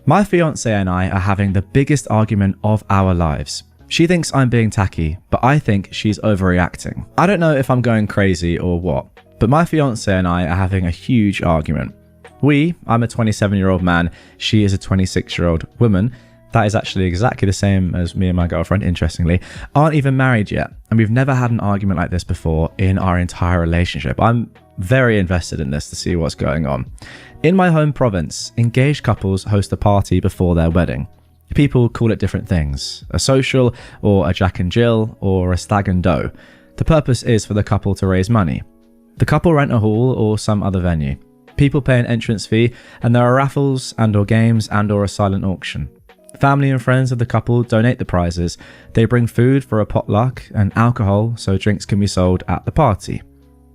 My fiancé and I are having the biggest argument of our lives. She thinks I'm being tacky, but I think she's overreacting. I don't know if I'm going crazy or what, but my fiancé and I are having a huge argument. I'm a 27-year-old man, she is a 26-year-old woman. That is actually exactly the same as me and my girlfriend, interestingly, aren't even married yet. And we've never had an argument like this before in our entire relationship. I'm very invested in this to see what's going on. In my home province, engaged couples host a party before their wedding. People call it different things, a social or a Jack and Jill or a stag and doe. The purpose is for the couple to raise money. The couple rent a hall or some other venue. People pay an entrance fee and there are raffles and or games and or a silent auction. Family and friends of the couple donate the prizes. They bring food for a potluck and alcohol so drinks can be sold at the party.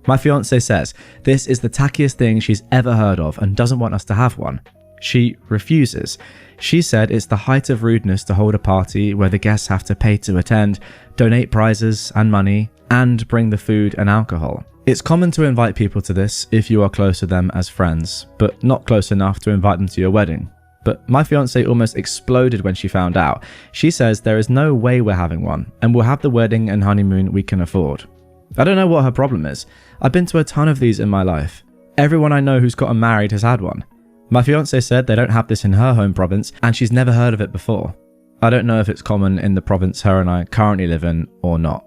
My fiancé says this is the tackiest thing she's ever heard of and doesn't want us to have one. She refuses. She said it's the height of rudeness to hold a party where the guests have to pay to attend, donate prizes and money, and bring the food and alcohol. It's common to invite people to this if you are close to them as friends, but not close enough to invite them to your wedding. But my fiancé almost exploded when she found out. She says there is no way we're having one, and we'll have the wedding and honeymoon we can afford. I don't know what her problem is. I've been to a ton of these in my life. Everyone I know who's gotten married has had one. My fiancé said they don't have this in her home province, and she's never heard of it before. I don't know if it's common in the province her and I currently live in or not.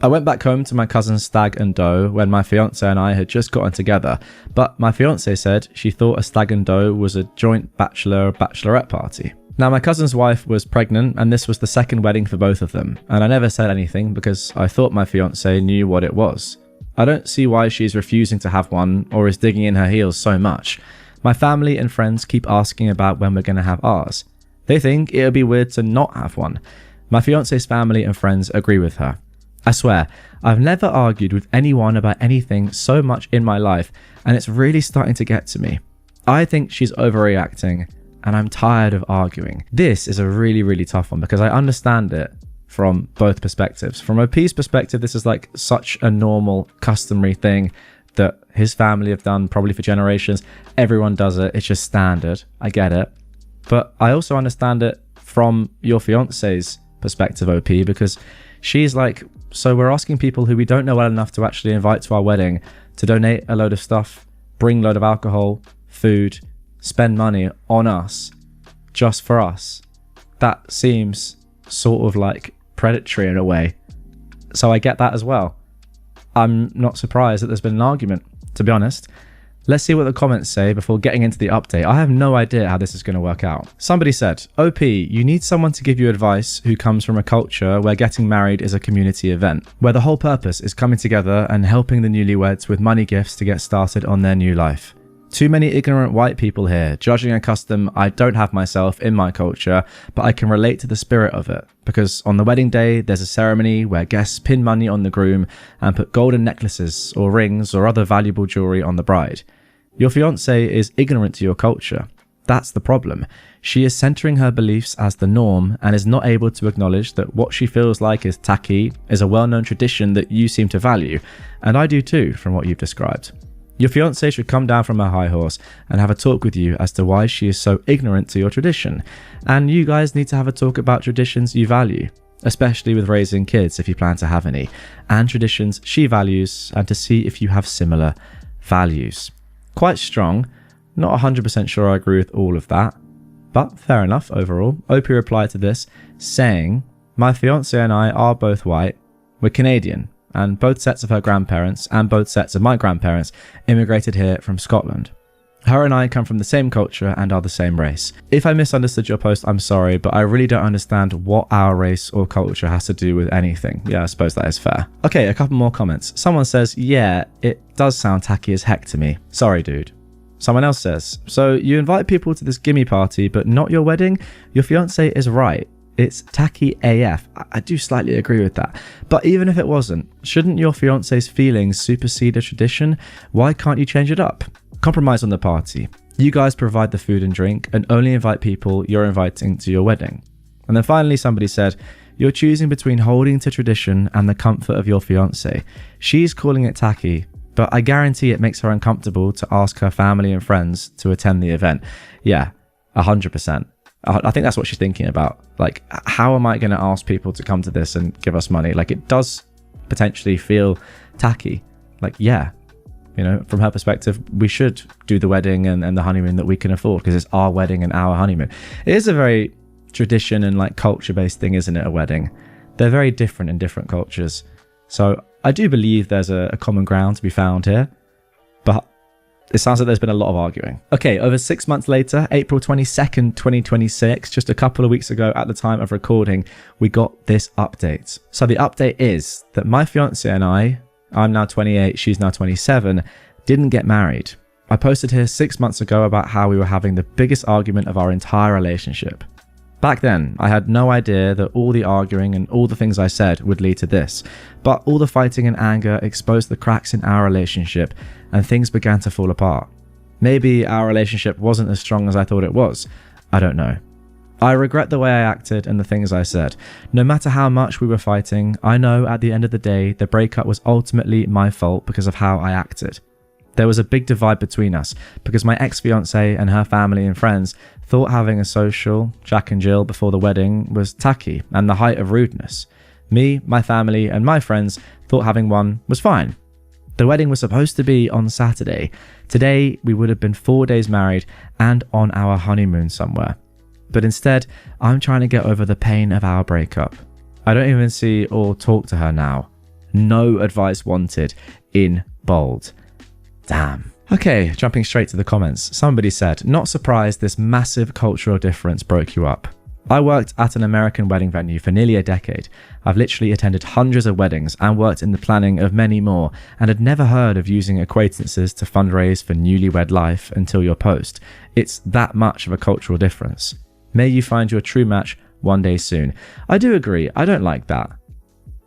I went back home to my cousin's stag and doe when my fiancé and I had just gotten together, but my fiancé said she thought a stag and doe was a joint bachelorette party. Now my cousin's wife was pregnant and this was the second wedding for both of them, and I never said anything because I thought my fiancé knew what it was. I don't see why she's refusing to have one or is digging in her heels so much. My family and friends keep asking about when we're going to have ours. They think it would be weird to not have one. My fiancé's family and friends agree with her. I swear, I've never argued with anyone about anything so much in my life, and it's really starting to get to me. I think she's overreacting, and I'm tired of arguing. This is a really, really tough one because I understand it from both perspectives. From OP's perspective, this is like such a normal, customary thing that his family have done probably for generations. Everyone does it. It's just standard. I get it. But I also understand it from your fiance's perspective, OP, because she's like, so we're asking people who we don't know well enough to actually invite to our wedding to donate a load of stuff, bring a load of alcohol, food, spend money on us, just for us. That seems sort of like predatory in a way. So I get that as well. I'm not surprised that there's been an argument, to be honest. Let's see what the comments say before getting into the update. I have no idea how this is going to work out. Somebody said, OP, you need someone to give you advice who comes from a culture where getting married is a community event, where the whole purpose is coming together and helping the newlyweds with money gifts to get started on their new life. Too many ignorant white people here, judging a custom I don't have myself in my culture, but I can relate to the spirit of it. Because on the wedding day, there's a ceremony where guests pin money on the groom and put golden necklaces or rings or other valuable jewelry on the bride. Your fiancé is ignorant to your culture. That's the problem. She is centering her beliefs as the norm and is not able to acknowledge that what she feels like is tacky is a well-known tradition that you seem to value, and I do too from what you've described. Your fiancé should come down from her high horse and have a talk with you as to why she is so ignorant to your tradition, and you guys need to have a talk about traditions you value, especially with raising kids if you plan to have any, and traditions she values, and to see if you have similar values. Quite strong. Not 100% sure I agree with all of that, but fair enough overall. OP replied to this saying, my fiancé and I are both white, we're Canadian, and both sets of her grandparents and both sets of my grandparents immigrated here from Scotland. Her and I come from the same culture and are the same race. If I misunderstood your post, I'm sorry, but I really don't understand what our race or culture has to do with anything. Yeah, I suppose that is fair. Okay, a couple more comments. Someone says, yeah, it does sound tacky as heck to me. Sorry, dude. Someone else says, so you invite people to this gimme party, but not your wedding? Your fiancé is right. It's tacky AF. I do slightly agree with that. But even if it wasn't, shouldn't your fiancé's feelings supersede a tradition? Why can't you change it up? Compromise on the party. You guys provide the food and drink and only invite people you're inviting to your wedding. And then finally somebody said, you're choosing between holding to tradition and the comfort of your fiancé. She's calling it tacky, but I guarantee it makes her uncomfortable to ask her family and friends to attend the event. Yeah, 100%. I think that's what she's thinking about. Like, how am I going to ask people to come to this and give us money? Like, it does potentially feel tacky. Like, yeah, you know, from her perspective, we should do the wedding and the honeymoon that we can afford because it's our wedding and our honeymoon. It is a very tradition and like culture-based thing, isn't it? A wedding. They're very different in different cultures. So I do believe there's a common ground to be found here, but it sounds like there's been a lot of arguing. Okay, over 6 months later, April 22nd, 2026, just a couple of weeks ago at the time of recording, we got this update. So the update is that my fiance and I'm now 28, she's now 27, didn't get married. I posted here 6 months ago about how we were having the biggest argument of our entire relationship. Back then, I had no idea that all the arguing and all the things I said would lead to this, but all the fighting and anger exposed the cracks in our relationship and things began to fall apart. Maybe our relationship wasn't as strong as I thought it was. I don't know. I regret the way I acted and the things I said. No matter how much we were fighting, I know at the end of the day, the breakup was ultimately my fault because of how I acted. There was a big divide between us because my ex-fiancé and her family and friends thought having a social, Jack and Jill, before the wedding was tacky and the height of rudeness. Me, my family and my friends thought having one was fine. The wedding was supposed to be on Saturday. Today, we would have been 4 days married and on our honeymoon somewhere. But instead, I'm trying to get over the pain of our breakup. I don't even see or talk to her now. No advice wanted in bold. Damn. Okay, jumping straight to the comments. Somebody said, not surprised this massive cultural difference broke you up. I worked at an American wedding venue for nearly a decade. I've literally attended hundreds of weddings and worked in the planning of many more and had never heard of using acquaintances to fundraise for newlywed life until your post. It's that much of a cultural difference. May you find your true match one day soon. I do agree. I don't like that.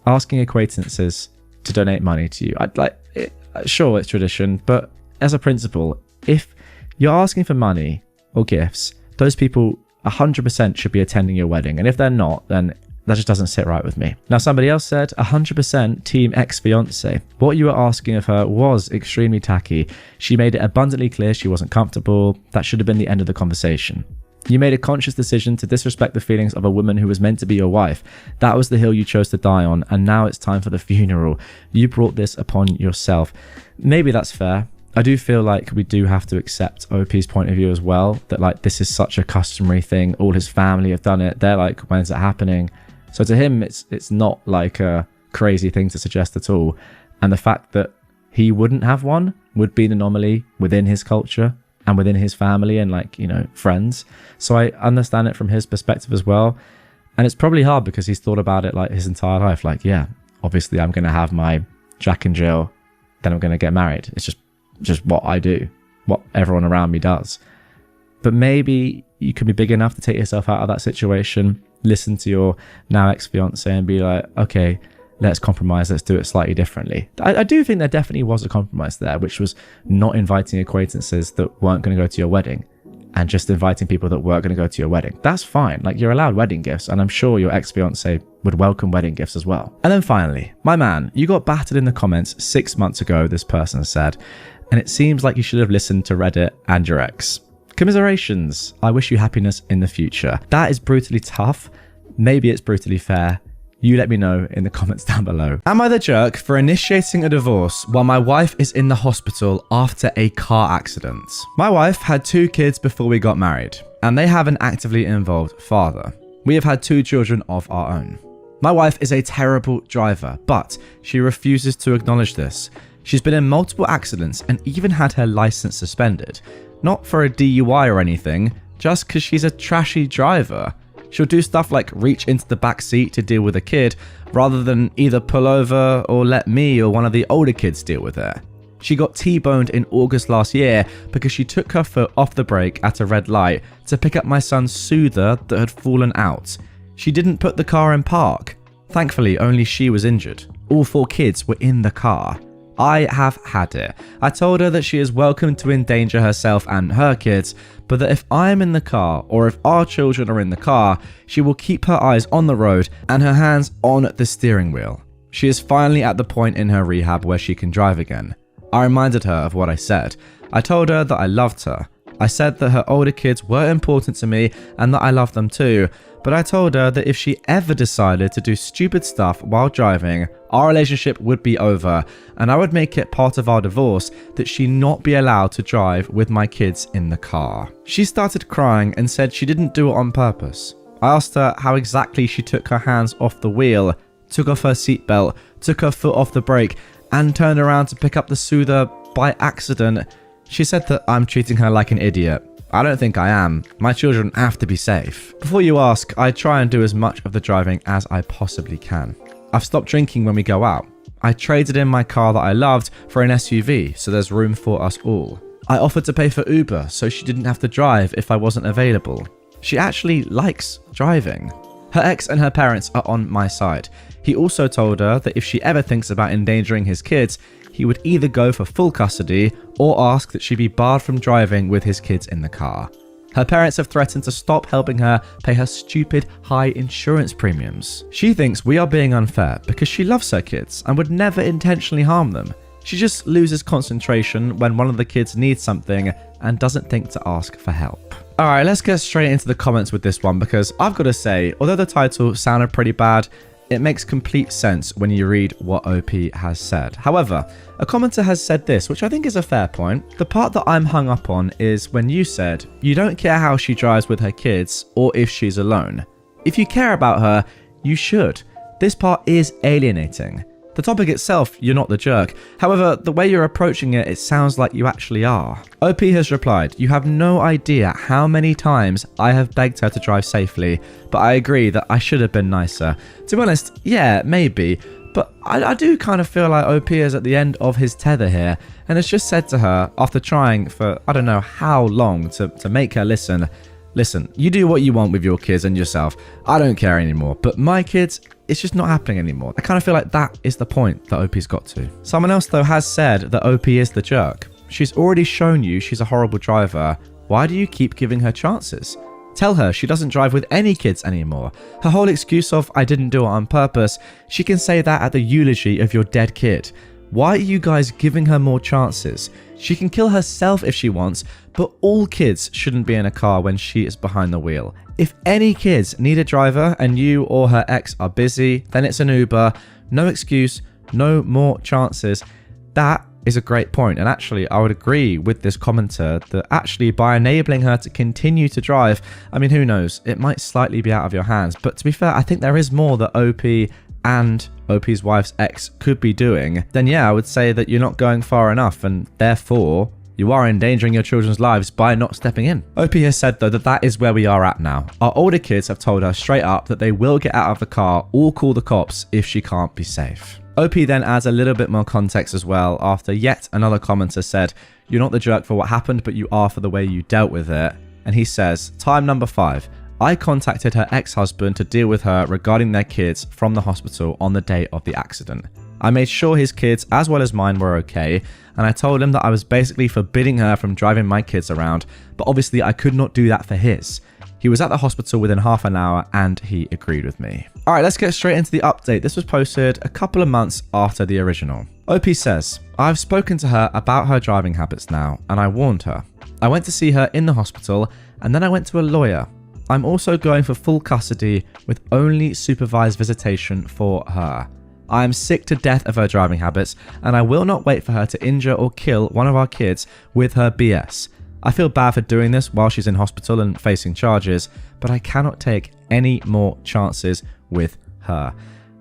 Asking acquaintances to donate money to you. I'd like it. Sure, it's tradition, but as a principle, if you're asking for money or gifts, those people 100% should be attending your wedding. And if they're not, then that just doesn't sit right with me. Now, somebody else said 100% team ex-fiance. What you were asking of her was extremely tacky. She made it abundantly clear she wasn't comfortable. That should have been the end of the conversation. You made a conscious decision to disrespect the feelings of a woman who was meant to be your wife. That was the hill you chose to die on, and now it's time for the funeral. You brought this upon yourself. Maybe that's fair. I do feel like we do have to accept OP's point of view as well, that like this is such a customary thing. All his family have done it. They're like, when's it happening? So to him, it's not like a crazy thing to suggest at all. And the fact that he wouldn't have one would be an anomaly within his culture and within his family and like, you know, friends. So I understand it from his perspective as well. And it's probably hard because he's thought about it like his entire life. Like, yeah, obviously I'm going to have my Jack and Jill, then I'm going to get married. It's just what I do, what everyone around me does. But maybe you could be big enough to take yourself out of that situation, listen to your now ex-fiance and be like, okay, let's compromise, let's do it slightly differently. I do think there definitely was a compromise there, which was not inviting acquaintances that weren't going to go to your wedding and just inviting people that weren't going to go to your wedding. That's fine. Like, you're allowed wedding gifts, and I'm sure your ex-fiance would welcome wedding gifts as well. And then finally, my man, you got battered in the comments 6 months ago, this person said, and it seems like you should have listened to Reddit and your ex. Commiserations. I wish you happiness in the future. That is brutally tough. Maybe it's brutally fair. You let me know in the comments down below. Am I the jerk for initiating a divorce while my wife is in the hospital after a car accident? My wife had 2 kids before we got married, and they have an actively involved father. We have had 2 children of our own. My wife is a terrible driver, but she refuses to acknowledge this. She's been in multiple accidents and even had her license suspended. Not for a DUI or anything, just because she's a trashy driver. She'll do stuff like reach into the back seat to deal with a kid, rather than either pull over or let me or one of the older kids deal with her. She got T-boned in August last year because she took her foot off the brake at a red light to pick up my son's soother that had fallen out. She didn't put the car in park. Thankfully, only she was injured. All 4 kids were in the car. I have had it. I told her that she is welcome to endanger herself and her kids, but that if I am in the car or if our children are in the car, she will keep her eyes on the road and her hands on the steering wheel. She is finally at the point in her rehab where she can drive again. I reminded her of what I said. I told her that I loved her. I said that her older kids were important to me and that I love them too, but I told her that if she ever decided to do stupid stuff while driving, our relationship would be over, and I would make it part of our divorce that she not be allowed to drive with my kids in the car. She started crying and said she didn't do it on purpose. I asked her how exactly she took her hands off the wheel, took off her seatbelt, took her foot off the brake, and turned around to pick up the soother by accident. She said that I'm treating her like an idiot. I don't think I am. My children have to be safe. Before you ask, I try and do as much of the driving as I possibly can. I've stopped drinking when we go out. I traded in my car that I loved for an SUV, so there's room for us all. I offered to pay for Uber so she didn't have to drive if I wasn't available. She actually likes driving. Her ex and her parents are on my side. He also told her that if she ever thinks about endangering his kids, he would either go for full custody or ask that she be barred from driving with his kids in the car. Her parents have threatened to stop helping her pay her stupid high insurance premiums. She thinks we are being unfair because she loves her kids and would never intentionally harm them. She just loses concentration when one of the kids needs something and doesn't think to ask for help. Alright, let's get straight into the comments with this one because I've got to say, although the title sounded pretty bad, it makes complete sense when you read what OP has said. However, a commenter has said this, which I think is a fair point. The part that I'm hung up on is when you said, you don't care how she drives with her kids or if she's alone. If you care about her, you should. This part is alienating. The topic itself, you're not the jerk. However, the way you're approaching it, it sounds like you actually are. OP has replied, you have no idea how many times I have begged her to drive safely, but I agree that I should have been nicer. To be honest, yeah, maybe, but I do kind of feel like OP is at the end of his tether here, and has just said to her, after trying for I don't know how long to make her listen, you do what you want with your kids and yourself. I don't care anymore, but my kids, it's just not happening anymore. I kind of feel like that is the point that OP's got to. Someone else though has said that OP is the jerk. She's already shown you she's a horrible driver. Why do you keep giving her chances? Tell her she doesn't drive with any kids anymore. Her whole excuse of I didn't do it on purpose, she can say that at the eulogy of your dead kid. Why are you guys giving her more chances? She can kill herself if she wants, but all kids shouldn't be in a car when she is behind the wheel. If any kids need a driver and you or her ex are busy, then it's an Uber. No excuse, no more chances. That is a great point, and actually I would agree with this commenter that actually by enabling her to continue to drive, I mean, who knows, it might slightly be out of your hands, but to be fair, I think there is more that OP and OP's wife's ex could be doing. Then yeah, I would say that you're not going far enough, and therefore you are endangering your children's lives by not stepping in. OP has said though that that is where we are at now. Our older kids have told her straight up that they will get out of the car or call the cops if she can't be safe. OP then adds a little bit more context as well after yet another commenter said, you're not the jerk for what happened, but you are for the way you dealt with it. And he says, time number 5. I contacted her ex-husband to deal with her regarding their kids from the hospital on the day of the accident. I made sure his kids as well as mine were okay, and I told him that I was basically forbidding her from driving my kids around, but obviously I could not do that for his. He was at the hospital within half an hour and he agreed with me. Alright, let's get straight into the update. This was posted a couple of months after the original. OP says, I've spoken to her about her driving habits now, and I warned her. I went to see her in the hospital, and then I went to a lawyer. I'm also going for full custody with only supervised visitation for her. I am sick to death of her driving habits, and I will not wait for her to injure or kill one of our kids with her BS. I feel bad for doing this while she's in hospital and facing charges, but I cannot take any more chances with her.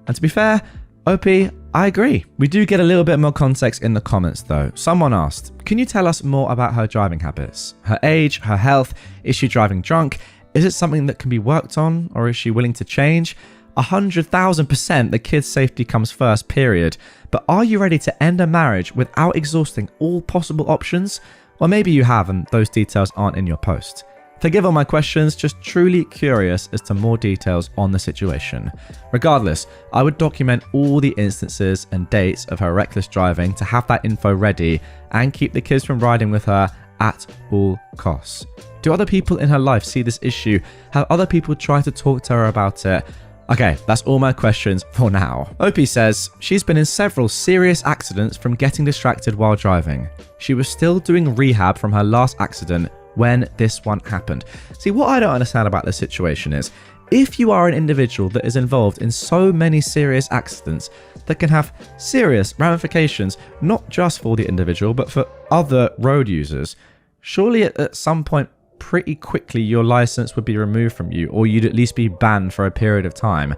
And to be fair, OP, I agree. We do get a little bit more context in the comments though. Someone asked, can you tell us more about her driving habits? Her age, her health, is she driving drunk? Is it something that can be worked on, or is she willing to change? 100,000% the kid's safety comes first, period. But are you ready to end a marriage without exhausting all possible options? Or maybe you have and those details aren't in your post. Forgive all my questions, just truly curious as to more details on the situation. Regardless, I would document all the instances and dates of her reckless driving to have that info ready and keep the kids from riding with her at all costs. Do other people in her life see this issue? Have other people tried to talk to her about it? Okay, that's all my questions for now. OP says she's been in several serious accidents from getting distracted while driving. She was still doing rehab from her last accident when this one happened. See, what I don't understand about this situation is, if you are an individual that is involved in so many serious accidents that can have serious ramifications, not just for the individual, but for other road users, surely at some point pretty quickly your license would be removed from you, or you'd at least be banned for a period of time.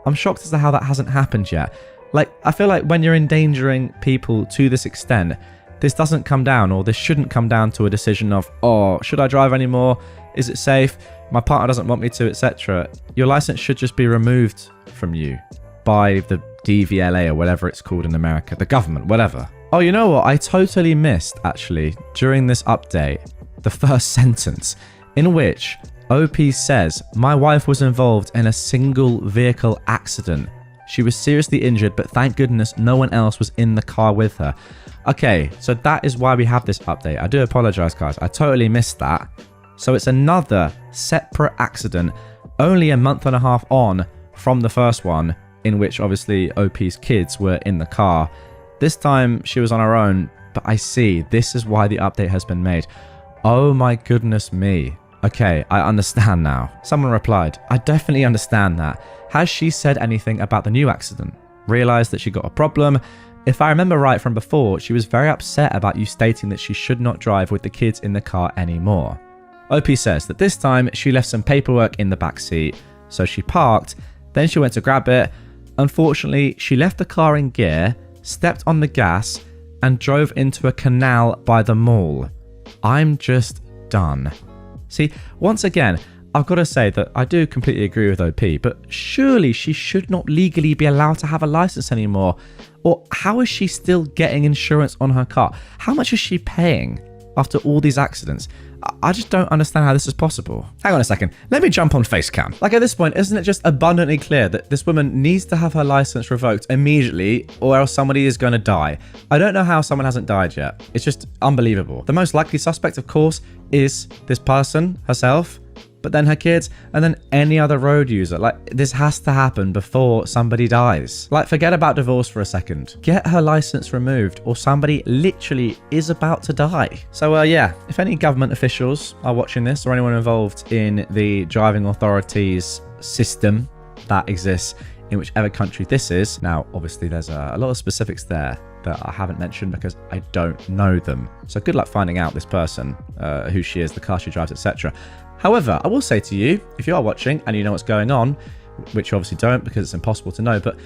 I'm shocked as to how that hasn't happened yet. Like, I feel like when you're endangering people to this extent, this doesn't come down, or this shouldn't come down to a decision of, oh, should I drive anymore? Is it safe? My partner doesn't want me to, etc. Your license should just be removed from you by the DVLA or whatever it's called in America, the government, whatever. Oh, you know what? I totally missed, actually, during this update, the first sentence in which OP says, my wife was involved in a single vehicle accident. She was seriously injured, but thank goodness no one else was in the car with her. Okay, so that is why we have this update. I do apologize, guys. I totally missed that. So it's another separate accident, only a month and a half on from the first one, in which obviously OP's kids were in the car. This time she was on her own, but I see, this is why the update has been made. Oh my goodness me. Okay, I understand now. Someone replied, I definitely understand that. Has she said anything about the new accident? Realized that she got a problem? If I remember right from before, she was very upset about you stating that she should not drive with the kids in the car anymore. OP says that this time she left some paperwork in the back seat, so she parked, then she went to grab it. Unfortunately, she left the car in gear, stepped on the gas, and drove into a canal by the mall. I'm just done. See, once again, I've got to say that I do completely agree with OP, but surely she should not legally be allowed to have a license anymore. Or how is she still getting insurance on her car? How much is she paying after all these accidents? I just don't understand how this is possible. Hang on a second. Let me jump on Facecam. Like, at this point, isn't it just abundantly clear that this woman needs to have her license revoked immediately, or else somebody is going to die? I don't know how someone hasn't died yet. It's just unbelievable. The most likely suspect, of course, is this person herself, but then her kids, and then any other road user. Like, this has to happen before somebody dies. Like, forget about divorce for a second. Get her license removed, or somebody literally is about to die. So yeah, if any government officials are watching this, or anyone involved in the driving authorities system that exists in whichever country this is. Now, obviously there's a lot of specifics there that I haven't mentioned because I don't know them. So good luck finding out this person, who she is, the car she drives, etc. However, I will say to you, if you are watching and you know what's going on, which you obviously don't because it's impossible to know, but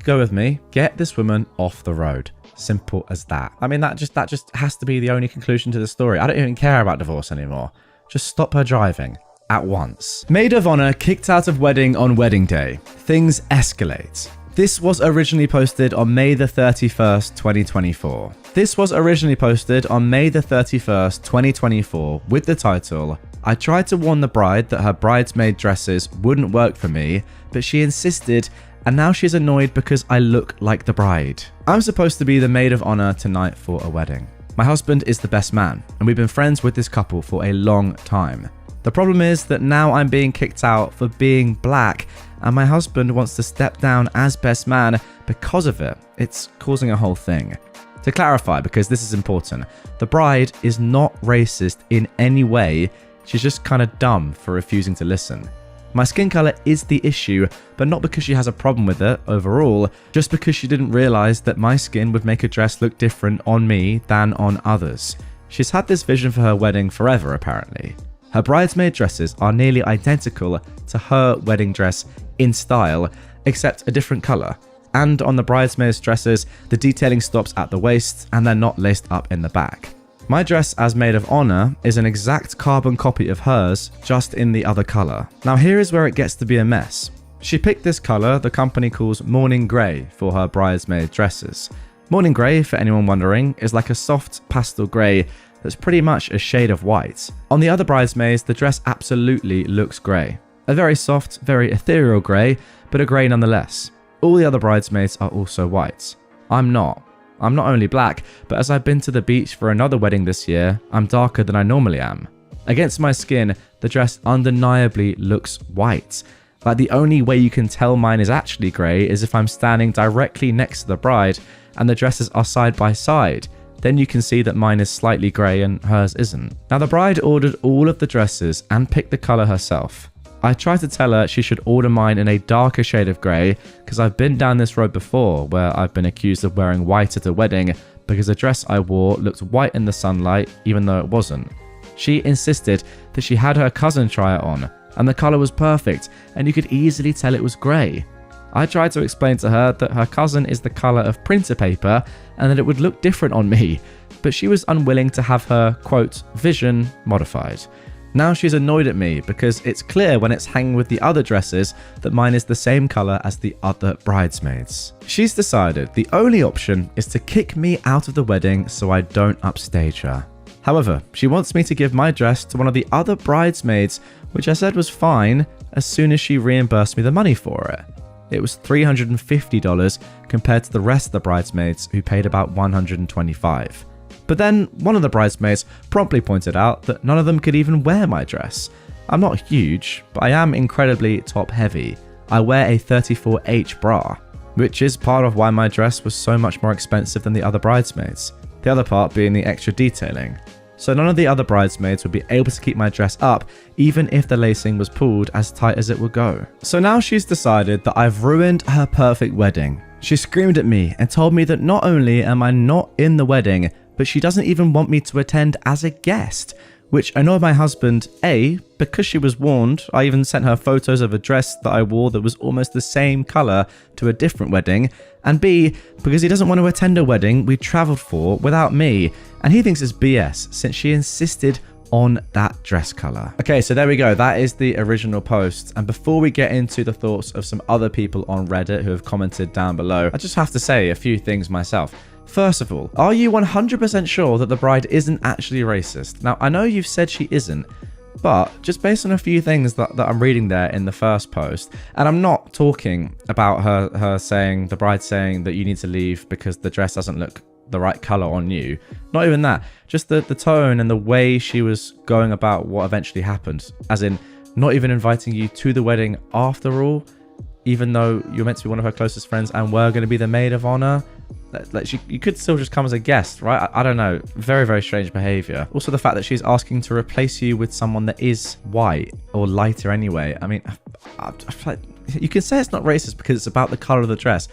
go with me, get this woman off the road. Simple as that. I mean, that just has to be the only conclusion to the story. I don't even care about divorce anymore. Just stop her driving at once. Maid of honor kicked out of wedding on wedding day. Things escalate. This was originally posted on May the 31st, 2024. This was originally posted on May the 31st, 2024 with the title, I tried to warn the bride that her bridesmaid dresses wouldn't work for me, but she insisted, and now she's annoyed because I look like the bride. I'm supposed to be the maid of honor tonight for a wedding. My husband is the best man, and we've been friends with this couple for a long time. The problem is that now I'm being kicked out for being black, and my husband wants to step down as best man because of it. It's causing a whole thing. To clarify, because this is important, the bride is not racist in any way. She's just kind of dumb for refusing to listen. My skin color is the issue, but not because she has a problem with it overall, just because she didn't realize that my skin would make a dress look different on me than on others. She's had this vision for her wedding forever, apparently. Her bridesmaid dresses are nearly identical to her wedding dress in style, except a different color. And on the bridesmaids' dresses, the detailing stops at the waist and they're not laced up in the back. My dress as maid of honor is an exact carbon copy of hers, just in the other color. Now here is where it gets to be a mess. She picked this color the company calls morning grey for her bridesmaid dresses. Morning grey, for anyone wondering, is like a soft pastel grey that's pretty much a shade of white. On the other bridesmaids, the dress absolutely looks grey. A very soft, very ethereal grey, but a grey nonetheless. All the other bridesmaids are also white. I'm not. I'm not only black, but as I've been to the beach for another wedding this year, I'm darker than I normally am. Against my skin, the dress undeniably looks white. Like the only way you can tell mine is actually grey is if I'm standing directly next to the bride and the dresses are side by side. then you can see that mine is slightly grey and hers isn't. Now the bride ordered all of the dresses and picked the colour herself. I tried to tell her she should order mine in a darker shade of grey because I've been down this road before where I've been accused of wearing white at a wedding because the dress I wore looked white in the sunlight even though it wasn't. She insisted that she had her cousin try it on and the colour was perfect and you could easily tell it was grey. I tried to explain to her that her cousin is the colour of printer paper and that it would look different on me, but she was unwilling to have her, quote, vision modified. Now she's annoyed at me because it's clear when it's hanging with the other dresses that mine is the same colour as the other bridesmaids. She's decided the only option is to kick me out of the wedding so I don't upstage her. However, she wants me to give my dress to one of the other bridesmaids, which I said was fine as soon as she reimbursed me the money for it. It was $350 compared to the rest of the bridesmaids who paid about $125. But then one of the bridesmaids promptly pointed out that none of them could even wear my dress. I'm not huge, but I am incredibly top heavy. I wear a 34H bra, which is part of why my dress was so much more expensive than the other bridesmaids. The other part being the extra detailing. So none of the other bridesmaids would be able to keep my dress up even if the lacing was pulled as tight as it would go. So now she's decided that I've ruined her perfect wedding. She screamed at me and told me that not only am I not in the wedding, but she doesn't even want me to attend as a guest, which annoyed my husband, A, because she was warned. I even sent her photos of a dress that I wore that was almost the same colour to a different wedding, and B, because he doesn't want to attend a wedding we travelled for without me, and he thinks it's BS since she insisted on that dress colour. Okay, so there we go. That is the original post. And before we get into the thoughts of some other people on Reddit who have commented down below, I just have to say a few things myself. First of all, are you 100% sure that the bride isn't actually racist? Now, I know you've said she isn't, but just based on a few things that I'm reading there in the first post, and I'm not talking about her saying, the bride saying that you need to leave because the dress doesn't look the right color on you. Not even that, just the tone and the way she was going about what eventually happened, as in not even inviting you to the wedding after all, even though you're meant to be one of her closest friends and were going to be the maid of honor. Like you could still just come as a guest, right? I don't know. Very, very strange behavior. Also, the fact that she's asking to replace you with someone that is white or lighter anyway. I mean, you can say it's not racist because it's about the color of the dress.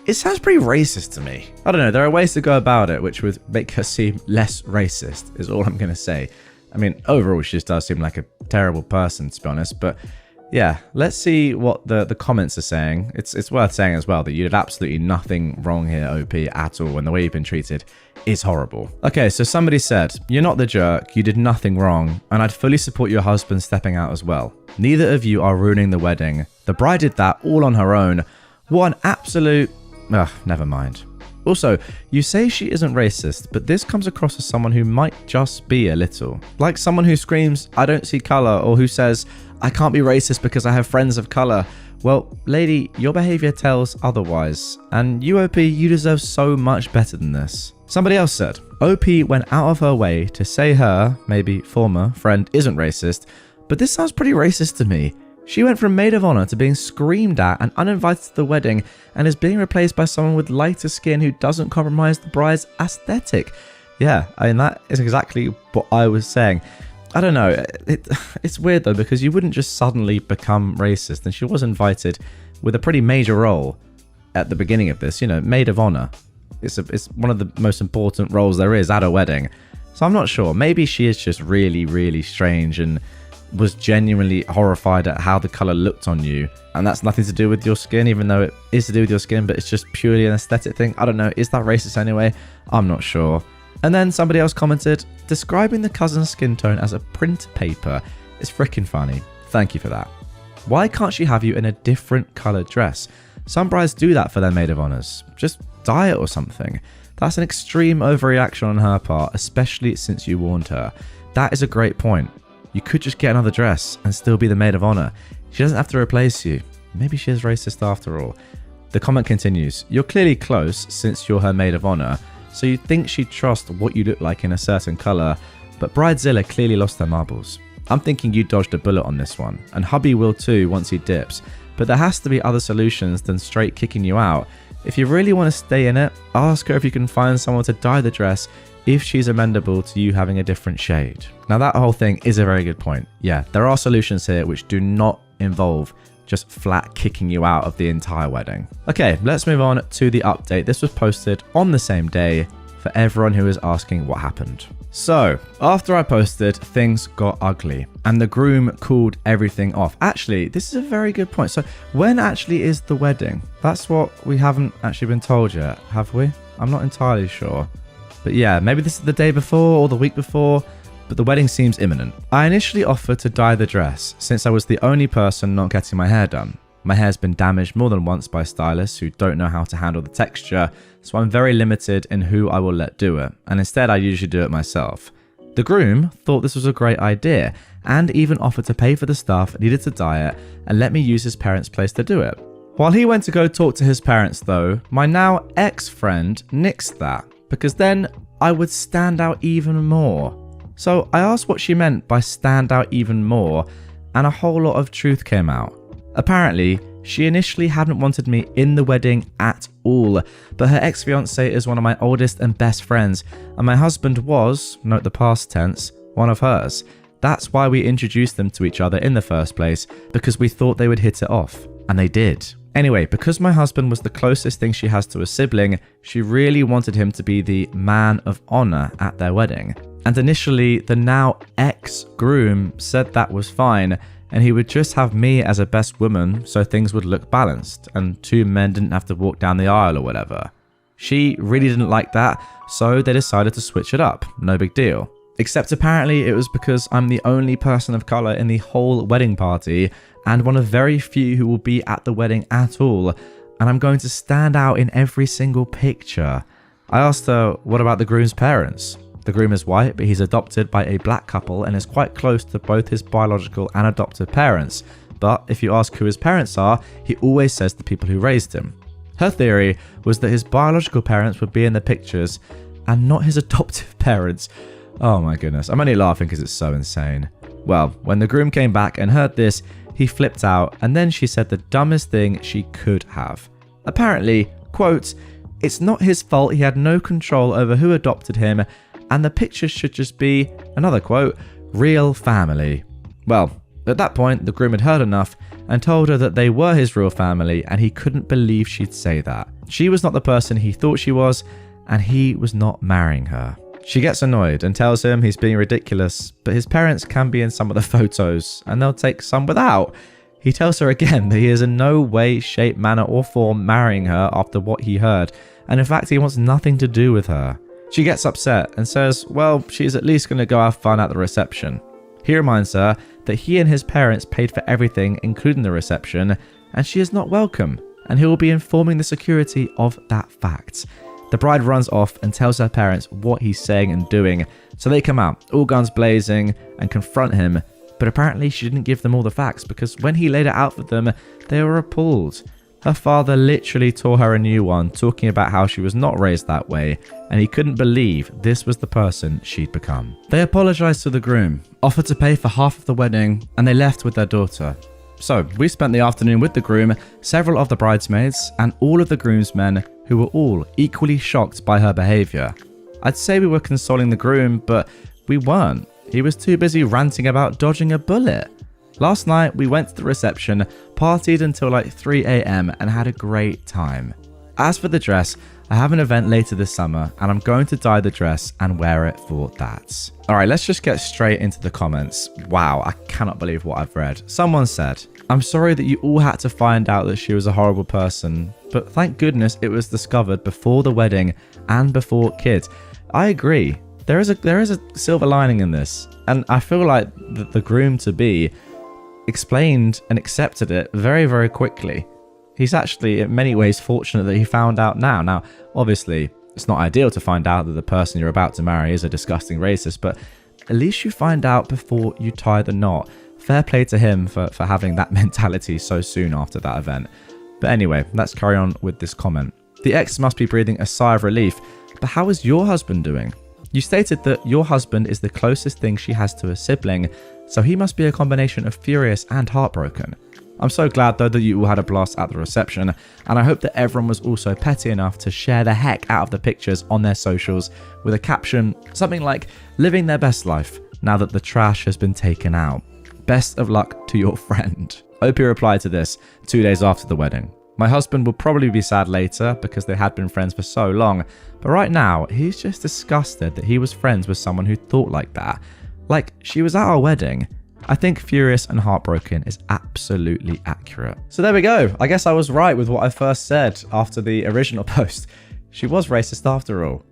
It sounds pretty racist to me. I don't know. There are ways to go about it which would make her seem less racist, is all I'm going to say. I mean, overall, she just does seem like a terrible person, to be honest. But yeah, let's see what the comments are saying. It's worth saying as well that you did absolutely nothing wrong here, OP, at all, and the way you've been treated is horrible. Okay, so somebody said, you're not the jerk, you did nothing wrong, and I'd fully support your husband stepping out as well. Neither of you are ruining the wedding. The bride did that all on her own. What an absolute... Ugh, never mind. Also, you say she isn't racist, but this comes across as someone who might just be a little. Like someone who screams, I don't see colour, or who says, I can't be racist because I have friends of colour. Well, lady, your behaviour tells otherwise. And you, OP, you deserve so much better than this. Somebody else said, OP went out of her way to say her, maybe former, friend isn't racist, but this sounds pretty racist to me. She went from maid of honor to being screamed at and uninvited to the wedding and is being replaced by someone with lighter skin who doesn't compromise the bride's aesthetic. Yeah, I mean, that is exactly what I was saying. I don't know. It's weird though, because you wouldn't just suddenly become racist, and she was invited with a pretty major role at the beginning of this, you know, maid of honor. It's one of the most important roles there is at a wedding. So I'm not sure. Maybe she is just really, really strange and was genuinely horrified at how the color looked on you, and that's nothing to do with your skin, even though it is to do with your skin, but it's just purely an aesthetic thing. I don't know. Is that racist anyway? I'm not sure. And then somebody else commented, describing the cousin's skin tone as a print paper is freaking funny. Thank you for that. Why can't she have you in a different colored dress? Some brides do that for their maid of honors. Just dye it or something. That's an extreme overreaction on her part, especially since you warned her. That is a great point. You could just get another dress and still be the maid of honor. She doesn't have to replace you. Maybe she is racist after all. The comment continues, you're clearly close since you're her maid of honor, so you'd think she'd trust what you look like in a certain color, but Bridezilla clearly lost their marbles. I'm thinking you dodged a bullet on this one, and hubby will too once he dips, but there has to be other solutions than straight kicking you out. If you really want to stay in it, ask her if you can find someone to dye the dress if she's amenable to you having a different shade. Now that whole thing is a very good point. Yeah, there are solutions here which do not involve just flat kicking you out of the entire wedding. Okay, let's move on to the update. This was posted on the same day for everyone who is asking what happened. So, after I posted, things got ugly and the groom called everything off. Actually, this is a very good point. So, when actually is the wedding? That's what we haven't actually been told yet, have we? I'm not entirely sure. But yeah, maybe this is the day before or the week before, but the wedding seems imminent. I initially offered to dye the dress since I was the only person not getting my hair done. My hair's been damaged more than once by stylists who don't know how to handle the texture, so I'm very limited in who I will let do it, and instead I usually do it myself. The groom thought this was a great idea, and even offered to pay for the stuff needed to dye it and let me use his parents' place to do it. While he went to go talk to his parents though, my now ex-friend nixed that, because then I would stand out even more. So I asked what she meant by stand out even more, and a whole lot of truth came out. Apparently, she initially hadn't wanted me in the wedding at all, but her ex-fiancé is one of my oldest and best friends, and my husband was, note the past tense, one of hers. That's why we introduced them to each other in the first place, because we thought they would hit it off, and they did. Anyway, because my husband was the closest thing she has to a sibling, she really wanted him to be the man of honor at their wedding. And initially, the now ex-groom said that was fine, and he would just have me as a best woman so things would look balanced, and two men didn't have to walk down the aisle or whatever. She really didn't like that, so they decided to switch it up, no big deal. Except apparently it was because I'm the only person of colour in the whole wedding party, and one of very few who will be at the wedding at all, and I'm going to stand out in every single picture. I asked her, what about the groom's parents? The groom is white, but he's adopted by a black couple and is quite close to both his biological and adoptive parents. But if you ask who his parents are, he always says the people who raised him. Her theory was that his biological parents would be in the pictures and not his adoptive parents. Oh my goodness, I'm only laughing because it's so insane. Well, when the groom came back and heard this, he flipped out, and then she said the dumbest thing she could have. Apparently, quote, "It's not his fault, he had no control over who adopted him, and the pictures should just be," another quote, "real family." Well, at that point, the groom had heard enough and told her that they were his real family, and he couldn't believe she'd say that. She was not the person he thought she was, and he was not marrying her. She gets annoyed and tells him he's being ridiculous, but his parents can be in some of the photos, and they'll take some without. He tells her again that he is in no way, shape, manner or form marrying her after what he heard, and in fact he wants nothing to do with her. She gets upset and says, well, she's at least going to go have fun at the reception. He reminds her that he and his parents paid for everything, including the reception, and she is not welcome, and he will be informing the security of that fact. The bride runs off and tells her parents what he's saying and doing, so they come out, all guns blazing, and confront him, but apparently she didn't give them all the facts because when he laid it out for them, they were appalled. Her father literally tore her a new one, talking about how she was not raised that way, and he couldn't believe this was the person she'd become. They apologised to the groom, offered to pay for half of the wedding, and they left with their daughter. So, we spent the afternoon with the groom, several of the bridesmaids, and all of the groomsmen, who were all equally shocked by her behaviour. I'd say we were consoling the groom, but we weren't. He was too busy ranting about dodging a bullet. Last night, we went to the reception, partied until like 3 AM and had a great time. As for the dress, I have an event later this summer and I'm going to dye the dress and wear it for that. Alright, let's just get straight into the comments. Wow, I cannot believe what I've read. Someone said, "I'm sorry that you all had to find out that she was a horrible person, but thank goodness it was discovered before the wedding and before kids." I agree. There is a silver lining in this, and I feel like the groom-to-be explained and accepted it very, very quickly. He's actually in many ways fortunate that he found out now. Now, obviously, it's not ideal to find out that the person you're about to marry is a disgusting racist, but at least you find out before you tie the knot. Fair play to him for having that mentality so soon after that event. But anyway, let's carry on with this comment. The ex must be breathing a sigh of relief, but how is your husband doing? You stated that your husband is the closest thing she has to a sibling, so he must be a combination of furious and heartbroken. I'm so glad though that you all had a blast at the reception, and I hope that everyone was also petty enough to share the heck out of the pictures on their socials with a caption, something like, living their best life now that the trash has been taken out. Best of luck to your friend. OP replied to this 2 days after the wedding. My husband will probably be sad later because they had been friends for so long, but right now he's just disgusted that he was friends with someone who thought like that. Like, she was at our wedding. I think furious and heartbroken is absolutely accurate. So there we go. I guess I was right with what I first said after the original post. She was racist after all.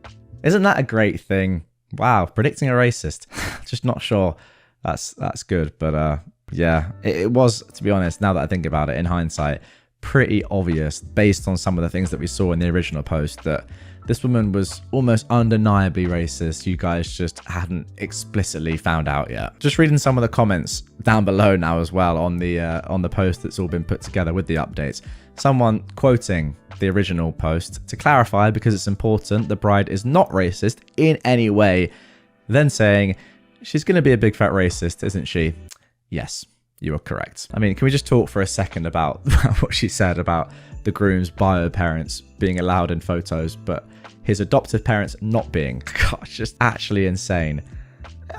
Isn't that a great thing? Wow, predicting a racist. Just not sure that's good, but yeah, it was, to be honest, now that I think about it in hindsight, pretty obvious based on some of the things that we saw in the original post that this woman was almost undeniably racist. You guys just hadn't explicitly found out yet. Just reading some of the comments down below now as well on the post that's all been put together with the updates. Someone quoting the original post to clarify, because it's important, the bride is not racist in any way. Then saying, she's going to be a big fat racist, isn't she? Yes, you are correct. I mean, can we just talk for a second about what she said about the groom's bio parents being allowed in photos, but his adoptive parents not being? Gosh, just actually insane.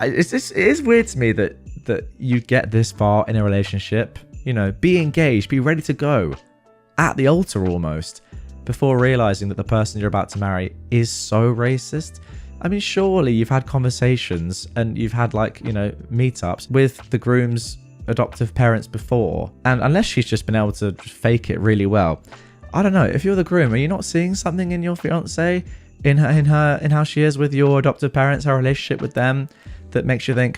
It is weird to me that you get this far in a relationship, you know, be engaged, be ready to go at the altar almost, before realizing that the person you're about to marry is so racist. I mean, surely you've had conversations and you've had, like, you know, meetups with the groom's adoptive parents before, and unless she's just been able to fake it really well, I don't know, if you're the groom, are you not seeing something in your fiance, in how she is with your adoptive parents, her relationship with them, that makes you think,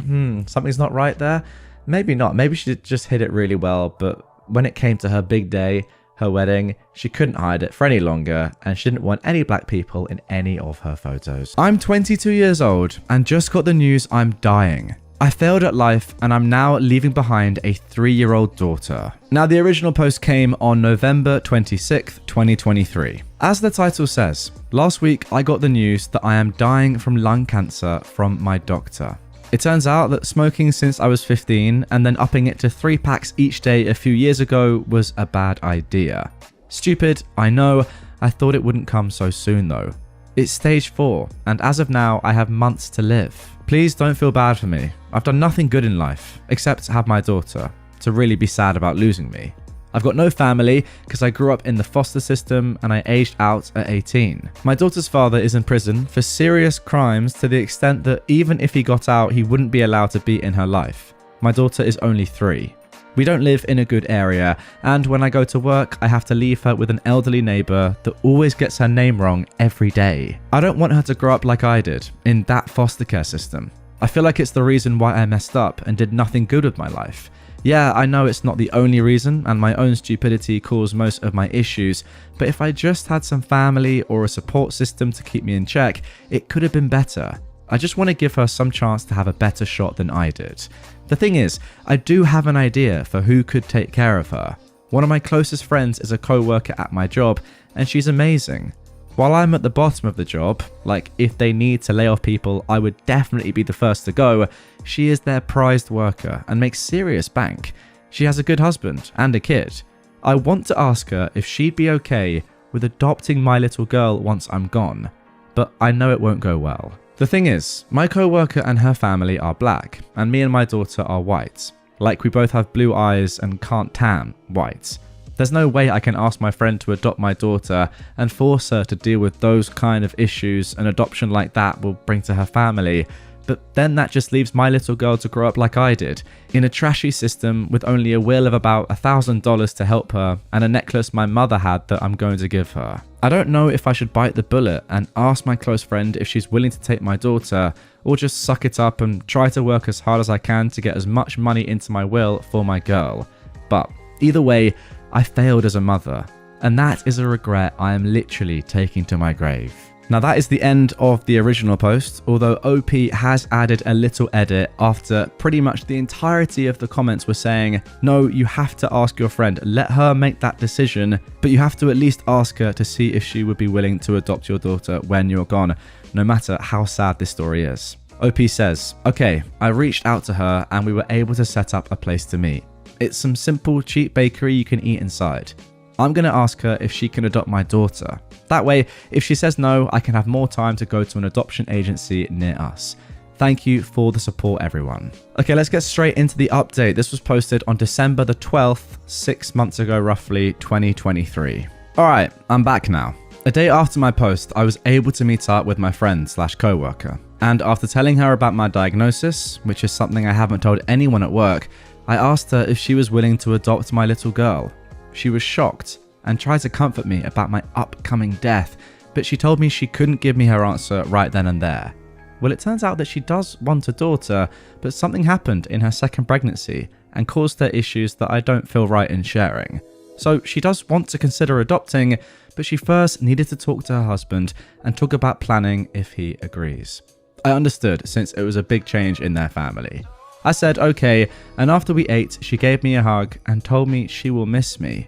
something's not right there? Maybe not. Maybe she just hid it really well, but when it came to her big day, her wedding, she couldn't hide it for any longer, and she didn't want any black people in any of her photos. I'm 22 years old and just got the news I'm dying. I failed at life and I'm now leaving behind a 3-year-old daughter. Now, the original post came on November 26th, 2023. As the title says, last week I got the news that I am dying from lung cancer from my doctor. It turns out that smoking since I was 15 and then upping it to 3 packs each day a few years ago was a bad idea. Stupid, I know. I thought it wouldn't come so soon though. It's stage 4, and as of now I have months to live. Please don't feel bad for me. I've done nothing good in life, except have my daughter, to really be sad about losing me. I've got no family because I grew up in the foster system and I aged out at 18. My daughter's father is in prison for serious crimes to the extent that even if he got out, he wouldn't be allowed to be in her life. My daughter is only 3. We don't live in a good area, and when I go to work, I have to leave her with an elderly neighbor that always gets her name wrong every day. I don't want her to grow up like I did, in that foster care system. I feel like it's the reason why I messed up and did nothing good with my life. Yeah, I know it's not the only reason, and my own stupidity caused most of my issues, but if I just had some family or a support system to keep me in check, it could have been better. I just want to give her some chance to have a better shot than I did. The thing is, I do have an idea for who could take care of her. One of my closest friends is a co-worker at my job, and she's amazing. While I'm at the bottom of the job, like if they need to lay off people, I would definitely be the first to go, she is their prized worker and makes serious bank. She has a good husband and a kid. I want to ask her if she'd be okay with adopting my little girl once I'm gone, but I know it won't go well. The thing is, my co-worker and her family are black, and me and my daughter are white. Like, we both have blue eyes and can't tan white. There's no way I can ask my friend to adopt my daughter and force her to deal with those kind of issues an adoption like that will bring to her family. But then that just leaves my little girl to grow up like I did, in a trashy system with only a will of about $1,000 to help her and a necklace my mother had that I'm going to give her. I don't know if I should bite the bullet and ask my close friend if she's willing to take my daughter, or just suck it up and try to work as hard as I can to get as much money into my will for my girl. But either way, I failed as a mother, and that is a regret I am literally taking to my grave. Now that is the end of the original post, although OP has added a little edit after pretty much the entirety of the comments were saying, no, you have to ask your friend, let her make that decision, but you have to at least ask her to see if she would be willing to adopt your daughter when you're gone, no matter how sad this story is. OP says, okay, I reached out to her and we were able to set up a place to meet. It's some simple, cheap bakery you can eat inside. I'm going to ask her if she can adopt my daughter. That way, if she says no, I can have more time to go to an adoption agency near us. Thank you for the support, everyone. Okay, let's get straight into the update. This was posted on December the 12th, 6 months ago, roughly 2023. All right, I'm back now. A day after my post, I was able to meet up with my friend/co-worker. And after telling her about my diagnosis, which is something I haven't told anyone at work, I asked her if she was willing to adopt my little girl. She was shocked and tried to comfort me about my upcoming death, but she told me she couldn't give me her answer right then and there. Well, it turns out that she does want a daughter, but something happened in her second pregnancy and caused her issues that I don't feel right in sharing. So she does want to consider adopting, but she first needed to talk to her husband and talk about planning if he agrees. I understood since it was a big change in their family. I said okay, and after we ate, she gave me a hug and told me she will miss me.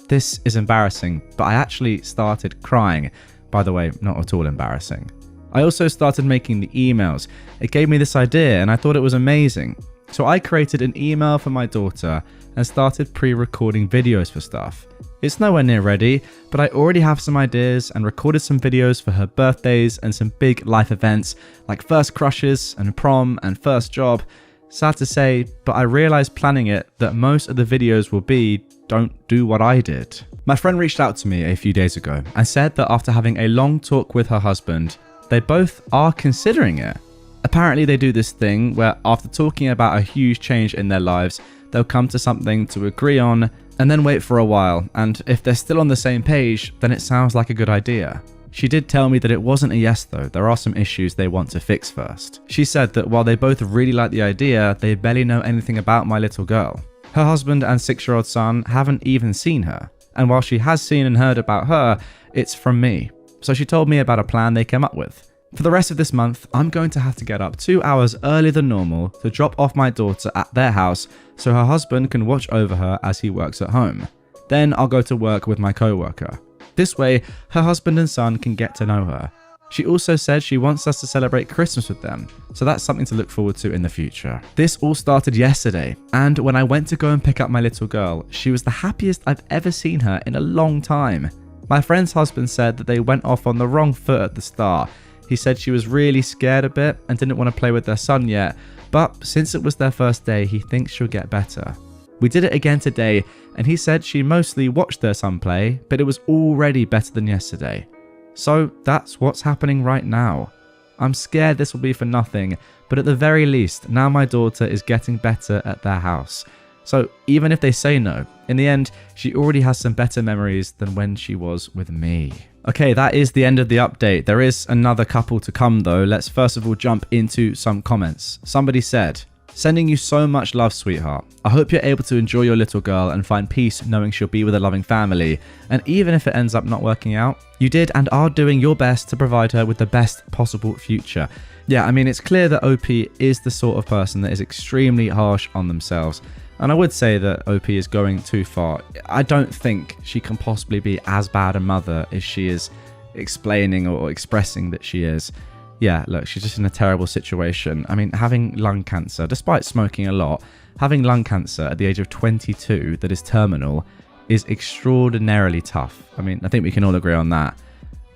This is embarrassing, but I actually started crying. By the way, not at all embarrassing. I also started making the emails. It gave me this idea and I thought it was amazing. So I created an email for my daughter and started pre-recording videos for stuff. It's nowhere near ready, but I already have some ideas and recorded some videos for her birthdays and some big life events like first crushes and prom and first job. Sad to say, but I realized planning it that most of the videos will be don't do what I did. My friend reached out to me a few days ago and said that after having a long talk with her husband, they both are considering it. Apparently they do this thing where after talking about a huge change in their lives, they'll come to something to agree on and then wait for a while, and if they're still on the same page, then it sounds like a good idea. She did tell me that it wasn't a yes though, there are some issues they want to fix first. She said that while they both really like the idea, they barely know anything about my little girl. Her husband and 6-year-old son haven't even seen her, and while she has seen and heard about her, it's from me. So she told me about a plan they came up with. For the rest of this month, I'm going to have to get up 2 hours earlier than normal to drop off my daughter at their house so her husband can watch over her as he works at home. Then I'll go to work with my co-worker. This way, her husband and son can get to know her. She also said she wants us to celebrate Christmas with them, so that's something to look forward to in the future. This all started yesterday, and when I went to go and pick up my little girl, she was the happiest I've ever seen her in a long time. My friend's husband said that they went off on the wrong foot at the start. He said she was really scared a bit and didn't want to play with their son yet, but since it was their first day, he thinks she'll get better. We did it again today, and he said she mostly watched their son play, but it was already better than yesterday. So that's what's happening right now. I'm scared this will be for nothing, but at the very least, now my daughter is getting better at their house. So even if they say no, in the end, she already has some better memories than when she was with me. Okay, that is the end of the update. There is another couple to come though. Let's first of all jump into some comments. Somebody said, "Sending you so much love, sweetheart. I hope you're able to enjoy your little girl and find peace knowing she'll be with a loving family. And even if it ends up not working out, you did and are doing your best to provide her with the best possible future." Yeah, I mean, it's clear that OP is the sort of person that is extremely harsh on themselves. And I would say that OP is going too far. I don't think she can possibly be as bad a mother as she is explaining or expressing that she is. Yeah, look, she's just in a terrible situation. I mean, having lung cancer, despite smoking a lot, having lung cancer at the age of 22 that is terminal is extraordinarily tough. I mean, I think we can all agree on that.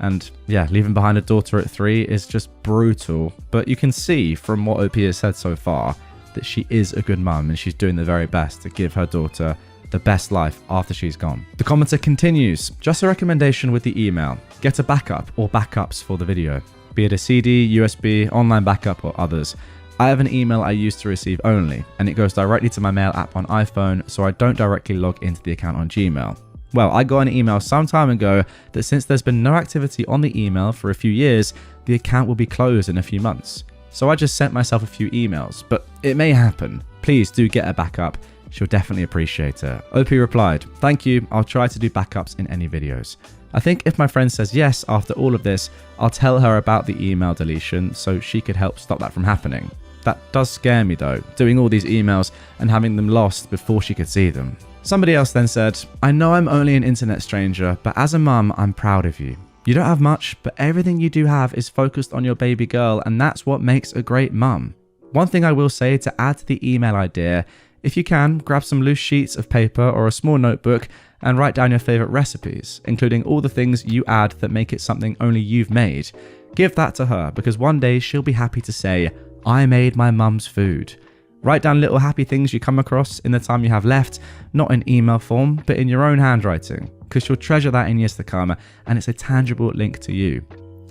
And yeah, leaving behind a daughter at 3 is just brutal. But you can see from what OP has said so far that she is a good mum and she's doing the very best to give her daughter the best life after she's gone. The commenter continues, "Just a recommendation with the email. Get a backup or backups for the video, be it a CD, USB, online backup or others. I have an email I use to receive only, and it goes directly to my mail app on iPhone, so I don't directly log into the account on Gmail. Well, I got an email some time ago that since there's been no activity on the email for a few years, the account will be closed in a few months. So I just sent myself a few emails, but it may happen. Please do get a backup. She'll definitely appreciate it." OP replied, "Thank you, I'll try to do backups in any videos. I think if my friend says yes after all of this, I'll tell her about the email deletion so she could help stop that from happening. That does scare me though, doing all these emails and having them lost before she could see them." Somebody else then said, "I know I'm only an internet stranger, but as a mum, I'm proud of you. You don't have much, but everything you do have is focused on your baby girl, and that's what makes a great mum. One thing I will say to add to the email idea If you can, grab some loose sheets of paper or a small notebook and write down your favourite recipes, including all the things you add that make it something only you've made. Give that to her, because one day she'll be happy to say, "I made my mum's food." Write down little happy things you come across in the time you have left, not in email form, but in your own handwriting, because you'll treasure that in years to come, and it's a tangible link to you.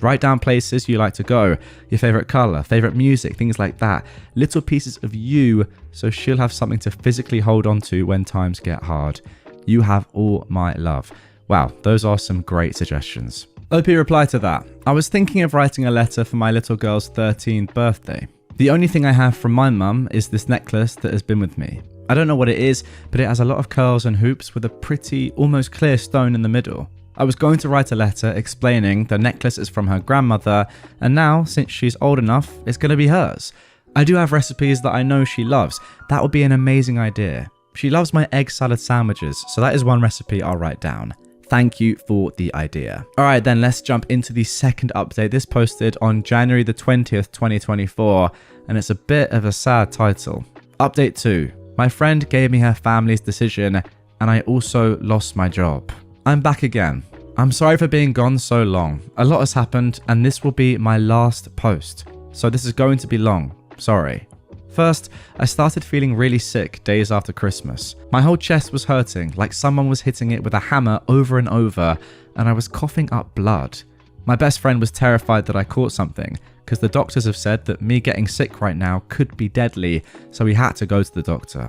Write down places you like to go, your favourite colour, favourite music, things like that. Little pieces of you, so she'll have something to physically hold on to when times get hard. You have all my love. Wow, those are some great suggestions. OP replied to that. I was thinking of writing a letter for my little girl's 13th birthday. The only thing I have from my mum is this necklace that has been with me. I don't know what it is, but it has a lot of curls and hoops with a pretty, almost clear stone in the middle. I was going to write a letter explaining the necklace is from her grandmother, and now, since she's old enough, it's going to be hers. I do have recipes that I know she loves. That would be an amazing idea. She loves my egg salad sandwiches, so that is one recipe I'll write down. Thank you for the idea. Alright then, let's jump into the second update. This posted on January the 20th, 2024, and it's a bit of a sad title. Update 2. My friend gave me her family's decision, and I also lost my job. I'm back again. I'm sorry for being gone so long. A lot has happened, and this will be my last post. So this is going to be long. Sorry. First, I started feeling really sick days after Christmas. My whole chest was hurting, like someone was hitting it with a hammer over and over, and I was coughing up blood. My best friend was terrified that I caught something, because the doctors have said that me getting sick right now could be deadly, so we had to go to the doctor.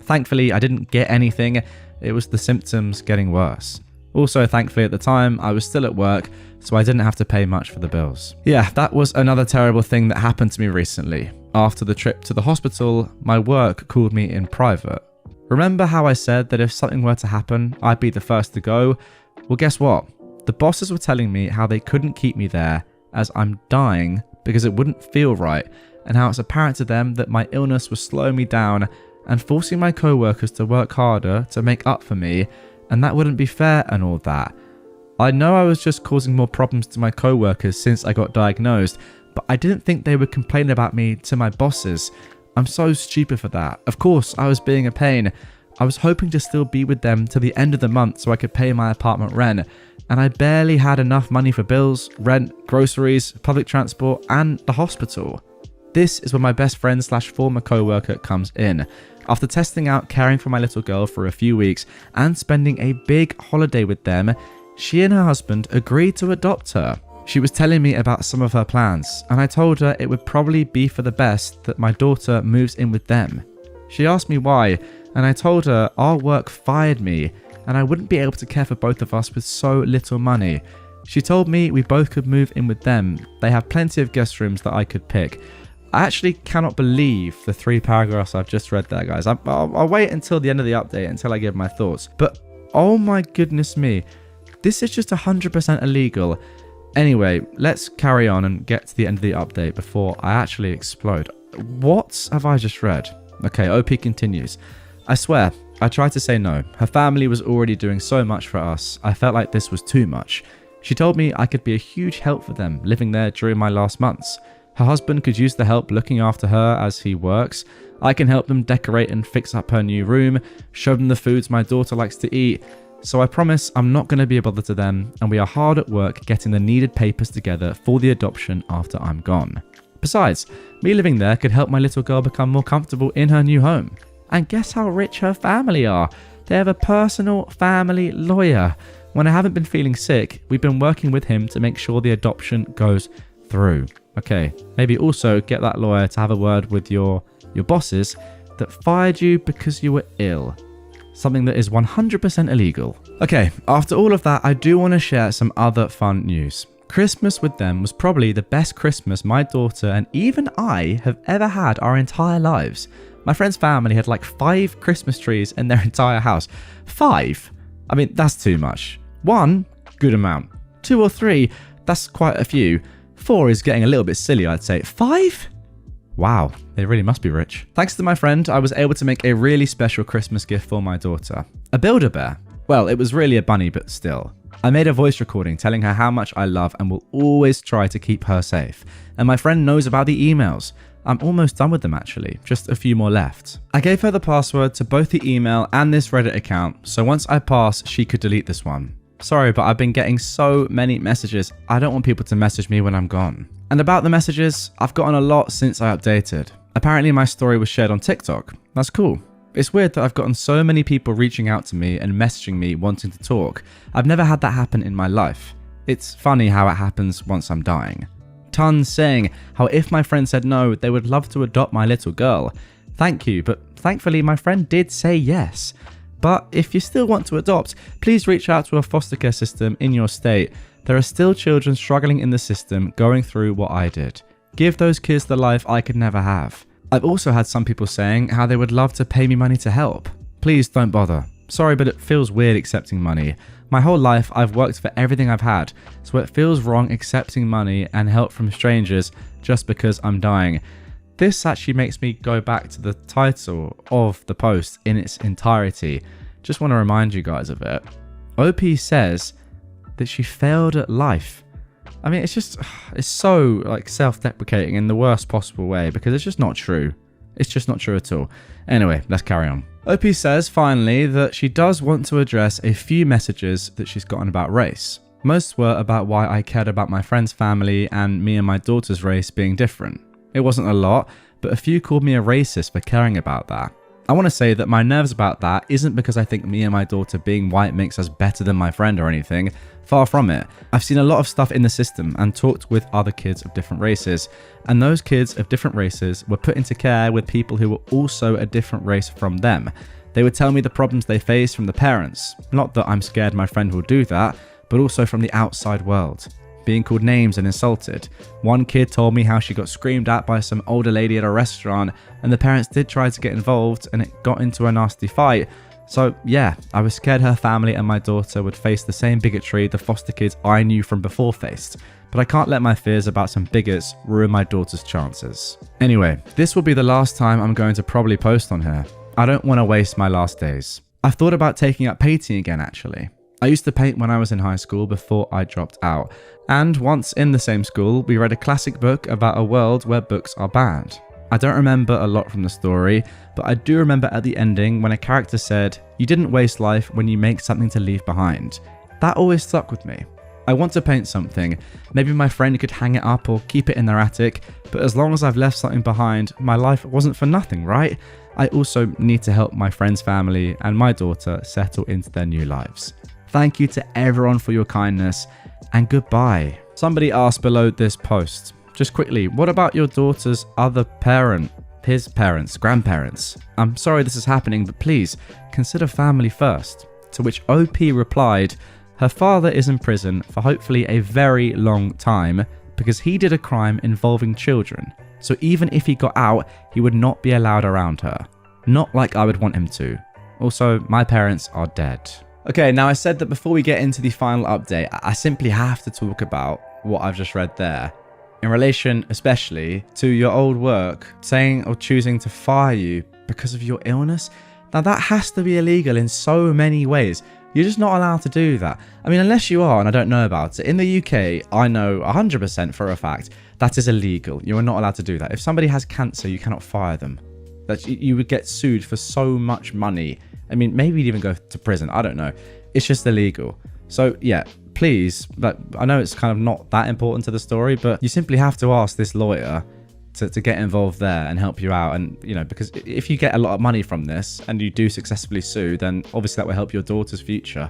Thankfully, I didn't get anything. It was the symptoms getting worse. Also, thankfully at the time, I was still at work, so I didn't have to pay much for the bills. Yeah, that was another terrible thing that happened to me recently. After the trip to the hospital, my work called me in private. Remember how I said that if something were to happen, I'd be the first to go? Well, guess what? The bosses were telling me how they couldn't keep me there as I'm dying because it wouldn't feel right, and how it's apparent to them that my illness was slowing me down and forcing my co-workers to work harder to make up for me, and that wouldn't be fair and all that. I know I was just causing more problems to my co-workers since I got diagnosed, but I didn't think they would complain about me to my bosses. I'm so stupid for that. Of course, I was being a pain. I was hoping to still be with them till the end of the month so I could pay my apartment rent, and I barely had enough money for bills, rent, groceries, public transport, and the hospital. This is where my best friend / former co-worker comes in. After testing out caring for my little girl for a few weeks and spending a big holiday with them, she and her husband agreed to adopt her. She was telling me about some of her plans, and I told her it would probably be for the best that my daughter moves in with them. She asked me why, and I told her our work fired me, and I wouldn't be able to care for both of us with so little money. She told me we both could move in with them. They have plenty of guest rooms that I could pick. I actually cannot believe the 3 paragraphs I've just read there, guys. I'll wait until the end of the update until I give my thoughts. But oh my goodness me, this is just 100% illegal. Anyway, let's carry on and get to the end of the update before I actually explode. What have I just read? Okay, OP continues. I swear, I tried to say no. Her family was already doing so much for us. I felt like this was too much. She told me I could be a huge help for them living there during my last months. Her husband could use the help looking after her as he works. I can help them decorate and fix up her new room, show them the foods my daughter likes to eat. So I promise I'm not going to be a bother to them, and we are hard at work getting the needed papers together for the adoption after I'm gone. Besides, me living there could help my little girl become more comfortable in her new home. And guess how rich her family are? They have a personal family lawyer. When I haven't been feeling sick, we've been working with him to make sure the adoption goes through. Okay, maybe also get that lawyer to have a word with your bosses that fired you because you were ill. Something that is 100% illegal. Okay, after all of that, I do want to share some other fun news. Christmas with them was probably the best Christmas my daughter and even I have ever had our entire lives. My friend's family had like 5 Christmas trees in their entire house. 5? I mean, that's too much. 1, good amount. 2 or 3, that's quite a few. 4 is getting a little bit silly, I'd say. 5? Wow, they really must be rich. Thanks to my friend, I was able to make a really special Christmas gift for my daughter. A Build-A-Bear. Well, it was really a bunny, but still. I made a voice recording telling her how much I love and will always try to keep her safe. And my friend knows about the emails. I'm almost done with them actually, just a few more left. I gave her the password to both the email and this Reddit account, so once I pass, she could delete this one. Sorry, but I've been getting so many messages. I don't want people to message me when I'm gone. And about the messages, I've gotten a lot since I updated. Apparently my story was shared on TikTok. That's cool. It's weird that I've gotten so many people reaching out to me and messaging me wanting to talk. I've never had that happen in my life. It's funny how it happens once I'm dying. Tons saying how if my friend said no, they would love to adopt my little girl. Thank you, but thankfully my friend did say yes. But if you still want to adopt, please reach out to a foster care system in your state. There are still children struggling in the system going through what I did. Give those kids the life I could never have. I've also had some people saying how they would love to pay me money to help. Please don't bother. Sorry, but it feels weird accepting money. My whole life I've worked for everything I've had, so it feels wrong accepting money and help from strangers just because I'm dying. This actually makes me go back to the title of the post in its entirety. Just want to remind you guys of it. OP says that she failed at life. I mean, it's so like self-deprecating in the worst possible way because it's just not true. It's just not true at all. Anyway, let's carry on. OP says finally that she does want to address a few messages that she's gotten about race. Most were about why I cared about my friend's family and me and my daughter's race being different. It wasn't a lot, but a few called me a racist for caring about that. I want to say that my nerves about that isn't because I think me and my daughter being white makes us better than my friend or anything. Far from it. I've seen a lot of stuff in the system and talked with other kids of different races, and those kids of different races were put into care with people who were also a different race from them. They would tell me the problems they face from the parents. Not that I'm scared my friend will do that, but also from the outside world. Being called names and insulted. One kid told me how she got screamed at by some older lady at a restaurant, and the parents did try to get involved and it got into a nasty fight. So yeah, I was scared her family and my daughter would face the same bigotry the foster kids I knew from before faced. But I can't let my fears about some bigots ruin my daughter's chances. Anyway, this will be the last time I'm going to probably post on here. I don't want to waste my last days. I've thought about taking up painting again actually. I used to paint when I was in high school before I dropped out. And once in the same school, we read a classic book about a world where books are banned. I don't remember a lot from the story, but I do remember at the ending when a character said, "You didn't waste life when you make something to leave behind." That always stuck with me. I want to paint something. Maybe my friend could hang it up or keep it in their attic, but as long as I've left something behind, my life wasn't for nothing, right? I also need to help my friend's family and my daughter settle into their new lives. Thank you to everyone for your kindness, and goodbye. Somebody asked below this post, just quickly, what about your daughter's other parent, his parents, grandparents? I'm sorry this is happening, but please consider family first. To which OP replied, her father is in prison for hopefully a very long time because he did a crime involving children. So even if he got out, he would not be allowed around her. Not like I would want him to. Also, my parents are dead. Okay, now I said that before we get into the final update, I simply have to talk about what I've just read there. In relation, especially, to your old work saying or choosing to fire you because of your illness. Now that has to be illegal in so many ways. You're just not allowed to do that. I mean, unless you are and I don't know about it. In the UK, I know 100% for a fact that is illegal. You are not allowed to do that. If somebody has cancer, you cannot fire them. That you would get sued for so much money. I mean, maybe you'd even go to prison. I don't know. It's just illegal. So yeah, please, but I know it's kind of not that important to the story, but you simply have to ask this lawyer to get involved there and help you out. And, you know, because if you get a lot of money from this and you do successfully sue, then obviously that will help your daughter's future.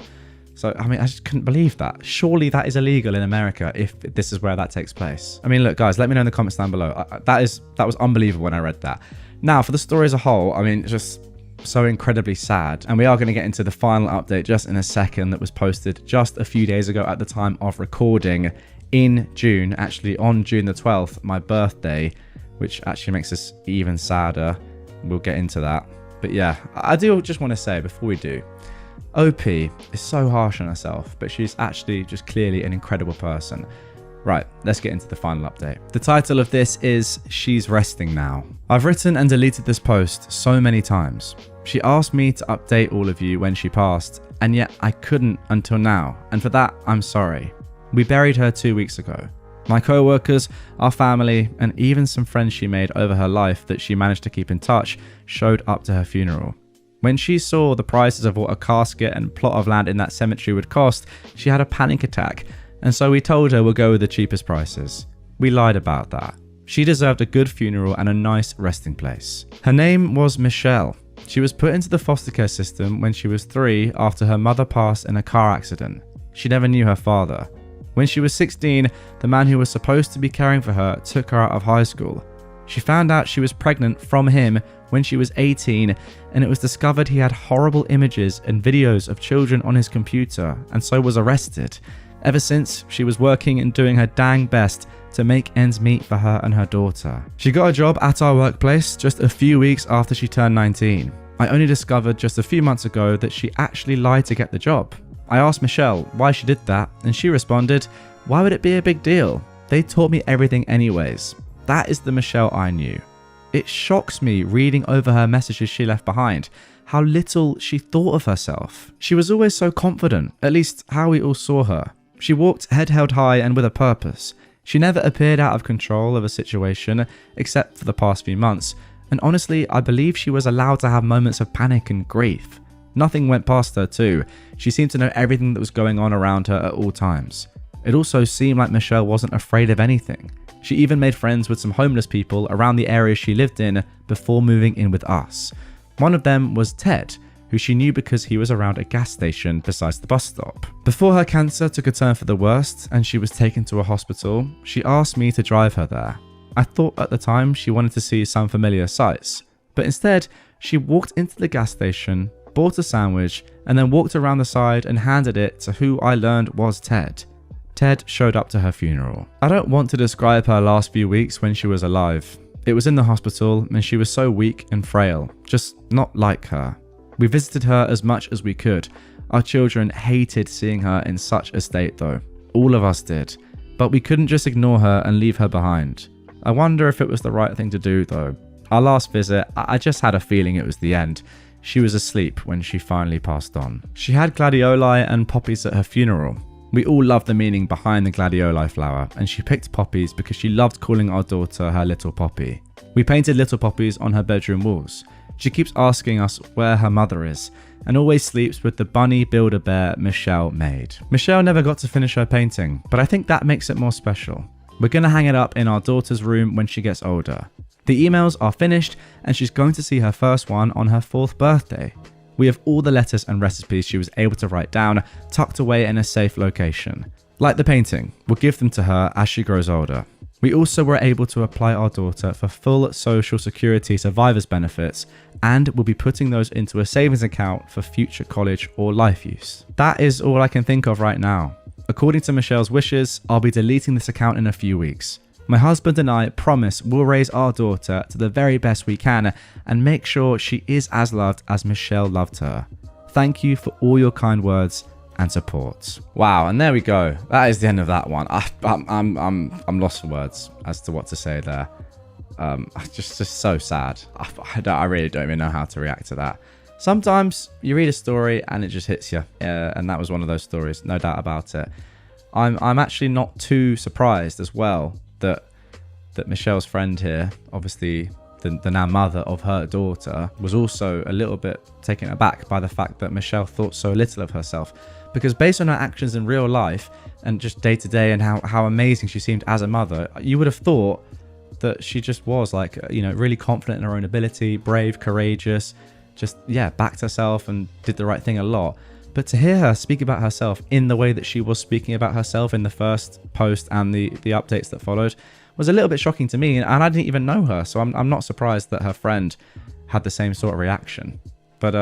So, I mean, I just couldn't believe that. Surely that is illegal in America if this is where that takes place. I mean, look, guys, let me know in the comments down below. That was unbelievable when I read that. Now, for the story as a whole, I mean, it's just so incredibly sad, and we are going to get into the final update just in a second that was posted just a few days ago at the time of recording in June, actually on June the 12th, my birthday, which actually makes this even sadder. We'll get into that. But yeah, I do just want to say before we do, OP is so harsh on herself, but she's actually just clearly an incredible person. Right, let's get into the final update. The title of this is She's Resting Now. I've written and deleted this post so many times. She asked me to update all of you when she passed, and yet I couldn't until now, and for that, I'm sorry. We buried her 2 weeks ago. My co-workers, our family, and even some friends she made over her life that she managed to keep in touch showed up to her funeral. When she saw the prices of what a casket and plot of land in that cemetery would cost, she had a panic attack, and so we told her we'll go with the cheapest prices. We lied about that. She deserved a good funeral and a nice resting place. Her name was Michelle. She was put into the foster care system when she was 3 after her mother passed in a car accident. She never knew her father. When she was 16, the man who was supposed to be caring for her took her out of high school. She found out she was pregnant from him when she was 18, and it was discovered he had horrible images and videos of children on his computer, and so was arrested. Ever since, she was working and doing her dang best to make ends meet for her and her daughter. She got a job at our workplace just a few weeks after she turned 19. I only discovered just a few months ago that she actually lied to get the job. I asked Michelle why she did that, and she responded, "Why would it be a big deal? They taught me everything anyways." That is the Michelle I knew. It shocks me reading over her messages she left behind, how little she thought of herself. She was always so confident, at least how we all saw her. She walked head held high and with a purpose. She never appeared out of control of a situation, except for the past few months, and honestly, I believe she was allowed to have moments of panic and grief. Nothing went past her too. She seemed to know everything that was going on around her at all times. It also seemed like Michelle wasn't afraid of anything. She even made friends with some homeless people around the area she lived in before moving in with us. One of them was Ted, who she knew because he was around a gas station besides the bus stop. Before her cancer took a turn for the worst and she was taken to a hospital, she asked me to drive her there. I thought at the time she wanted to see some familiar sights, but instead she walked into the gas station, bought a sandwich, and then walked around the side and handed it to who I learned was Ted. Ted showed up to her funeral. I don't want to describe her last few weeks when she was alive. It was in the hospital and she was so weak and frail, just not like her. We visited her as much as we could. Our children hated seeing her in such a state though. All of us did. But we couldn't just ignore her and leave her behind. I wonder if it was the right thing to do though. Our last visit, I just had a feeling it was the end. She was asleep when she finally passed on. She had gladioli and poppies at her funeral. We all loved the meaning behind the gladioli flower, and she picked poppies because she loved calling our daughter her little poppy. We painted little poppies on her bedroom walls. She keeps asking us where her mother is, and always sleeps with the bunny Build-A-Bear Michelle made. Michelle never got to finish her painting, but I think that makes it more special. We're gonna hang it up in our daughter's room when she gets older. The emails are finished, and she's going to see her first one on her 4th birthday. We have all the letters and recipes she was able to write down, tucked away in a safe location. Like the painting, we'll give them to her as she grows older. We also were able to apply our daughter for full Social Security survivors benefits, and we'll be putting those into a savings account for future college or life use. That is all I can think of right now. According to Michelle's wishes, I'll be deleting this account in a few weeks. My husband and I promise we'll raise our daughter to the very best we can and make sure she is as loved as Michelle loved her. Thank you for all your kind words and support. Wow, and there we go. That is the end of that one. I'm lost for words as to what to say there. Just so sad. I really don't even know how to react to that. Sometimes you read a story and it just hits you, and that was one of those stories, no doubt about it. I'm actually not too surprised as well that Michelle's friend here, obviously the now mother of her daughter, was also a little bit taken aback by the fact that Michelle thought so little of herself. Because based on her actions in real life and just day to day and how amazing she seemed as a mother, you would have thought that she just was like, really confident in her own ability, brave, courageous, just, backed herself and did the right thing a lot. But to hear her speak about herself in the way that she was speaking about herself in the first post and the updates that followed was a little bit shocking to me, and I didn't even know her, so I'm not surprised that her friend had the same sort of reaction. But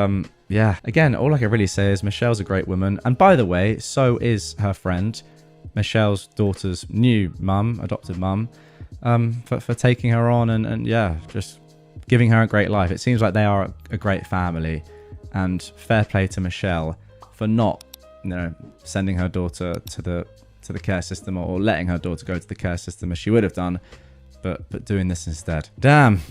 again, all I can really say is Michelle's a great woman, and by the way, so is her friend, Michelle's daughter's new mum, adopted mum, for taking her on and just giving her a great life. It seems like they are a great family, and fair play to Michelle for not, sending her daughter to the care system or letting her daughter go to the care system as she would have done, but doing this instead. Damn,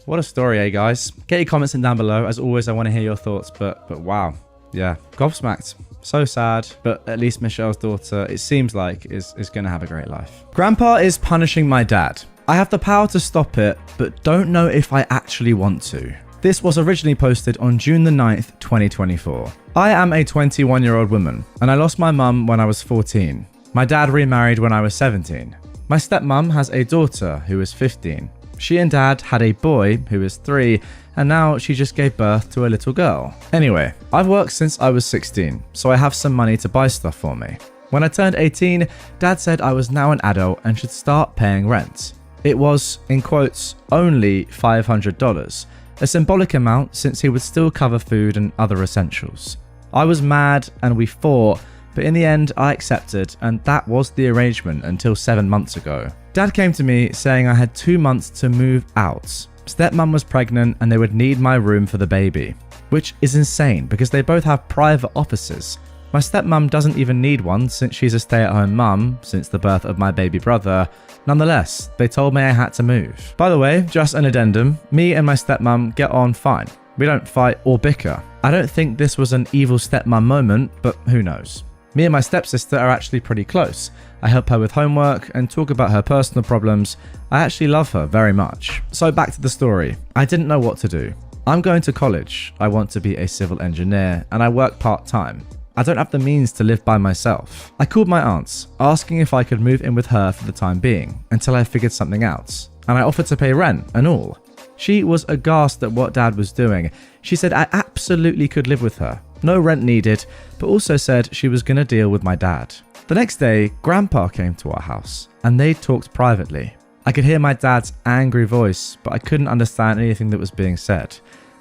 what a story, guys? Get your comments in down below. As always, I want to hear your thoughts, but wow. yeah, gobsmacked. So sad, but at least Michelle's daughter, it seems like, is going to have a great life. Grandpa is punishing my dad. I have the power to stop it, but don't know if I actually want to. This was originally posted on June the 9th, 2024. I am a 21-year-old woman, and I lost my mum when I was 14. My dad remarried when I was 17. My stepmom has a daughter who is 15. She and dad had a boy who is 3, and now she just gave birth to a little girl. Anyway, I've worked since I was 16, so I have some money to buy stuff for me. When I turned 18, dad said I was now an adult and should start paying rent. It was, in quotes, only $500, a symbolic amount since he would still cover food and other essentials. I was mad and we fought, but in the end I accepted, and that was the arrangement until 7 months ago. Dad came to me saying I had 2 months to move out. Stepmom was pregnant and they would need my room for the baby, which is insane because they both have private offices. My stepmom doesn't even need one since she's a stay-at-home mum since the birth of my baby brother. Nonetheless, they told me I had to move. By the way, just an addendum, me and my stepmom get on fine. We don't fight or bicker. I don't think this was an evil stepmom moment, but who knows. Me and my stepsister are actually pretty close. I help her with homework and talk about her personal problems. I actually love her very much. So back to the story. I didn't know what to do. I'm going to college. I want to be a civil engineer and I work part-time. I don't have the means to live by myself. I called my aunts, asking if I could move in with her for the time being, until I figured something out. And I offered to pay rent and all. She was aghast at what dad was doing. She said I absolutely could live with her. No rent needed, but also said she was going to deal with my dad. The next day, Grandpa came to our house, and they talked privately. I could hear my dad's angry voice, but I couldn't understand anything that was being said.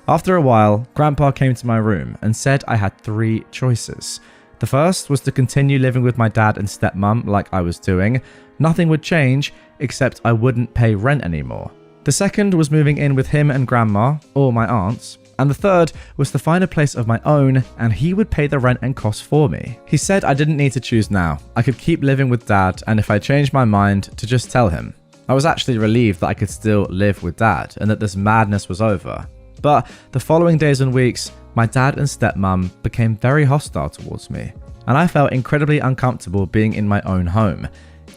After a while, Grandpa came to my room and said I had 3 choices. The first was to continue living with my dad and stepmom like I was doing. Nothing would change, except I wouldn't pay rent anymore. The second was moving in with him and Grandma, or my aunts. And the third was to find a place of my own, and he would pay the rent and costs for me. He said I didn't need to choose now. I could keep living with dad, and if I changed my mind, to just tell him. I was actually relieved that I could still live with dad, and that this madness was over. But the following days and weeks, my dad and stepmom became very hostile towards me, and I felt incredibly uncomfortable being in my own home.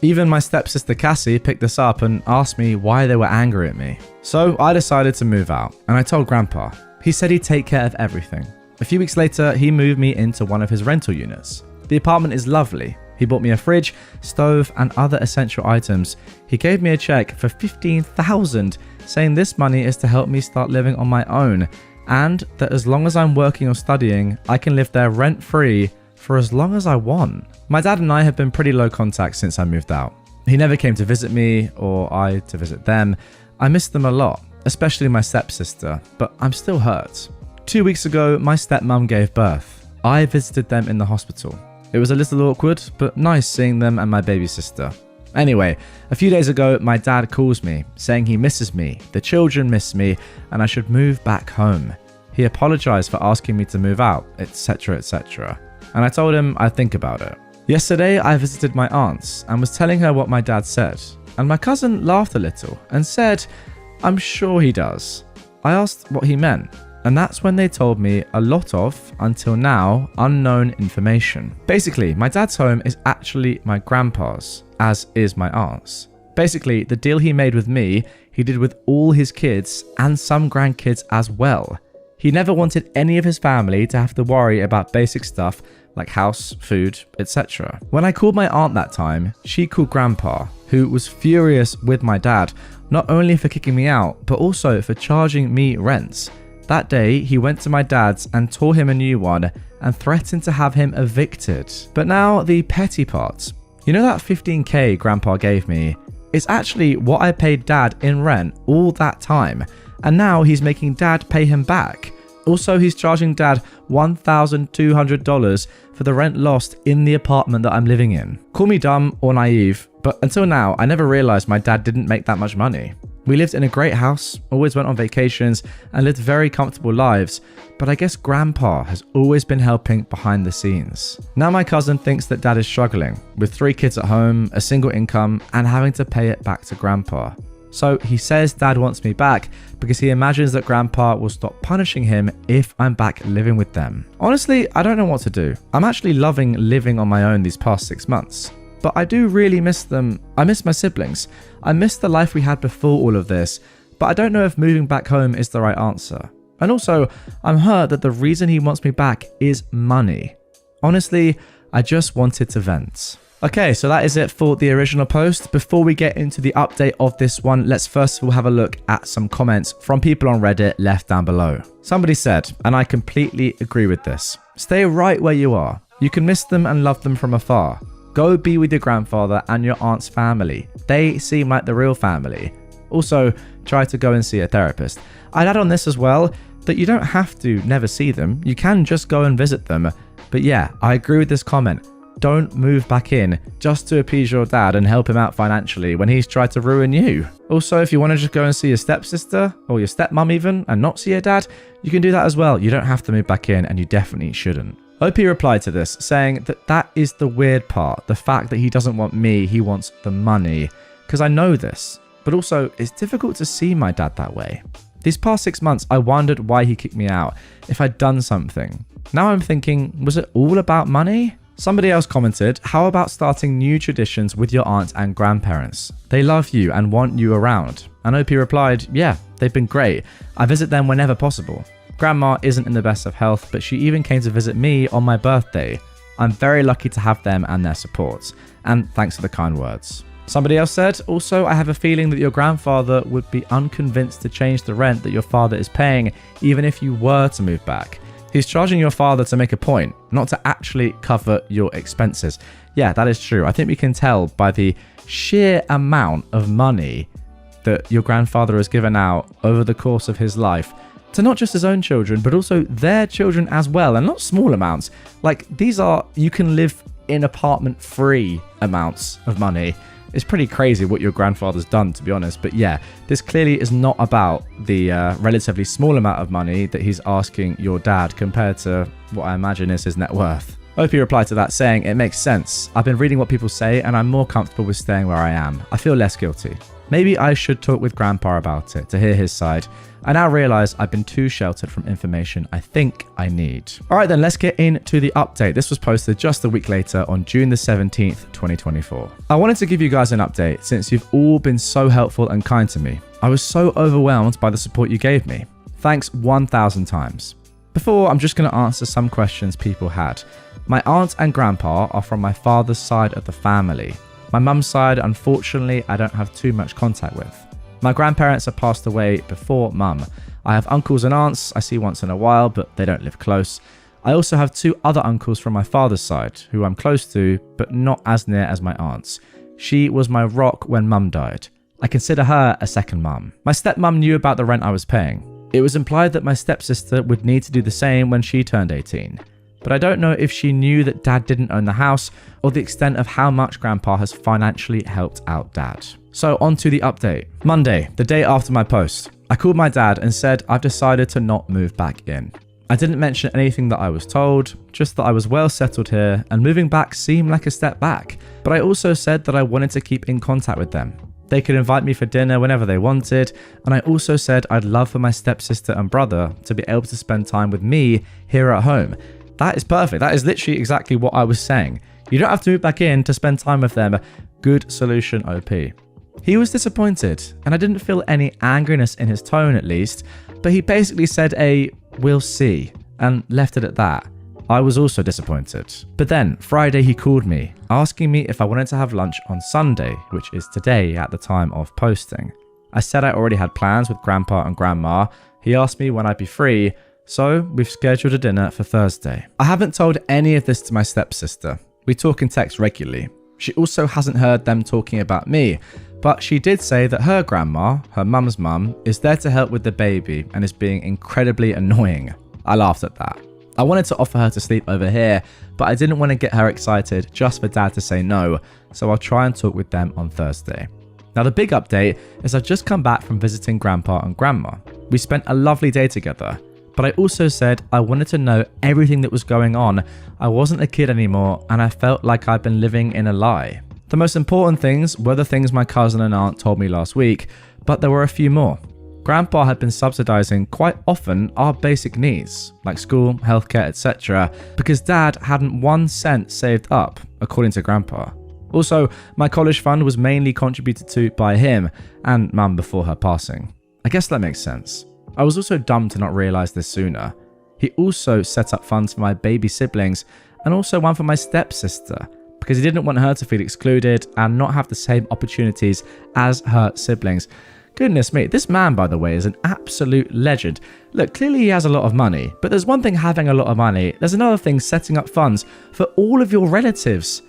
Even my stepsister Cassie picked this up and asked me why they were angry at me. So I decided to move out, and I told Grandpa. He said he'd take care of everything. A few weeks later, he moved me into one of his rental units. The apartment is lovely. He bought me a fridge, stove, and other essential items. He gave me a check for $15,000, saying this money is to help me start living on my own, and that as long as I'm working or studying, I can live there rent-free for as long as I want. My dad and I have been pretty low contact since I moved out. He never came to visit me, or I to visit them. I miss them a lot, especially my stepsister, but I'm still hurt. 2 weeks ago, my stepmom gave birth. I visited them in the hospital. It was a little awkward, but nice seeing them and my baby sister. Anyway, a few days ago, my dad calls me, saying he misses me, the children miss me, and I should move back home. He apologized for asking me to move out, etc, etc. And I told him I'd think about it. Yesterday, I visited my aunts and was telling her what my dad said. And my cousin laughed a little and said, "I'm sure he does." I asked what he meant. And that's when they told me a lot of, until now, unknown information. Basically, my dad's home is actually my grandpa's, as is my aunt's. Basically, the deal he made with me, he did with all his kids and some grandkids as well. He never wanted any of his family to have to worry about basic stuff like house, food, etc. When I called my aunt that time, she called Grandpa, who was furious with my dad, not only for kicking me out, but also for charging me rent. That day, he went to my dad's and tore him a new one and threatened to have him evicted. But now the petty part. You know that $15,000 Grandpa gave me? It's actually what I paid dad in rent all that time. And now he's making dad pay him back. Also, he's charging dad $1,200 for the rent lost in the apartment that I'm living in. Call me dumb or naive, but until now, I never realized my dad didn't make that much money. We lived in a great house, always went on vacations, and lived very comfortable lives, but I guess Grandpa has always been helping behind the scenes. Now my cousin thinks that dad is struggling, with 3 kids at home, a single income, and having to pay it back to Grandpa. So he says dad wants me back because he imagines that grandpa will stop punishing him if I'm back living with them. Honestly, I don't know what to do. I'm actually loving living on my own these past 6 months. But I do really miss them. I miss my siblings. I miss the life we had before all of this. But I don't know if moving back home is the right answer. And also, I'm hurt that the reason he wants me back is money. Honestly, I just wanted to vent. Okay, so that is it for the original post. Before we get into the update of this one, let's first of all have a look at some comments from people on Reddit left down below. Somebody said, and I completely agree with this, stay right where you are. You can miss them and love them from afar. Go be with your grandfather and your aunt's family. They seem like the real family. Also, try to go and see a therapist. I'd add on this as well, that you don't have to never see them. You can just go and visit them. But yeah, I agree with this comment. Don't move back in just to appease your dad and help him out financially when he's tried to ruin you. Also, if you want to just go and see your stepsister or your stepmom even and not see your dad, you can do that as well. You don't have to move back in, and you definitely shouldn't. OP replied to this saying that is the weird part, the fact that he doesn't want me, he wants the money. Because I know this, but also it's difficult to see my dad that way. These past 6 months, I wondered why he kicked me out, if I'd done something. Now I'm thinking, was it all about money? Somebody else commented, how about starting new traditions with your aunts and grandparents? They love you and want you around. And OP replied, yeah, they've been great. I visit them whenever possible. Grandma isn't in the best of health, but she even came to visit me on my birthday. I'm very lucky to have them and their support. And thanks for the kind words. Somebody else said, also, I have a feeling that your grandfather would be unconvinced to change the rent that your father is paying, even if you were to move back. He's charging your father to make a point, not to actually cover your expenses. Yeah, that is true. I think we can tell by the sheer amount of money that your grandfather has given out over the course of his life to not just his own children, but also their children as well, and not small amounts. Like, these are, you can live in apartment free amounts of money. It's pretty crazy what your grandfather's done, to be honest. But yeah, this clearly is not about the relatively small amount of money that he's asking your dad compared to what I imagine is his net worth. OP replied to that saying, it makes sense. I've been reading what people say and I'm more comfortable with staying where I am. I feel less guilty. Maybe I should talk with Grandpa about it to hear his side. I now realise I've been too sheltered from information I think I need. Alright then, let's get into the update. This was posted just a week later on June the 17th, 2024. I wanted to give you guys an update since you've all been so helpful and kind to me. I was so overwhelmed by the support you gave me. Thanks 1,000 times. Before, I'm just going to answer some questions people had. My aunt and grandpa are from my father's side of the family. My mum's side, unfortunately, I don't have too much contact with. My grandparents have passed away before mum. I have uncles and aunts I see once in a while, but they don't live close. I also have 2 other uncles from my father's side, who I'm close to, but not as near as my aunts. She was my rock when mum died. I consider her a second mum. My stepmum knew about the rent I was paying. It was implied that my stepsister would need to do the same when she turned 18. But I don't know if she knew that dad didn't own the house or the extent of how much grandpa has financially helped out dad. So on to the update. Monday, the day after my post, I called my dad and said I've decided to not move back in. I didn't mention anything that I was told, just that I was well settled here and moving back seemed like a step back. But I also said that I wanted to keep in contact with them. They could invite me for dinner whenever they wanted, and I also said I'd love for my stepsister and brother to be able to spend time with me here at home. That is perfect. That is literally exactly what I was saying. You don't have to move back in to spend time with them. Good solution, OP. He was disappointed, and I didn't feel any angriness in his tone at least, but he basically said we'll see, and left it at that. I was also disappointed. But then, Friday he called me, asking me if I wanted to have lunch on Sunday, which is today at the time of posting. I said I already had plans with Grandpa and Grandma. He asked me when I'd be free, so we've scheduled a dinner for Thursday. I haven't told any of this to my stepsister. We talk in text regularly. She also hasn't heard them talking about me, but she did say that her grandma, her mum's mum, is there to help with the baby and is being incredibly annoying. I laughed at that. I wanted to offer her to sleep over here, but I didn't want to get her excited just for dad to say no, so I'll try and talk with them on Thursday. Now the big update is I've just come back from visiting Grandpa and Grandma. We spent a lovely day together. But I also said I wanted to know everything that was going on. I wasn't a kid anymore and I felt like I'd been living in a lie. The most important things were the things my cousin and aunt told me last week, but there were a few more. Grandpa had been subsidizing quite often our basic needs, like school, healthcare, etc., because Dad hadn't 1 cent saved up, according to Grandpa. Also, my college fund was mainly contributed to by him and Mum before her passing. I guess that makes sense. I was also dumb to not realize this sooner. He also set up funds for my baby siblings and also one for my stepsister, because he didn't want her to feel excluded and not have the same opportunities as her siblings. Goodness me, this man, by the way, is an absolute legend. Look, clearly he has a lot of money, but there's one thing having a lot of money, there's another thing setting up funds for all of your relatives.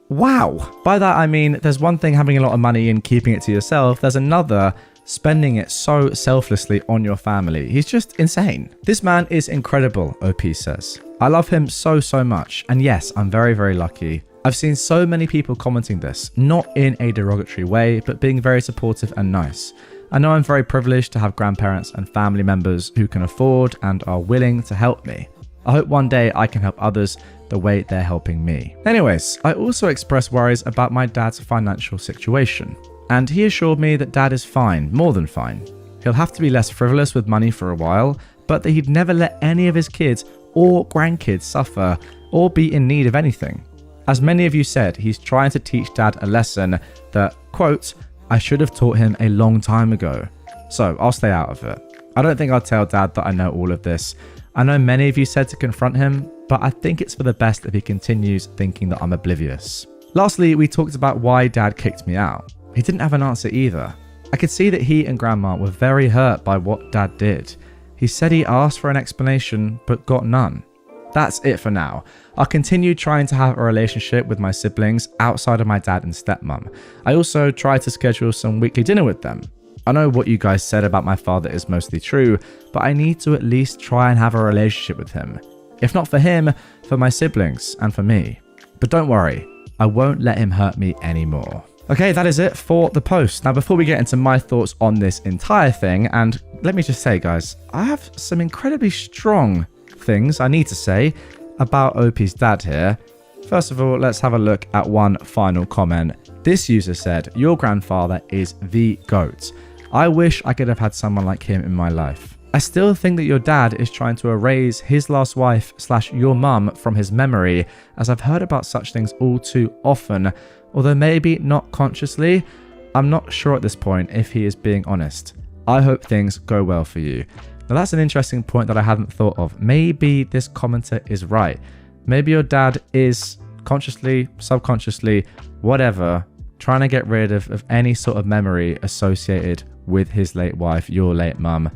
Wow. By that I mean, there's one thing having a lot of money and keeping it to yourself, there's another spending it so selflessly on your family. He's just insane. This man is incredible, OP says. I love him so much, and yes, I'm very lucky. I've seen so many people commenting this, not in a derogatory way, but being very supportive and nice. I know I'm very privileged to have grandparents and family members who can afford and are willing to help me. I hope one day I can help others the way they're helping me. Anyways, I also expressed worries about my dad's financial situation, and he assured me that Dad is fine, more than fine. He'll have to be less frivolous with money for a while, but that he'd never let any of his kids or grandkids suffer or be in need of anything. As many of you said, he's trying to teach Dad a lesson that, quote, I should have taught him a long time ago. So I'll stay out of it. I don't think I'll tell Dad that I know all of this. I know many of you said to confront him, but I think it's for the best if he continues thinking that I'm oblivious. Lastly, we talked about why Dad kicked me out. He didn't have an answer either. I could see that he and Grandma were very hurt by what Dad did. He said he asked for an explanation, but got none. That's it for now. I'll continue trying to have a relationship with my siblings outside of my dad and stepmom. I also try to schedule some weekly dinner with them. I know what you guys said about my father is mostly true, but I need to at least try and have a relationship with him. If not for him, for my siblings and for me. But don't worry, I won't let him hurt me anymore. Okay, that is it for the post. Now, before we get into my thoughts on this entire thing, and let me just say, guys, I have some incredibly strong things I need to say about OP's dad here. First of all, let's have a look at one final comment. This user said, your grandfather is the GOAT. I wish I could have had someone like him in my life. I still think that your dad is trying to erase his last wife / your mum from his memory, as I've heard about such things all too often, although maybe not consciously. I'm not sure at this point if he is being honest. I hope things go well for you. Now that's an interesting point that I hadn't thought of. Maybe this commenter is right. Maybe your dad is consciously, subconsciously, whatever, trying to get rid of any sort of memory associated with his late wife, your late mum.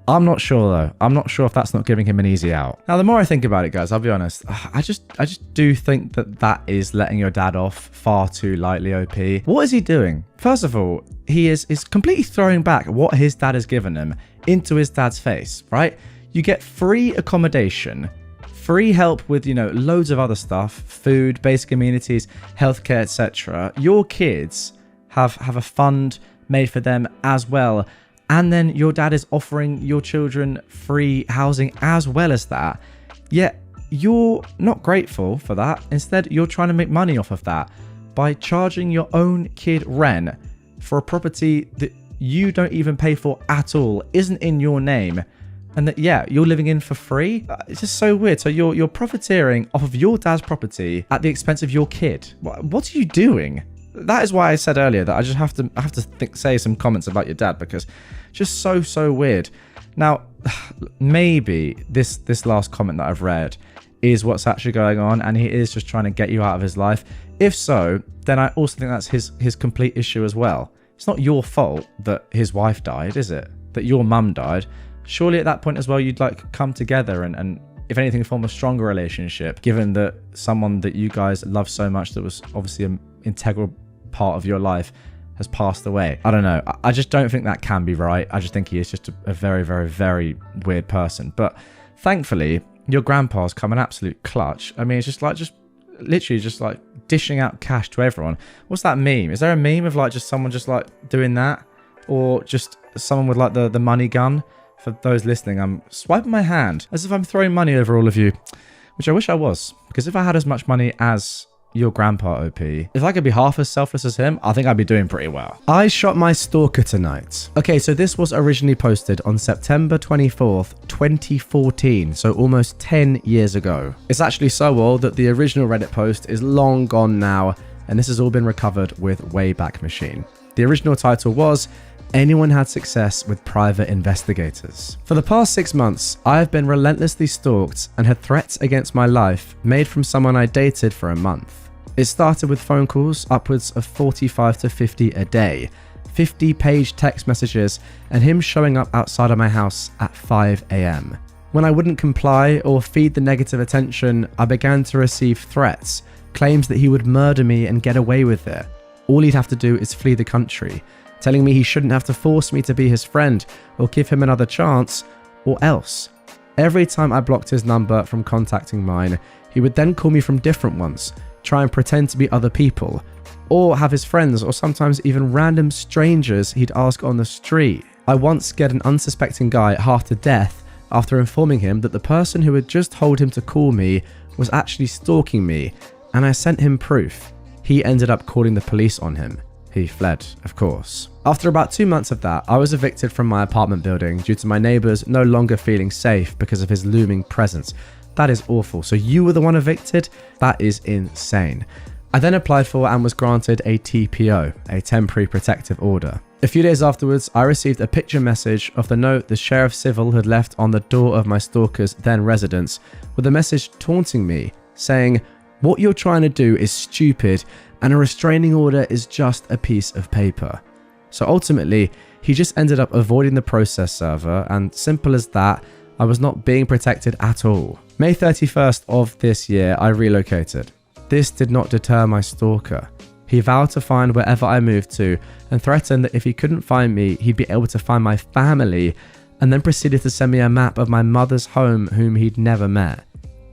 I'm not sure though. I'm not sure if that's not giving him an easy out. Now, the more I think about it, guys, I'll be honest, I just do think that is letting your dad off far too lightly, OP. What is he doing? First of all, he is completely throwing back what his dad has given him into his dad's face, right? You get free accommodation, free help with, loads of other stuff, food, basic amenities, healthcare, etc. Your kids have a fund made for them as well. And then your dad is offering your children free housing as well as that. Yet you're not grateful for that. Instead, you're trying to make money off of that by charging your own kid rent for a property that you don't even pay for at all, isn't in your name, and that, you're living in for free. It's just so weird. So you're profiteering off of your dad's property at the expense of your kid. What are you doing? That is why I said earlier that I just have to say some comments about your dad, because just so weird. Now, maybe this last comment that I've read is what's actually going on, and he is just trying to get you out of his life. If so, then I also think that's his complete issue as well. It's not your fault that his wife died, is it? That your mum died. Surely at that point as well, you'd come together and if anything, form a stronger relationship, given that someone that you guys love so much, that was obviously an integral part of your life, has passed away. I don't know. I just don't think that can be right. I just think he is just a very weird person. But thankfully, your grandpa's come an absolute clutch. I mean, it's just literally dishing out cash to everyone. What's that meme? Is there a meme of just someone just doing that? Or just someone with the money gun? For those listening, I'm swiping my hand as if I'm throwing money over all of you, which I wish I was, because if I had as much money as your grandpa OP. If I could be half as selfless as him, I think I'd be doing pretty well. I shot my stalker tonight. Okay, so this was originally posted on September 24th, 2014, so almost 10 years ago. It's actually so old that the original Reddit post is long gone now, and this has all been recovered with Wayback Machine. The original title was, "Anyone had success with private investigators?" For the past 6 months, I have been relentlessly stalked and had threats against my life made from someone I dated for a month. It started with phone calls, upwards of 45 to 50 a day, 50-page text messages, and him showing up outside of my house at 5 a.m. When I wouldn't comply or feed the negative attention, I began to receive threats, claims that he would murder me and get away with it. All he'd have to do is flee the country, telling me he shouldn't have to force me to be his friend or give him another chance, or else. Every time I blocked his number from contacting mine, he would then call me from different ones, try and pretend to be other people, or have his friends or sometimes even random strangers he'd ask on the street. I once scared an unsuspecting guy half to death after informing him that the person who had just told him to call me was actually stalking me, and I sent him proof. He ended up calling the police on him. He fled, of course. After about 2 months of that, I was evicted from my apartment building due to my neighbours no longer feeling safe because of his looming presence. That is awful. So you were the one evicted? That is insane. I then applied for and was granted a TPO, a temporary protective order. A few days afterwards, I received a picture message of the note the Sheriff Civil had left on the door of my stalker's then residence, with a message taunting me, saying, "What you're trying to do is stupid, and a restraining order is just a piece of paper." So ultimately, he just ended up avoiding the process server, and simple as that, I was not being protected at all. May 31st of this year, I relocated. This did not deter my stalker. He vowed to find wherever I moved to and threatened that if he couldn't find me, he'd be able to find my family, and then proceeded to send me a map of my mother's home whom he'd never met.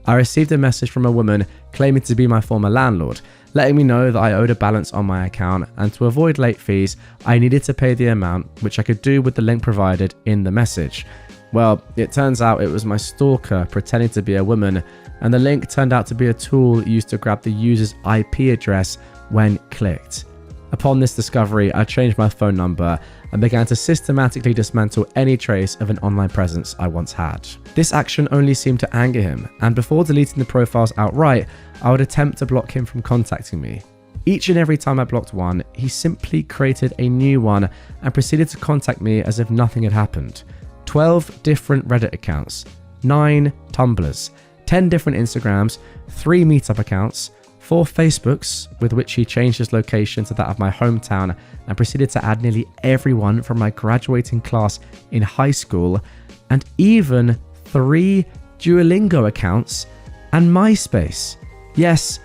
I received a message from a woman claiming to be my former landlord, letting me know that I owed a balance on my account, and to avoid late fees, I needed to pay the amount, which I could do with the link provided in the message. Well, it turns out it was my stalker pretending to be a woman, and the link turned out to be a tool used to grab the user's IP address when clicked. Upon this discovery, I changed my phone number and began to systematically dismantle any trace of an online presence I once had. This action only seemed to anger him, and before deleting the profiles outright, I would attempt to block him from contacting me. Each and every time I blocked one, he simply created a new one and proceeded to contact me as if nothing had happened. 12 different Reddit accounts, 9 Tumblrs, 10 different Instagrams, 3 meetup accounts, 4 Facebooks, with which he changed his location to that of my hometown and proceeded to add nearly everyone from my graduating class in high school, and even 3 Duolingo accounts and MySpace. Yes,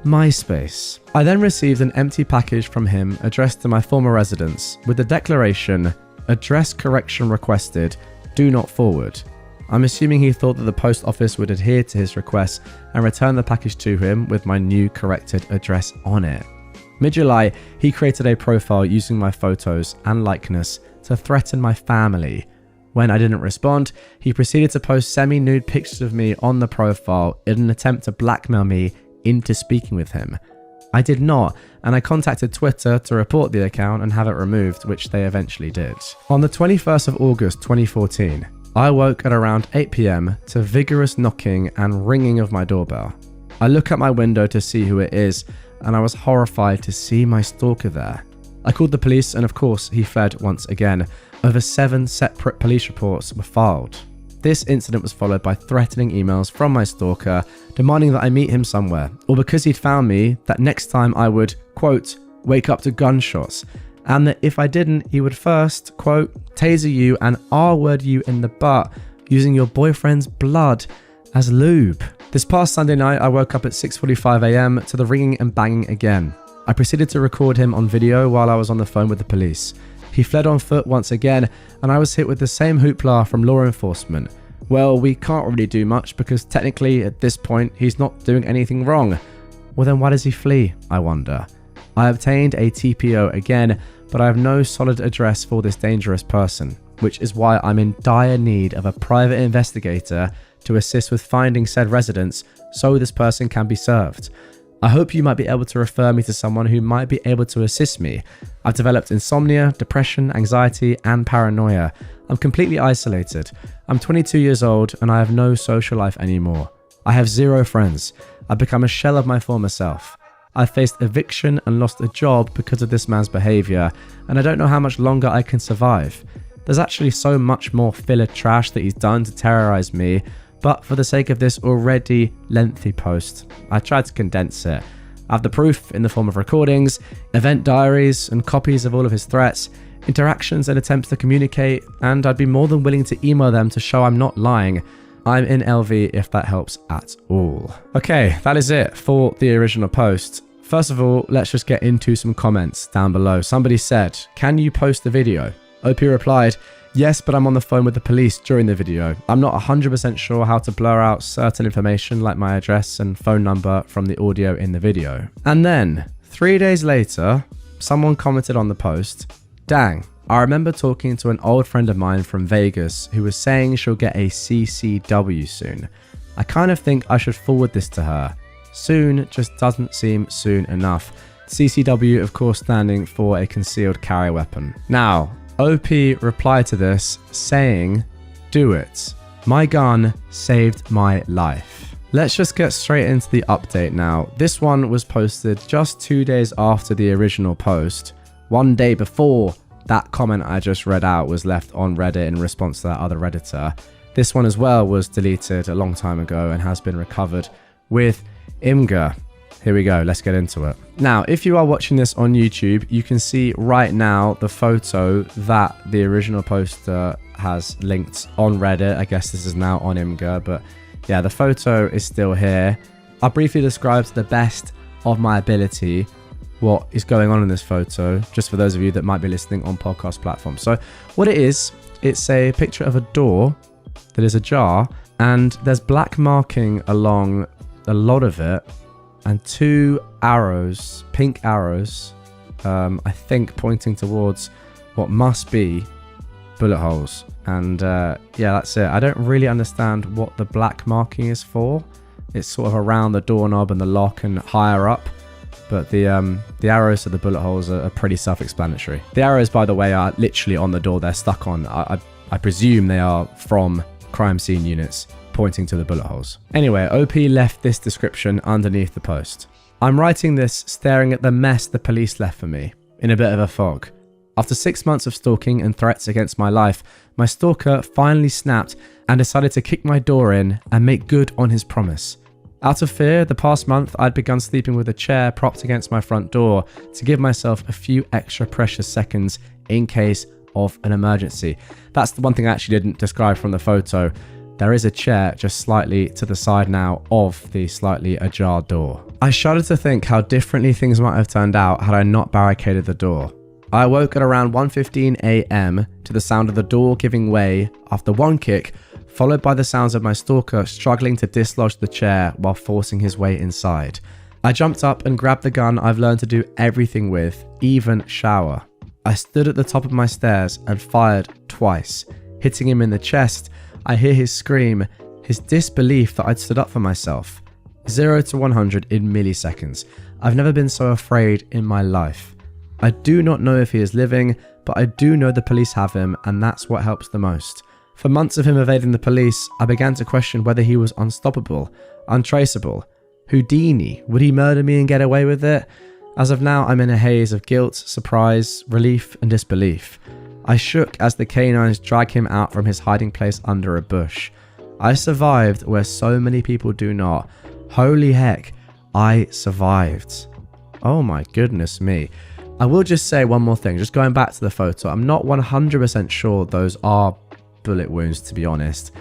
MySpace. I then received an empty package from him addressed to my former residence with the declaration, "Address correction requested, do not forward." I'm assuming he thought that the post office would adhere to his request and return the package to him with my new corrected address on it. Mid-July, he created a profile using my photos and likeness to threaten my family. When I didn't respond, he proceeded to post semi-nude pictures of me on the profile in an attempt to blackmail me into speaking with him. I did not, and I contacted Twitter to report the account and have it removed, which they eventually did. On the 21st of August 2014, I woke at around 8 p.m. to vigorous knocking and ringing of my doorbell. I look out my window to see who it is, and I was horrified to see my stalker there. I called the police, and of course he fled once again. Over 7 separate police reports were filed. This incident was followed by threatening emails from my stalker demanding that I meet him somewhere, or because he'd found me, that next time I would, quote, wake up to gunshots, and that if I didn't, he would first, quote, taser you and R-word you in the butt using your boyfriend's blood as lube. This past Sunday night, I woke up at 6:45 a.m. to the ringing and banging again. I proceeded to record him on video while I was on the phone with the police. He fled on foot once again, and I was hit with the same hoopla from law enforcement. Well, we can't really do much because technically at this point, he's not doing anything wrong. Well then why does he flee, I wonder? I obtained a TPO again, but I have no solid address for this dangerous person, which is why I'm in dire need of a private investigator to assist with finding said residence so this person can be served. I hope you might be able to refer me to someone who might be able to assist me. I've developed insomnia, depression, anxiety, and paranoia. I'm completely isolated. I'm 22 years old and I have no social life anymore. I have 0 friends. I've become a shell of my former self. I've faced eviction and lost a job because of this man's behaviour, and I don't know how much longer I can survive. There's actually so much more filler trash that he's done to terrorise me, but for the sake of this already lengthy post, I tried to condense it. I have the proof in the form of recordings, event diaries, and copies of all of his threats, interactions and attempts to communicate, and I'd be more than willing to email them to show I'm not lying. I'm in LV if that helps at all. Okay, that is it for the original post. First of all, let's just get into some comments down below. Somebody said, "Can you post the video?" OP replied, "Yes, but I'm on the phone with the police during the video. I'm not 100% sure how to blur out certain information like my address and phone number from the audio in the video." And then, 3 days later, someone commented on the post, "Dang, I remember talking to an old friend of mine from Vegas who was saying she'll get a CCW soon. I kind of think I should forward this to her. Soon just doesn't seem soon enough." CCW, of course, standing for a concealed carry weapon. Now, OP replied to this saying, "Do it. My gun saved my life." Let's just get straight into the update now. This one was posted just 2 days after the original post, 1 day before that comment I just read out was left on Reddit in response to that other Redditor. This one as well was deleted a long time ago and has been recovered with IMGA. Here we go, let's get into it. Now, if you are watching this on YouTube, you can see right now the photo that the original poster has linked on Reddit. I guess this is now on IMGA, but yeah, the photo is still here. I'll briefly describe to the best of my ability what is going on in this photo, just for those of you that might be listening on podcast platforms. So what it is, it's a picture of a door that is ajar, and there's black marking along a lot of it, and 2 arrows, pink arrows, I think pointing towards what must be bullet holes. And yeah, that's it. I don't really understand what the black marking is for. It's sort of around the doorknob and the lock and higher up. But the arrows to the bullet holes are pretty self-explanatory. The arrows, by the way, are literally on the door they're stuck on. I presume they are from crime scene units pointing to the bullet holes. Anyway, OP left this description underneath the post. "I'm writing this staring at the mess the police left for me, in a bit of a fog. After 6 months of stalking and threats against my life, my stalker finally snapped and decided to kick my door in and make good on his promise. Out of fear, the past month I'd begun sleeping with a chair propped against my front door to give myself a few extra precious seconds in case of an emergency." That's the one thing I actually didn't describe from the photo. There is a chair just slightly to the side now of the slightly ajar door. I shudder to think how differently things might have turned out had I not barricaded the door. I awoke at around 1:15 AM to the sound of the door giving way after one kick, followed by the sounds of my stalker struggling to dislodge the chair while forcing his way inside. I jumped up and grabbed the gun I've learned to do everything with, even shower. I stood at the top of my stairs and fired twice, hitting him in the chest. I hear his scream, his disbelief that I'd stood up for myself. 0 to 100 in milliseconds. I've never been so afraid in my life. I do not know if he is living, but I do know the police have him, and that's what helps the most. For months of him evading the police, I began to question whether he was unstoppable, untraceable. Houdini, would he murder me and get away with it? As of now, I'm in a haze of guilt, surprise, relief, and disbelief. I shook as the canines dragged him out from his hiding place under a bush. I survived where so many people do not. Holy heck, I survived. Oh my goodness me. I will just say one more thing, just going back to the photo. I'm not 100% sure those are bullet wounds, to be honest,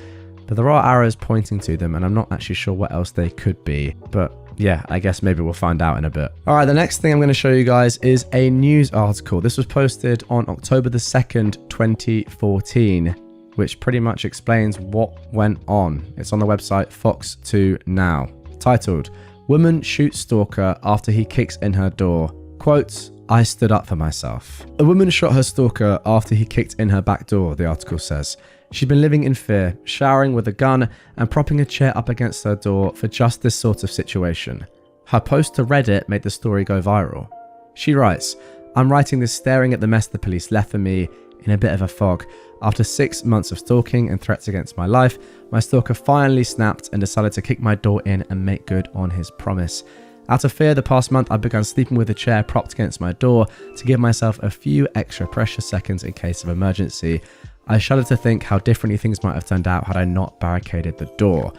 but there are arrows pointing to them, and I'm not actually sure what else they could be. But yeah, I guess maybe we'll find out in a bit. All right, the next thing I'm going to show you guys is a news article. This was posted on October the 2nd, 2014, which pretty much explains what went on. It's on the website Fox 2 Now. Titled, "Woman Shoots Stalker After He Kicks in Her Door." Quote, "I stood up for myself." A woman shot her stalker after he kicked in her back door, the article says. She'd been living in fear, showering with a gun and propping a chair up against her door for just this sort of situation. Her post to Reddit made the story go viral. She writes, "I'm writing this staring at the mess the police left for me in a bit of a fog. After 6 months of stalking and threats against my life, my stalker finally snapped and decided to kick my door in and make good on his promise. Out of fear, the past month I've begun sleeping with a chair propped against my door to give myself a few extra precious seconds in case of emergency. I shudder to think how differently things might have turned out had I not barricaded the door."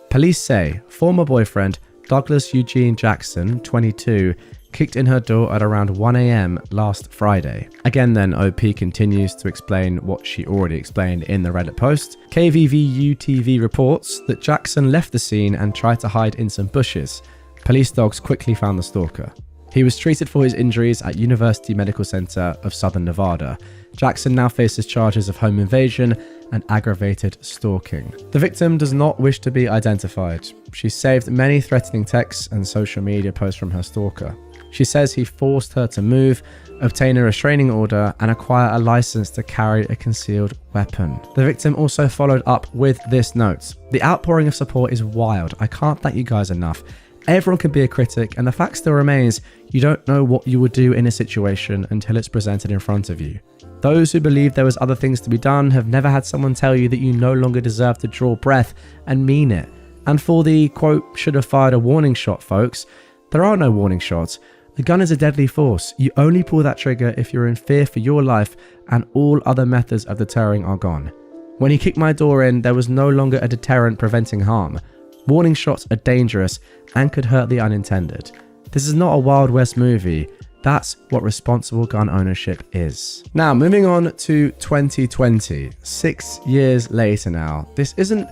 Police say former boyfriend Douglas Eugene Jackson, 22, kicked in her door at around 1 a.m. last Friday. Again then, OP continues to explain what she already explained in the Reddit post. KVVU-TV reports that Jackson left the scene and tried to hide in some bushes. Police dogs quickly found the stalker. He was treated for his injuries at University Medical Center of Southern Nevada. Jackson now faces charges of home invasion and aggravated stalking. The victim does not wish to be identified. She saved many threatening texts and social media posts from her stalker. She says he forced her to move, obtain a restraining order, and acquire a license to carry a concealed weapon. The victim also followed up with this note: "The outpouring of support is wild. I can't thank you guys enough. Everyone can be a critic, and the fact still remains, you don't know what you would do in a situation until it's presented in front of you. Those who believe there was other things to be done have never had someone tell you that you no longer deserve to draw breath and mean it. And for the, quote, should have fired a warning shot, folks, there are no warning shots. The gun is a deadly force. You only pull that trigger if you're in fear for your life and all other methods of deterring are gone. When he kicked my door in, there was no longer a deterrent preventing harm. Warning shots are dangerous and could hurt the unintended. This is not a Wild West movie. That's what responsible gun ownership is." Now, moving on to 2020, 6 years later now. This isn't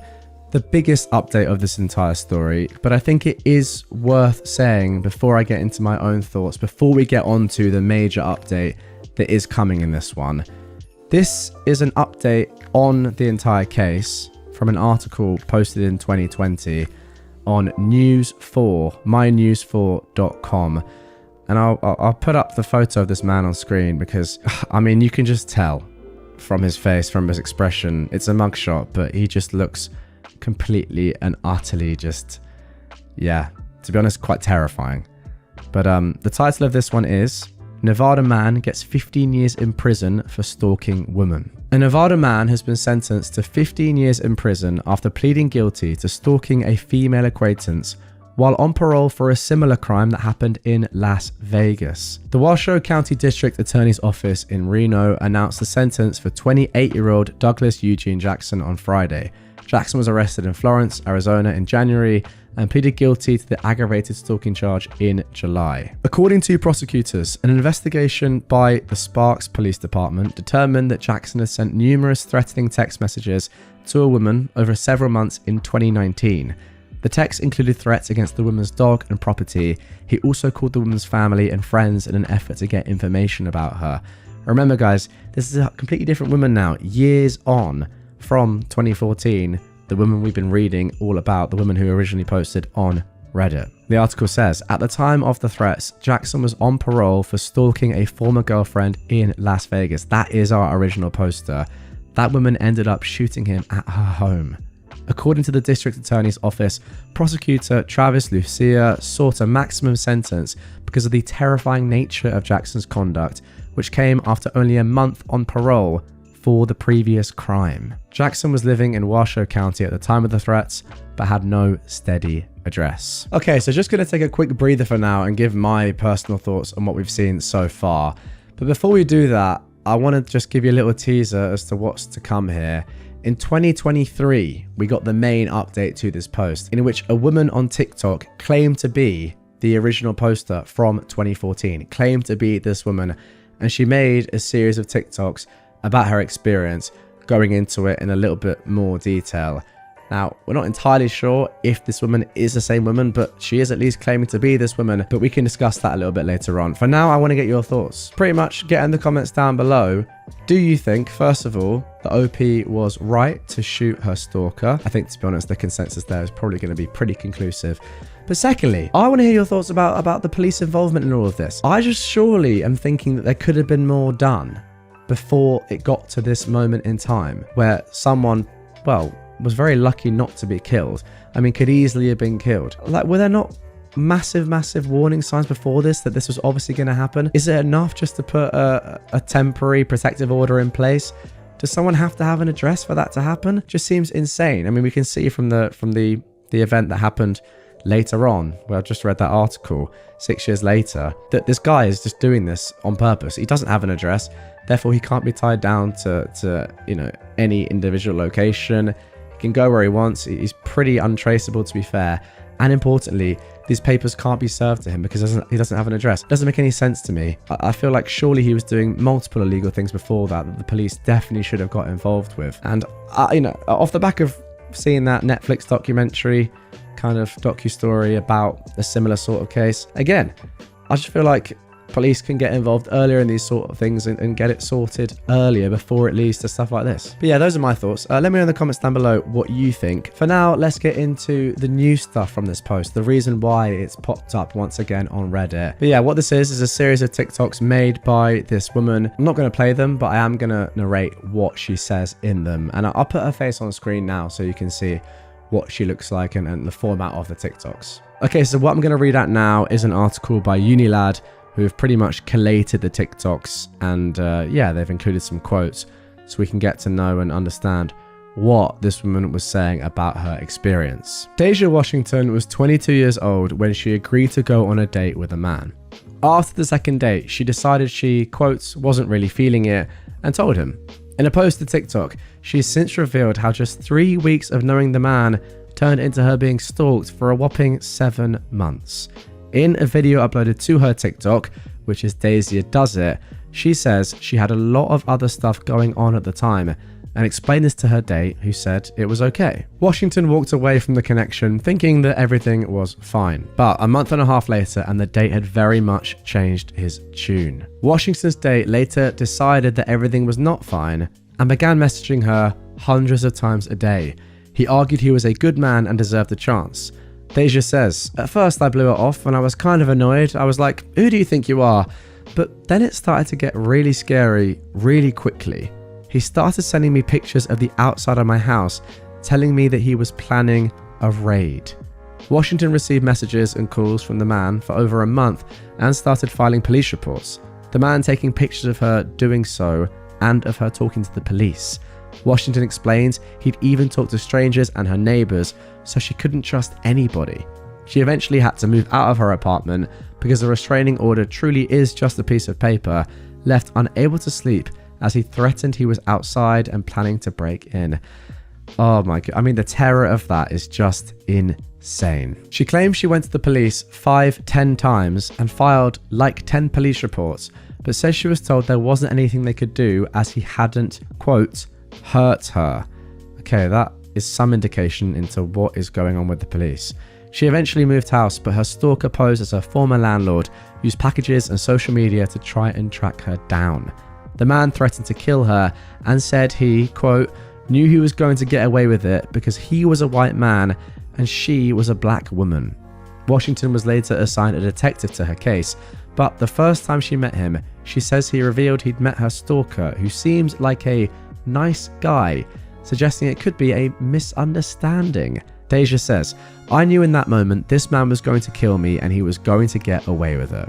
the biggest update of this entire story, but I think it is worth saying before I get into my own thoughts, before we get on to the major update that is coming in this one. This is an update on the entire case from an article posted in 2020 on mynews4.com. And I'll put up the photo of this man on screen because, I mean, you can just tell from his face, from his expression. It's a mugshot, but he just looks completely and utterly just, yeah, to be honest, quite terrifying. But the title of this one is Nevada Man Gets 15 Years in Prison for Stalking Woman. A Nevada man has been sentenced to 15 years in prison after pleading guilty to stalking a female acquaintance while on parole for a similar crime that happened in Las Vegas. The Washoe County District Attorney's Office in Reno announced the sentence for 28-year-old Douglas Eugene Jackson on Friday. Jackson was arrested in Florence, Arizona in January and pleaded guilty to the aggravated stalking charge in July. According to prosecutors, an investigation by the Sparks Police Department determined that Jackson had sent numerous threatening text messages to a woman over several months in 2019. The texts included threats against the woman's dog and property. He also called the woman's family and friends in an effort to get information about her. Remember guys, this is a completely different woman now, years on from 2014, the woman we've been reading all about, the woman who originally posted on Reddit. The article says, at the time of the threats, Jackson was on parole for stalking a former girlfriend in Las Vegas. That is our original poster. That woman ended up shooting him at her home. According to the district attorney's office, prosecutor Travis Lucia sought a maximum sentence because of the terrifying nature of Jackson's conduct, which came after only a month on parole for the previous crime. Jackson was living in Washoe County at the time of the threats, but had no steady address. Okay, so just gonna take a quick breather for now and give my personal thoughts on what we've seen so far. But before we do that, I wanna just give you a little teaser as to what's to come here. In 2023, we got the main update to this post, in which a woman on TikTok claimed to be the original poster from 2014, claimed to be this woman, and she made a series of TikToks about her experience, going into it in a little bit more detail. Now, we're not entirely sure if this woman is the same woman, but she is at least claiming to be this woman, but we can discuss that a little bit later on. For now, I want to get your thoughts. Pretty much get in the comments down below. Do you think, first of all, that OP was right to shoot her stalker? I think, to be honest, the consensus there is probably going to be pretty conclusive. But secondly, I want to hear your thoughts about the police involvement in all of this. I just surely am thinking that there could have been more done before it got to this moment in time where someone, well, was very lucky not to be killed. I mean, could easily have been killed. Like, were there not massive warning signs before this that this was obviously going to happen? Is it enough just to put a temporary protective order in place? Does someone have to have an address for that to happen? Just seems insane. I mean, we can see from the event that happened later on, where I just read that article 6 years later, that this guy is just doing this on purpose. He doesn't have an address, therefore he can't be tied down to any individual location. He can go where he wants. He's pretty untraceable, to be fair. And importantly, these papers can't be served to him because he doesn't have an address. It doesn't make any sense to me. I feel like surely he was doing multiple illegal things before that the police definitely should have got involved with. And off the back of seeing that Netflix documentary, kind of docu-story about a similar sort of case, again, I just feel like police can get involved earlier in these sort of things and get it sorted earlier before it leads to stuff like this. But yeah, those are my thoughts. Let me know in the comments down below what you think. For now, let's get into the new stuff from this post, the reason why it's popped up once again on Reddit. But yeah, what this is a series of TikToks made by this woman. I'm not going to play them, but I am going to narrate what she says in them. And I'll put her face on screen now so you can see what she looks like and the format of the TikToks. Okay, so what I'm going to read out now is an article by Unilad, who have pretty much collated the TikToks, and yeah, they've included some quotes so we can get to know and understand what this woman was saying about her experience. Deja Washington was 22 years old when she agreed to go on a date with a man. After the second date, she decided she, quotes, wasn't really feeling it and told him. In a post to TikTok, she's since revealed how just 3 weeks of knowing the man turned into her being stalked for a whopping 7 months. In a video uploaded to her TikTok, which is AmITheA Does It, she says she had a lot of other stuff going on at the time and explained this to her date, who said it was okay. Washington walked away from the connection thinking that everything was fine, but a month and a half later and the date had very much changed his tune. Washington's date later decided that everything was not fine and began messaging her hundreds of times a day. He argued he was a good man and deserved a chance. Deja says, at first I blew it off and I was kind of annoyed. I was like, who do you think you are? But then it started to get really scary really quickly. He started sending me pictures of the outside of my house, telling me that he was planning a raid. Washington received messages and calls from the man for over a month and started filing police reports. The man taking pictures of her doing so and of her talking to the police. Washington explains he'd even talked to strangers and her neighbors, so she couldn't trust anybody. She eventually had to move out of her apartment because a restraining order truly is just a piece of paper, left unable to sleep as he threatened he was outside and planning to break in. Oh my god, I mean the terror of that is just insane. She claims she went to the police 5-10 times and filed like 10 police reports, but says she was told there wasn't anything they could do as he hadn't, quote, hurt her. Okay, that is some indication into what is going on with the police. She eventually moved house, but her stalker posed as her former landlord, used packages and social media to try and track her down. The man threatened to kill her and said he, quote, knew he was going to get away with it because he was a white man and she was a black woman. Washington was later assigned a detective to her case, but the first time she met him, she says he revealed he'd met her stalker, who seemed like a nice guy, suggesting it could be a misunderstanding. Deja says, I knew in that moment this man was going to kill me and he was going to get away with it.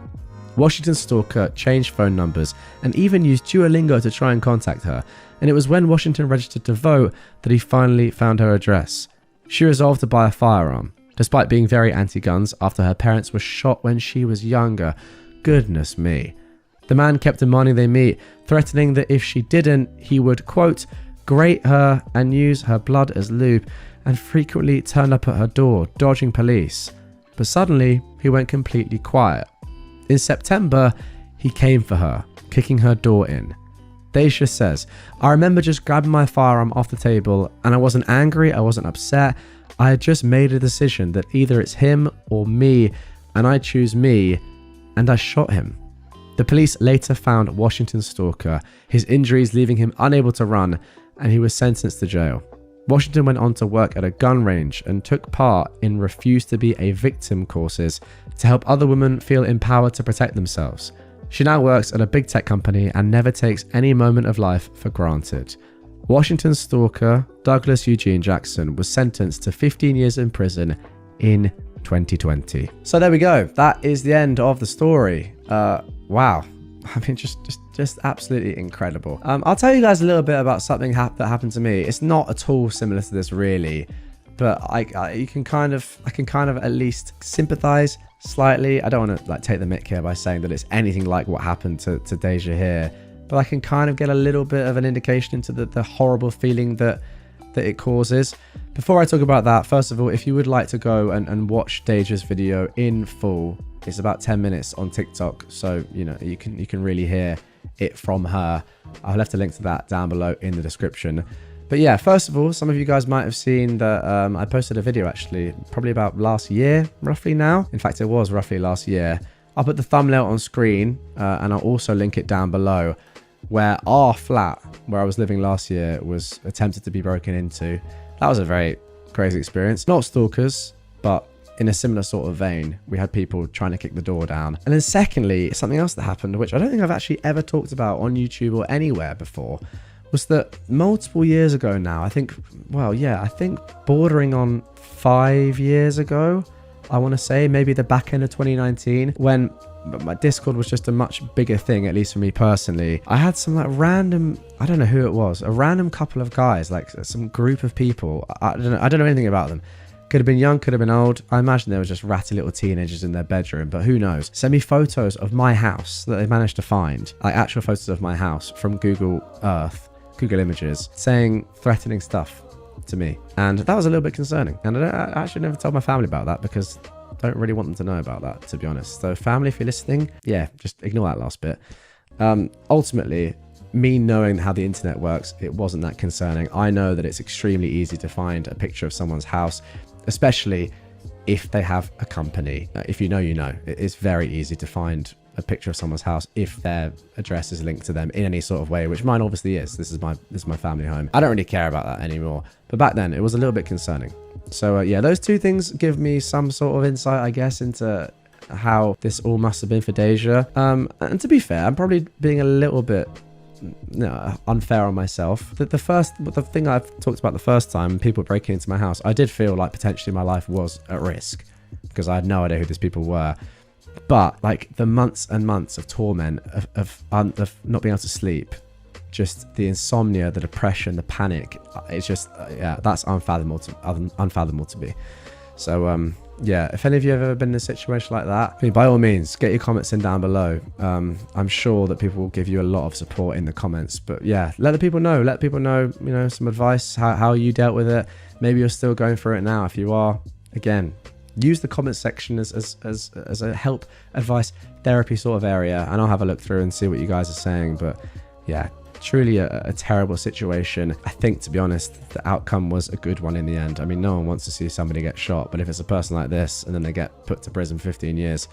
Washington's stalker changed phone numbers and even used Duolingo to try and contact her, and it was when Washington registered to vote that he finally found her address. She resolved to buy a firearm, despite being very anti-guns after her parents were shot when she was younger. Goodness me. The man kept demanding they meet, threatening that if she didn't, he would, quote, grate her and use her blood as lube, and frequently turned up at her door, dodging police. But suddenly, he went completely quiet. In September, he came for her, kicking her door in. Deja says, I remember just grabbing my firearm off the table, and I wasn't angry, I wasn't upset. I had just made a decision that either it's him or me, and I choose me, and I shot him. The police later found Washington's stalker, his injuries leaving him unable to run, and he was sentenced to jail. Washington went on to work at a gun range and took part in Refuse to Be a Victim courses to help other women feel empowered to protect themselves. She now works at a big tech company and never takes any moment of life for granted. Washington's stalker, Douglas Eugene Jackson, was sentenced to 15 years in prison in 2020. So there we go. That is the end of the story. Wow. I mean, just absolutely incredible. I'll tell you guys a little bit about something that happened to me. It's not at all similar to this, really, but I can kind of at least sympathize slightly. I don't want to like take the mick here by saying that it's anything like what happened to Deja here, but I can kind of get a little bit of an indication into the horrible feeling that it causes. Before I talk about that, first of all, if you would like to go and watch Deja's video in full, it's about 10 minutes on TikTok, so you know you can really hear it from her. I'll left a link to that down below in the description. But yeah, first of all, some of you guys might have seen that I posted a video actually, probably about last year, roughly now. In fact, it was roughly last year. I'll put the thumbnail on screen and I'll also link it down below, where our flat, where I was living last year, was attempted to be broken into. That was a very crazy experience. Not stalkers, but in a similar sort of vein, we had people trying to kick the door down. And then secondly, something else that happened, which I don't think I've actually ever talked about on YouTube or anywhere before, was that multiple years ago now, I think bordering on 5 years ago, I want to say, maybe the back end of 2019, when my Discord was just a much bigger thing, at least for me personally. I had some like random, I don't know who it was, a random couple of guys, like some group of people. I don't know anything about them. Could have been young, could have been old. I imagine they were just ratty little teenagers in their bedroom, but who knows. Send me photos of my house that they managed to find, like actual photos of my house from Google Earth, Google Images, saying threatening stuff to me. And that was a little bit concerning. And I actually never told my family about that because I don't really want them to know about that, to be honest. So family, if you're listening, yeah, just ignore that last bit. Ultimately, me knowing how the internet works, it wasn't that concerning. I know that it's extremely easy to find a picture of someone's house, especially if they have a company. If you know, you know. It's very easy to find a picture of someone's house if their address is linked to them in any sort of way, which mine obviously is. This is my family home. I don't really care about that anymore, but back then it was a little bit concerning. So yeah, those two things give me some sort of insight, I guess, into how this all must have been for Deja. And to be fair, I'm probably being a little bit unfair on myself. The thing I've talked about the first time, people breaking into my house, I did feel like potentially my life was at risk because I had no idea who these people were. But like the months and months of torment, of not being able to sleep, just the insomnia, the depression, the panic, it's just yeah, that's unfathomable to me. So yeah, if any of you have ever been in a situation like that, I mean, by all means, get your comments in down below. I'm sure that people will give you a lot of support in the comments. But yeah, let the people know. Let people know, you know, some advice, how you dealt with it. Maybe you're still going through it now. If you are, again, use the comment section as a help, advice, therapy sort of area, and I'll have a look through and see what you guys are saying. But yeah, truly a terrible situation. I think, to be honest, the outcome was a good one in the end. I mean, no one wants to see somebody get shot, but if it's a person like this and then they get put to prison 15 years,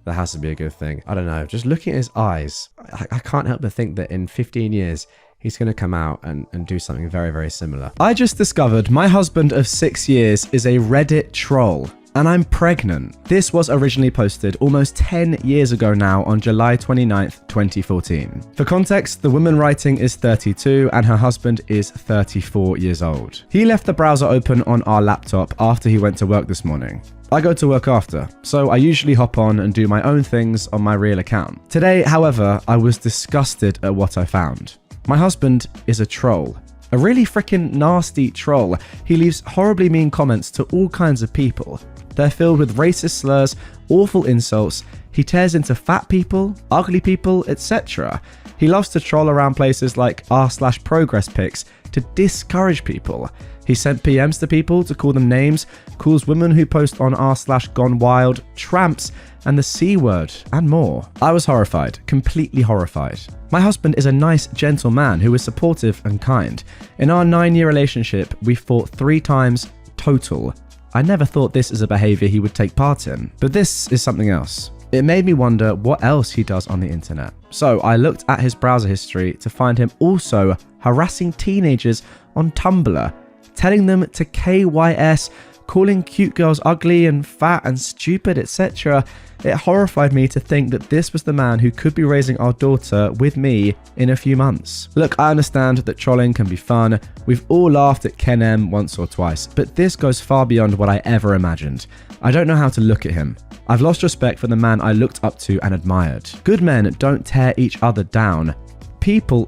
that has to be a good thing. I don't know, just looking at his eyes, I can't help but think that in 15 years, he's going to come out and do something very, very similar. I just discovered my husband of 6 years is a Reddit troll. And I'm pregnant. This was originally posted almost 10 years ago now on July 29th, 2014. For context, the woman writing is 32 and her husband is 34 years old. He left the browser open on our laptop after he went to work this morning. I go to work after, so I usually hop on and do my own things on my real account. Today, however, I was disgusted at what I found. My husband is a troll. A really freaking nasty troll. He leaves horribly mean comments to all kinds of people. They're filled with racist slurs, awful insults. He tears into fat people, ugly people, etc. He loves to troll around places like r/progress pics to discourage people. He sent PMs to people to call them names, calls women who post on r/gonewild tramps, and the C word, and more. I was horrified, completely horrified. My husband is a nice, gentle man who is supportive and kind. In our 9-year relationship, we fought 3 times total. I never thought this is a behavior he would take part in, but this is something else. It made me wonder what else he does on the internet. So I looked at his browser history to find him also harassing teenagers on Tumblr, telling them to KYS, calling cute girls ugly and fat and stupid, etc. It horrified me to think that this was the man who could be raising our daughter with me in a few months. Look, I understand that trolling can be fun. We've all laughed at Ken M once or twice, but this goes far beyond what I ever imagined. I don't know how to look at him. I've lost respect for the man I looked up to and admired. Good men don't tear each other down. People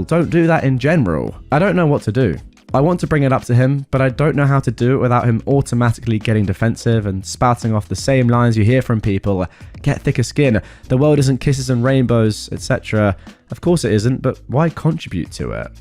don't do that in general. I don't know what to do. I want to bring it up to him, but I don't know how to do it without him automatically getting defensive and spouting off the same lines you hear from people. Get thicker skin. The world isn't kisses and rainbows, etc. Of course it isn't, but why contribute to it?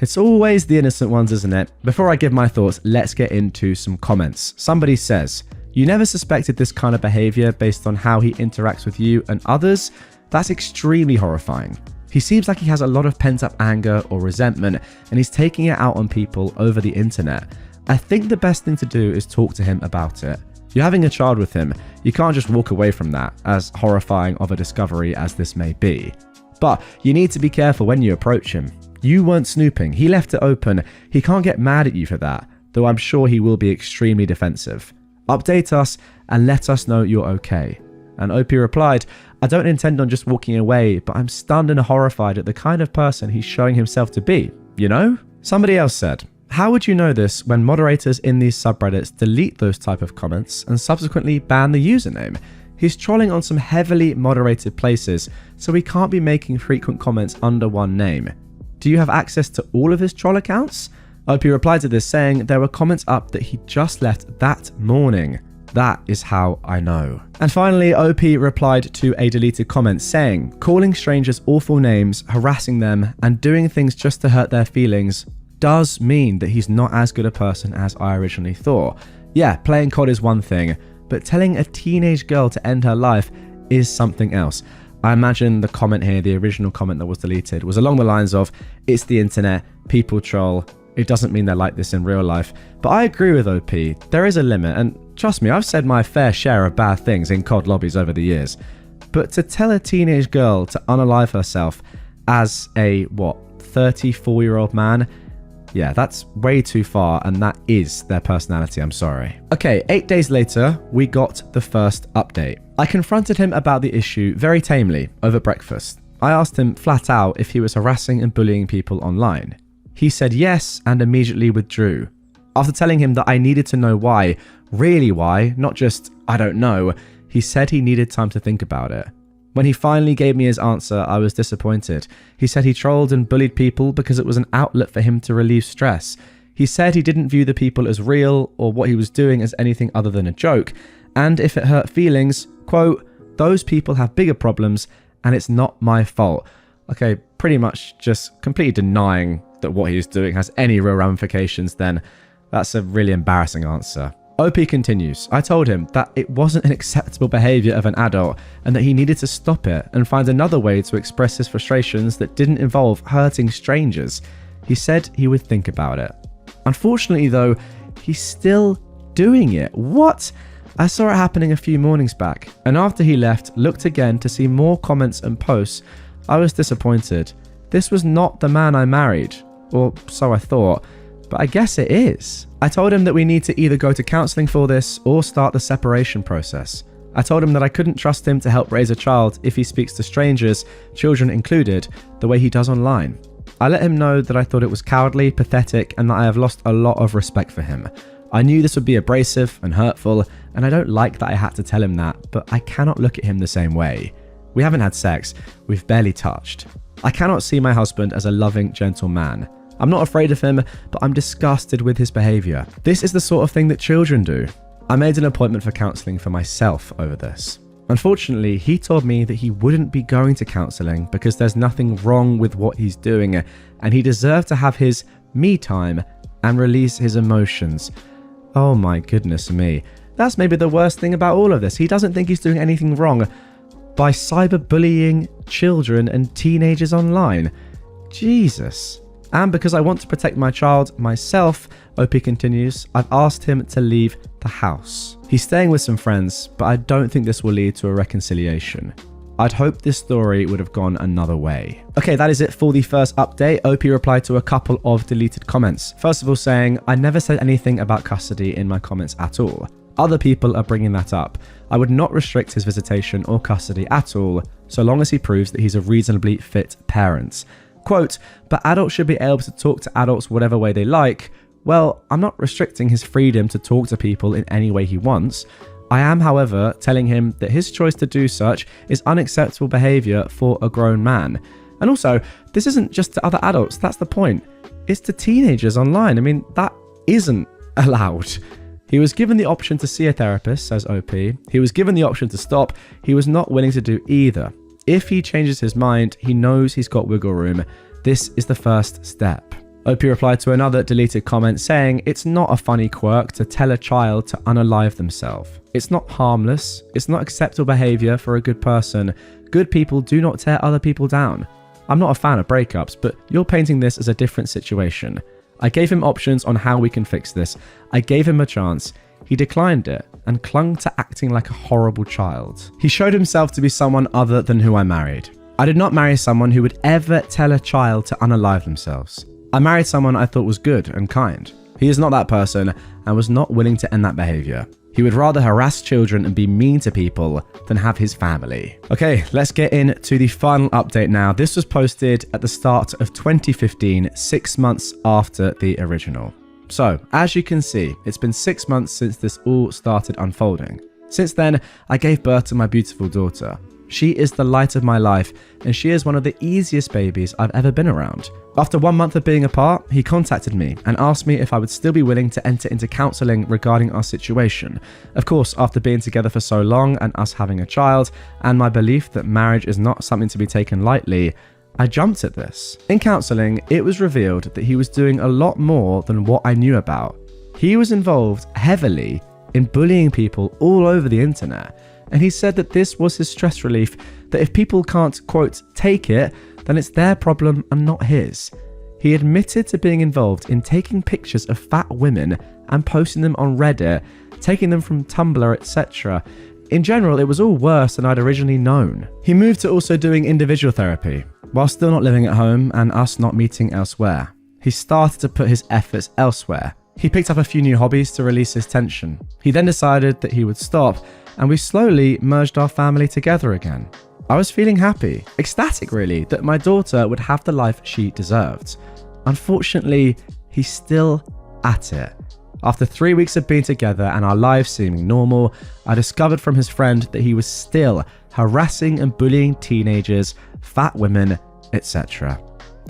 It's always the innocent ones, isn't it? Before I give my thoughts, let's get into some comments. Somebody says, "You never suspected this kind of behavior based on how he interacts with you and others? That's extremely horrifying. He seems like he has a lot of pent-up anger or resentment, and he's taking it out on people over the internet. I think the best thing to do is talk to him about it. You're having a child with him. You can't just walk away from that, as horrifying of a discovery as this may be. But you need to be careful when you approach him. You weren't snooping. He left it open. He can't get mad at you for that, though I'm sure he will be extremely defensive. Update us and let us know you're okay." And OP replied, "I don't intend on just walking away, but I'm stunned and horrified at the kind of person he's showing himself to be, you know?" Somebody else said, "How would you know this when moderators in these subreddits delete those type of comments and subsequently ban the username? He's trolling on some heavily moderated places, so he can't be making frequent comments under one name. Do you have access to all of his troll accounts?" OP replied to this saying there were comments up that he just left that morning. That is how I know. And finally, OP replied to a deleted comment saying, "Calling strangers awful names, harassing them, and doing things just to hurt their feelings does mean that he's not as good a person as I originally thought. Yeah, playing COD is one thing, but telling a teenage girl to end her life is something else." I imagine the comment here, the original comment that was deleted, was along the lines of, "It's the internet, people troll. It doesn't mean they're like this in real life." But I agree with OP. There is a limit, and trust me, I've said my fair share of bad things in COD lobbies over the years. But to tell a teenage girl to unalive herself as a, 34-year-old man? Yeah, that's way too far, and that is their personality, I'm sorry. Okay, 8 days later, we got the first update. I confronted him about the issue very tamely over breakfast. I asked him flat out if he was harassing and bullying people online. He said yes and immediately withdrew. After telling him that I needed to know why, really why, not just I don't know, he said he needed time to think about it. When he finally gave me his answer, I was disappointed. He said he trolled and bullied people because it was an outlet for him to relieve stress. He said he didn't view the people as real or what he was doing as anything other than a joke. And if it hurt feelings, quote, "Those people have bigger problems and it's not my fault." Okay, pretty much just completely denying that what he is doing has any real ramifications, then that's a really embarrassing answer. OP continues, I told him that it wasn't an acceptable behavior of an adult and that he needed to stop it and find another way to express his frustrations that didn't involve hurting strangers. He said he would think about it. Unfortunately though, he's still doing it. What? I saw it happening a few mornings back, and after he left, looked again to see more comments and posts. I was disappointed. This was not the man I married, or so I thought, but I guess it is. I told him that we need to either go to counselling for this or start the separation process. I told him that I couldn't trust him to help raise a child if he speaks to strangers, children included, the way he does online. I let him know that I thought it was cowardly, pathetic, and that I have lost a lot of respect for him. I knew this would be abrasive and hurtful, and I don't like that I had to tell him that, but I cannot look at him the same way. We haven't had sex, we've barely touched. I cannot see my husband as a loving, gentle man. I'm not afraid of him, but I'm disgusted with his behaviour. This is the sort of thing that children do. I made an appointment for counselling for myself over this. Unfortunately, he told me that he wouldn't be going to counselling because there's nothing wrong with what he's doing, and he deserved to have his me time and release his emotions. Oh my goodness me. That's maybe the worst thing about all of this. He doesn't think he's doing anything wrong by cyberbullying children and teenagers online. Jesus. And because I want to protect my child myself, OP continues, I've asked him to leave the house. He's staying with some friends, but I don't think this will lead to a reconciliation. I'd hoped this story would have gone another way. Okay, that is it for the first update. OP replied to a couple of deleted comments. First of all saying, I never said anything about custody in my comments at all. Other people are bringing that up. I would not restrict his visitation or custody at all, so long as he proves that he's a reasonably fit parent. Quote, but adults should be able to talk to adults whatever way they like. Well, I'm not restricting his freedom to talk to people in any way he wants. I am, however, telling him that his choice to do such is unacceptable behaviour for a grown man. And also, this isn't just to other adults, that's the point. It's to teenagers online. I mean, that isn't allowed. He was given the option to see a therapist, says OP. He was given the option to stop. He was not willing to do either. If he changes his mind, he knows he's got wiggle room. This is the first step. OP replied to another deleted comment saying, it's not a funny quirk to tell a child to unalive themselves. It's not harmless. It's not acceptable behaviour for a good person. Good people do not tear other people down. I'm not a fan of breakups, but you're painting this as a different situation. I gave him options on how we can fix this. I gave him a chance. He declined it and clung to acting like a horrible child. He showed himself to be someone other than who I married. I did not marry someone who would ever tell a child to unalive themselves. I married someone I thought was good and kind. He is not that person and was not willing to end that behaviour. He would rather harass children and be mean to people than have his family. Okay, let's get into the final update now. This was posted at the start of 2015, 6 months after the original. So, as you can see, it's been 6 months since this all started unfolding. Since then, I gave birth to my beautiful daughter. She is the light of my life, and she is one of the easiest babies I've ever been around. After 1 month of being apart, he contacted me and asked me if I would still be willing to enter into counselling regarding our situation. Of course, after being together for so long and us having a child, and my belief that marriage is not something to be taken lightly, I jumped at this. In counselling, it was revealed that he was doing a lot more than what I knew about. He was involved heavily in bullying people all over the internet. And he said that this was his stress relief, that if people can't, quote, take it, then it's their problem and not his. He admitted to being involved in taking pictures of fat women and posting them on Reddit, taking them from Tumblr, etc. In general, it was all worse than I'd originally known. He moved to also doing individual therapy, while still not living at home and us not meeting elsewhere. He started to put his efforts elsewhere. He picked up a few new hobbies to release his tension. He then decided that he would stop, and we slowly merged our family together again. I was feeling happy, ecstatic really, that my daughter would have the life she deserved. Unfortunately, he's still at it. After 3 weeks of being together and our lives seeming normal, I discovered from his friend that he was still harassing and bullying teenagers, fat women, etc.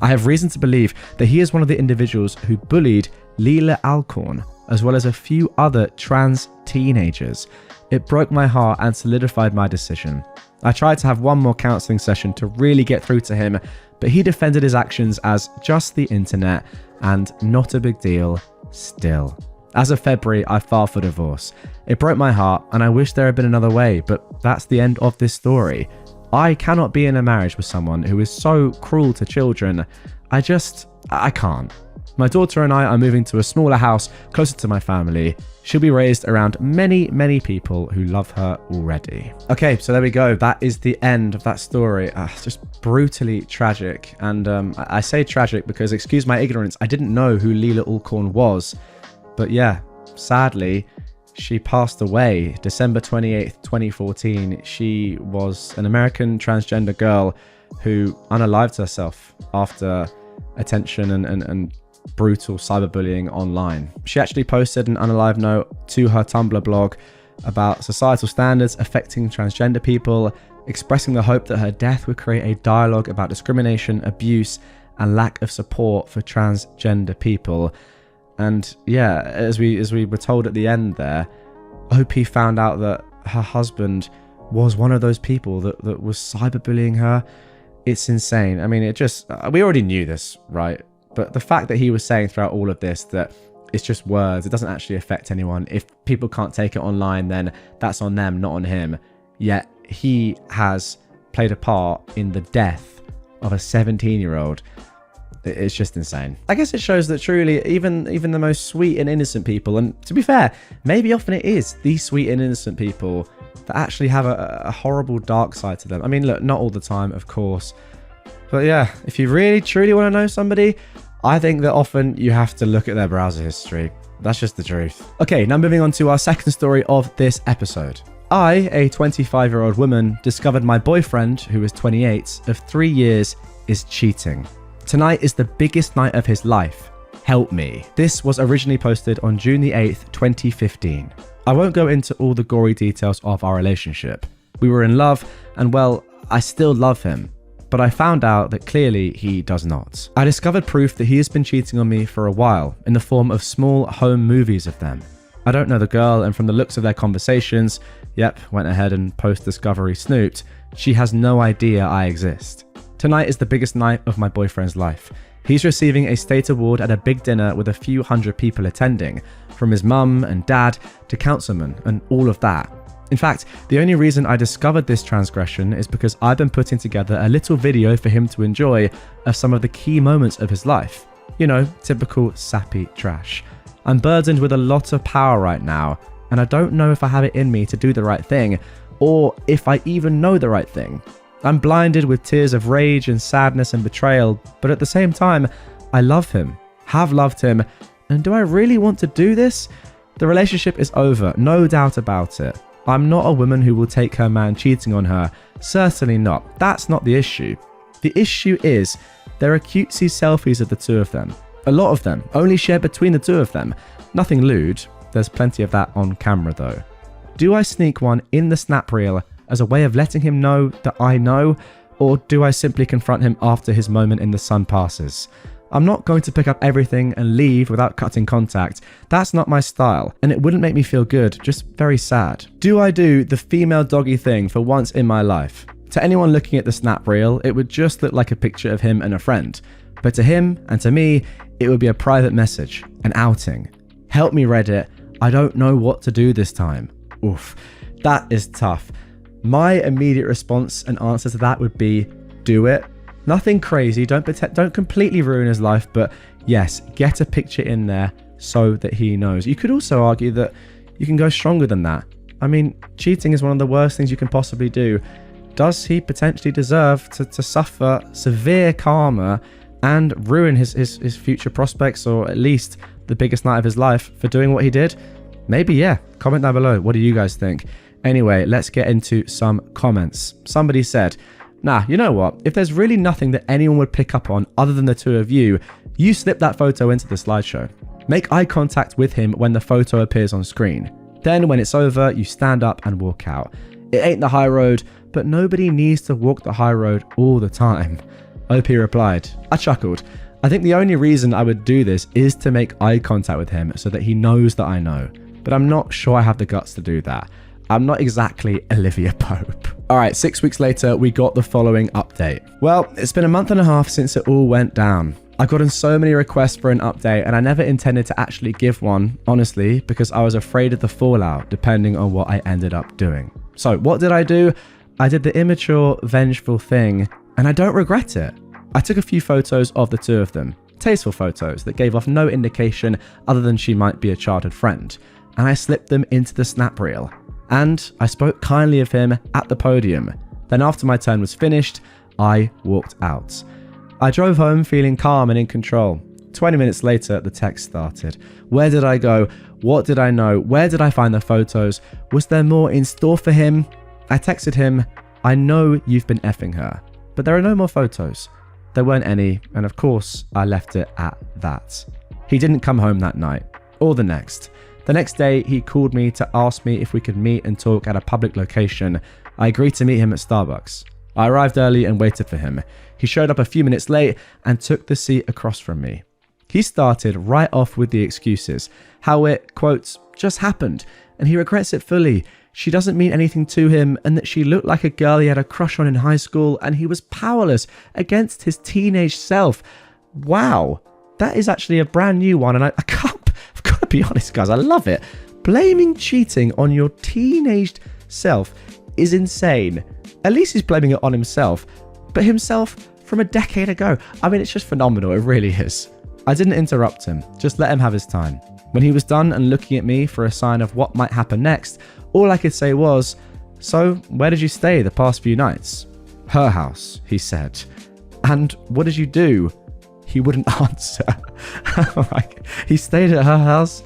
I have reason to believe that he is one of the individuals who bullied Leela Alcorn, as well as a few other trans teenagers. It broke my heart and solidified my decision. I tried to have one more counselling session to really get through to him, but he defended his actions as just the internet and not a big deal still. As of February, I filed for divorce. It broke my heart and I wish there had been another way, but that's the end of this story. I cannot be in a marriage with someone who is so cruel to children. I can't. My daughter and I are moving to a smaller house closer to my family. She'll be raised around many, many people who love her already. Okay, so there we go. That is the end of that story. It's just brutally tragic. And I say tragic because, excuse my ignorance, I didn't know who Leela Alcorn was. But yeah, sadly, she passed away December 28th, 2014. She was an American transgender girl who unalived herself after attention and brutal cyberbullying online. She actually posted an unalive note to her Tumblr blog about societal standards affecting transgender people, expressing the hope that her death would create a dialogue about discrimination, abuse, and lack of support for transgender people. And yeah, as we were told at the end there, OP found out that her husband was one of those people that was cyberbullying her. It's insane. I mean, we already knew this, right? But the fact that he was saying throughout all of this that it's just words, it doesn't actually affect anyone. If people can't take it online, then that's on them, not on him. Yet he has played a part in the death of a 17-year-old. It's just insane. I guess it shows that truly, even the most sweet and innocent people, and to be fair, maybe often it is these sweet and innocent people that actually have a horrible dark side to them. I mean, look, not all the time, of course. But yeah, if you really, truly want to know somebody, I think that often you have to look at their browser history. That's just the truth. Okay, now moving on to our second story of this episode. I, a 25-year-old woman, discovered my boyfriend, who is 28, of 3 years, is cheating. Tonight is the biggest night of his life. Help me. This was originally posted on June the 8th, 2015. I won't go into all the gory details of our relationship. We were in love, and well, I still love him. But I found out that clearly he does not. I discovered proof that he has been cheating on me for a while, in the form of small home movies of them. I don't know the girl, and from the looks of their conversations, yep, went ahead and post-discovery snooped, she has no idea I exist. Tonight is the biggest night of my boyfriend's life. He's receiving a state award at a big dinner with a few hundred people attending, from his mum and dad to councilmen and all of that. In fact, the only reason I discovered this transgression is because I've been putting together a little video for him to enjoy of some of the key moments of his life. You know, typical sappy trash. I'm burdened with a lot of power right now, and I don't know if I have it in me to do the right thing, or if I even know the right thing. I'm blinded with tears of rage and sadness and betrayal, but at the same time, I love him, have loved him, and do I really want to do this? The relationship is over, no doubt about it. I'm not a woman who will take her man cheating on her. Certainly not. That's not the issue. The issue is there are cutesy selfies of the two of them. A lot of them, only shared between the two of them. Nothing lewd. There's plenty of that on camera though. Do I sneak one in the snap reel as a way of letting him know that I know? Or do I simply confront him after his moment in the sun passes? I'm not going to pick up everything and leave without cutting contact. That's not my style, and it wouldn't make me feel good, just very sad. Do I do the female doggy thing for once in my life? To anyone looking at the snap reel, it would just look like a picture of him and a friend. But to him and to me, it would be a private message, an outing. Help me, Reddit. I don't know what to do this time. Oof, that is tough. My immediate response and answer to that would be, do it. Nothing crazy, don't completely ruin his life, but yes, get a picture in there so that he knows. You could also argue that you can go stronger than that. I mean, cheating is one of the worst things you can possibly do. Does he potentially deserve to suffer severe karma and ruin his future prospects, or at least the biggest night of his life, for doing what he did? Maybe, yeah. Comment down below. What do you guys think? Anyway, let's get into some comments. Somebody said, nah, you know what? If there's really nothing that anyone would pick up on other than the two of you, you slip that photo into the slideshow. Make eye contact with him when the photo appears on screen. Then when it's over, you stand up and walk out. It ain't the high road, but nobody needs to walk the high road all the time. OP replied. I chuckled. I think the only reason I would do this is to make eye contact with him so that he knows that I know. But I'm not sure I have the guts to do that. I'm not exactly Olivia Pope. Alright, 6 weeks later, we got the following update. Well, it's been a month and a half since it all went down. I've gotten so many requests for an update, and I never intended to actually give one, honestly, because I was afraid of the fallout, depending on what I ended up doing. So what did I do? I did the immature, vengeful thing, and I don't regret it. I took a few photos of the two of them, tasteful photos that gave off no indication other than she might be a childhood friend, and I slipped them into the snap reel. And I spoke kindly of him at the podium. Then after my turn was finished, I walked out. I drove home feeling calm and in control. 20 minutes later, the text started. Where did I go? What did I know? Where did I find the photos? Was there more in store for him? I texted him, I know you've been effing her, but there are no more photos. There weren't any, and of course, I left it at that. He didn't come home that night, or the next. The next day, he called me to ask me if we could meet and talk at a public location. I agreed to meet him at Starbucks. I arrived early and waited for him. He showed up a few minutes late and took the seat across from me. He started right off with the excuses, how it, quote, just happened, and he regrets it fully. She doesn't mean anything to him, and that she looked like a girl he had a crush on in high school, and he was powerless against his teenage self. Wow, that is actually a brand new one, and I've got to be honest, guys, I love it. Blaming cheating on your teenaged self is insane. At least he's blaming it on himself, but himself from a decade ago. I mean, it's just phenomenal, it really is. I didn't interrupt him, just let him have his time. When he was done and looking at me for a sign of what might happen next, all I could say was, So, where did you stay the past few nights? Her house, he said. And what did you do? He wouldn't answer. He stayed at her house?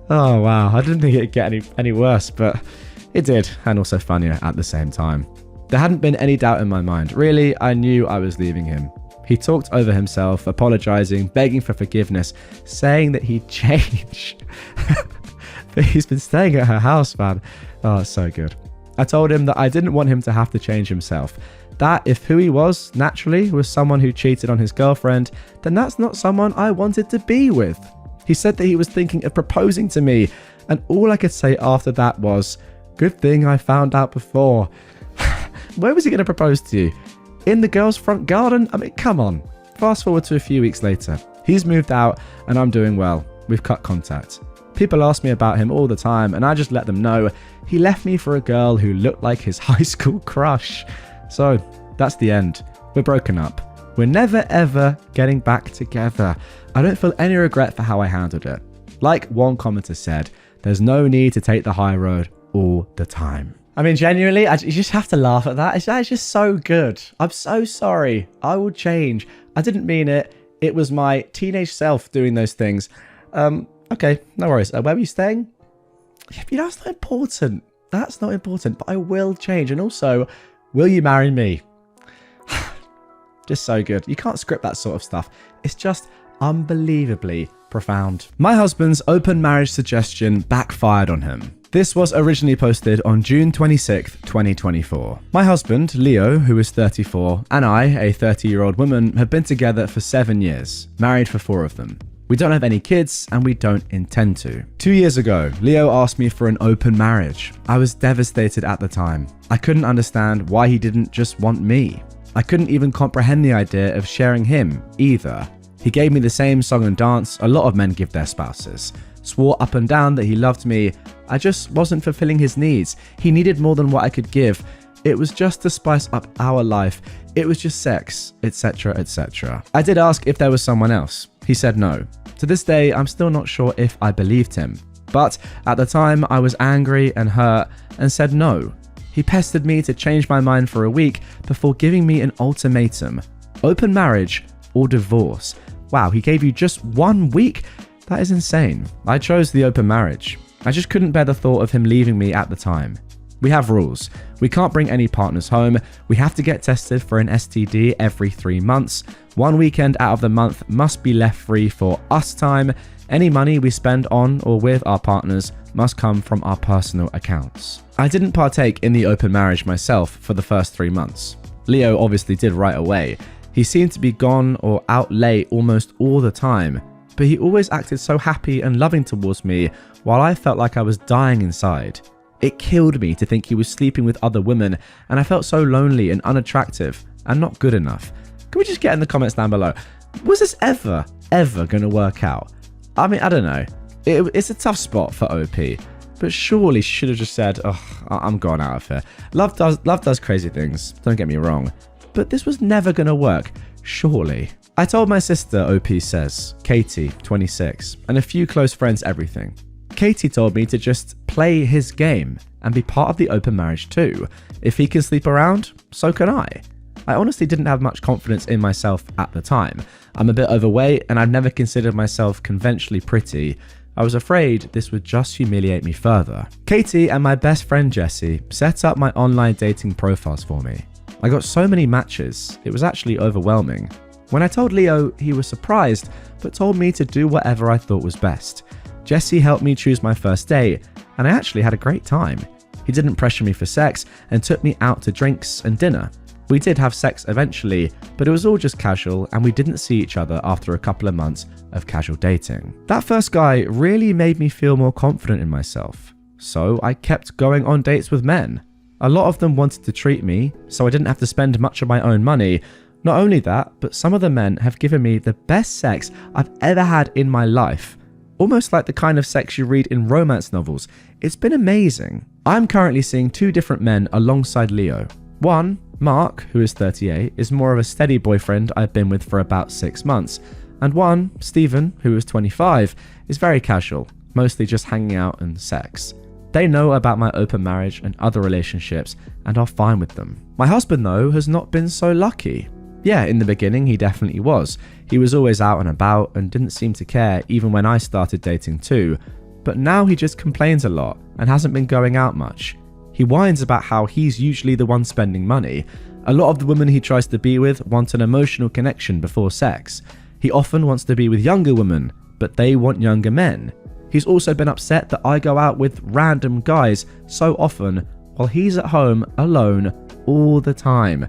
Oh wow, I didn't think it'd get any worse, but it did, and also funnier at the same time. There hadn't been any doubt in my mind. Really, I knew I was leaving him. He talked over himself, apologizing, begging for forgiveness, saying that he'd changed. But he's been staying at her house, man. Oh, it's so good. I told him that I didn't want him to have to change himself. That if who he was, naturally, was someone who cheated on his girlfriend, then that's not someone I wanted to be with. He said that he was thinking of proposing to me, and all I could say after that was, good thing I found out before. Where was he going to propose to you? In the girl's front garden? I mean, come on. Fast forward to a few weeks later. He's moved out, and I'm doing well. We've cut contact. People ask me about him all the time, and I just let them know he left me for a girl who looked like his high school crush. So, that's the end. We're broken up. We're never ever getting back together. I don't feel any regret for how I handled it. Like one commenter said, there's no need to take the high road all the time. I mean, genuinely, you just have to laugh at that. It's just so good. I'm so sorry. I will change. I didn't mean it. It was my teenage self doing those things. Okay, no worries. Where were you staying? You know, that's not important. That's not important, but I will change. And also, will you marry me? Just so good. You can't script that sort of stuff. It's just unbelievably profound. My husband's open marriage suggestion backfired on him. This was originally posted on June 26th, 2024. My husband, Leo, who is 34, and I, a 30-year-old woman, have been together for 7 years, married for 4 of them. We don't have any kids, and we don't intend to. 2 years ago, Leo asked me for an open marriage. I was devastated at the time. I couldn't understand why he didn't just want me. I couldn't even comprehend the idea of sharing him, either. He gave me the same song and dance a lot of men give their spouses. Swore up and down that he loved me. I just wasn't fulfilling his needs. He needed more than what I could give. It was just to spice up our life. It was just sex, etc, etc. I did ask if there was someone else. He said no. To this day, I'm still not sure if I believed him. But at the time, I was angry and hurt and said no. He pestered me to change my mind for a week before giving me an ultimatum. Open marriage or divorce. Wow, he gave you just 1 week? That is insane. I chose the open marriage. I just couldn't bear the thought of him leaving me at the time. We have rules. We can't bring any partners home. We have to get tested for an STD every 3 months. 1 weekend out of the month must be left free for us time. Any money we spend on or with our partners must come from our personal accounts. I didn't partake in the open marriage myself for the first 3 months. Leo obviously did right away. He seemed to be gone or out late almost all the time, but he always acted so happy and loving towards me while I felt like I was dying inside. It killed me to think he was sleeping with other women, and I felt so lonely and unattractive and not good enough. Can we just get in the comments down below? Was this ever going to work out? I mean, I don't know. It's a tough spot for OP, but surely she should have just said, oh, I'm gone out of here. Love does crazy things, don't get me wrong, but this was never going to work, surely. I told my sister, OP says, Katie, 26, and a few close friends everything. Katie told me to just play his game and be part of the open marriage too. If he can sleep around, so can I. I honestly didn't have much confidence in myself at the time. I'm a bit overweight and I've never considered myself conventionally pretty. I was afraid this would just humiliate me further. Katie and my best friend Jessie set up my online dating profiles for me. I got so many matches, it was actually overwhelming. When I told Leo, he was surprised, but told me to do whatever I thought was best. Jessie helped me choose my first date, and I actually had a great time. He didn't pressure me for sex and took me out to drinks and dinner. We did have sex eventually, but it was all just casual and we didn't see each other after a couple of months of casual dating. That first guy really made me feel more confident in myself, so I kept going on dates with men. A lot of them wanted to treat me, so I didn't have to spend much of my own money. Not only that, but some of the men have given me the best sex I've ever had in my life. Almost like the kind of sex you read in romance novels. It's been amazing. I'm currently seeing 2 different men alongside Leo. One, Mark, who is 38, is more of a steady boyfriend I've been with for about 6 months. And one, Stephen, who is 25, is very casual, mostly just hanging out and sex. They know about my open marriage and other relationships and are fine with them. My husband, though, has not been so lucky. Yeah, in the beginning, he definitely was. He was always out and about and didn't seem to care even when I started dating too. But now he just complains a lot and hasn't been going out much. He whines about how he's usually the one spending money. A lot of the women he tries to be with want an emotional connection before sex. He often wants to be with younger women, but they want younger men. He's also been upset that I go out with random guys so often while he's at home alone all the time.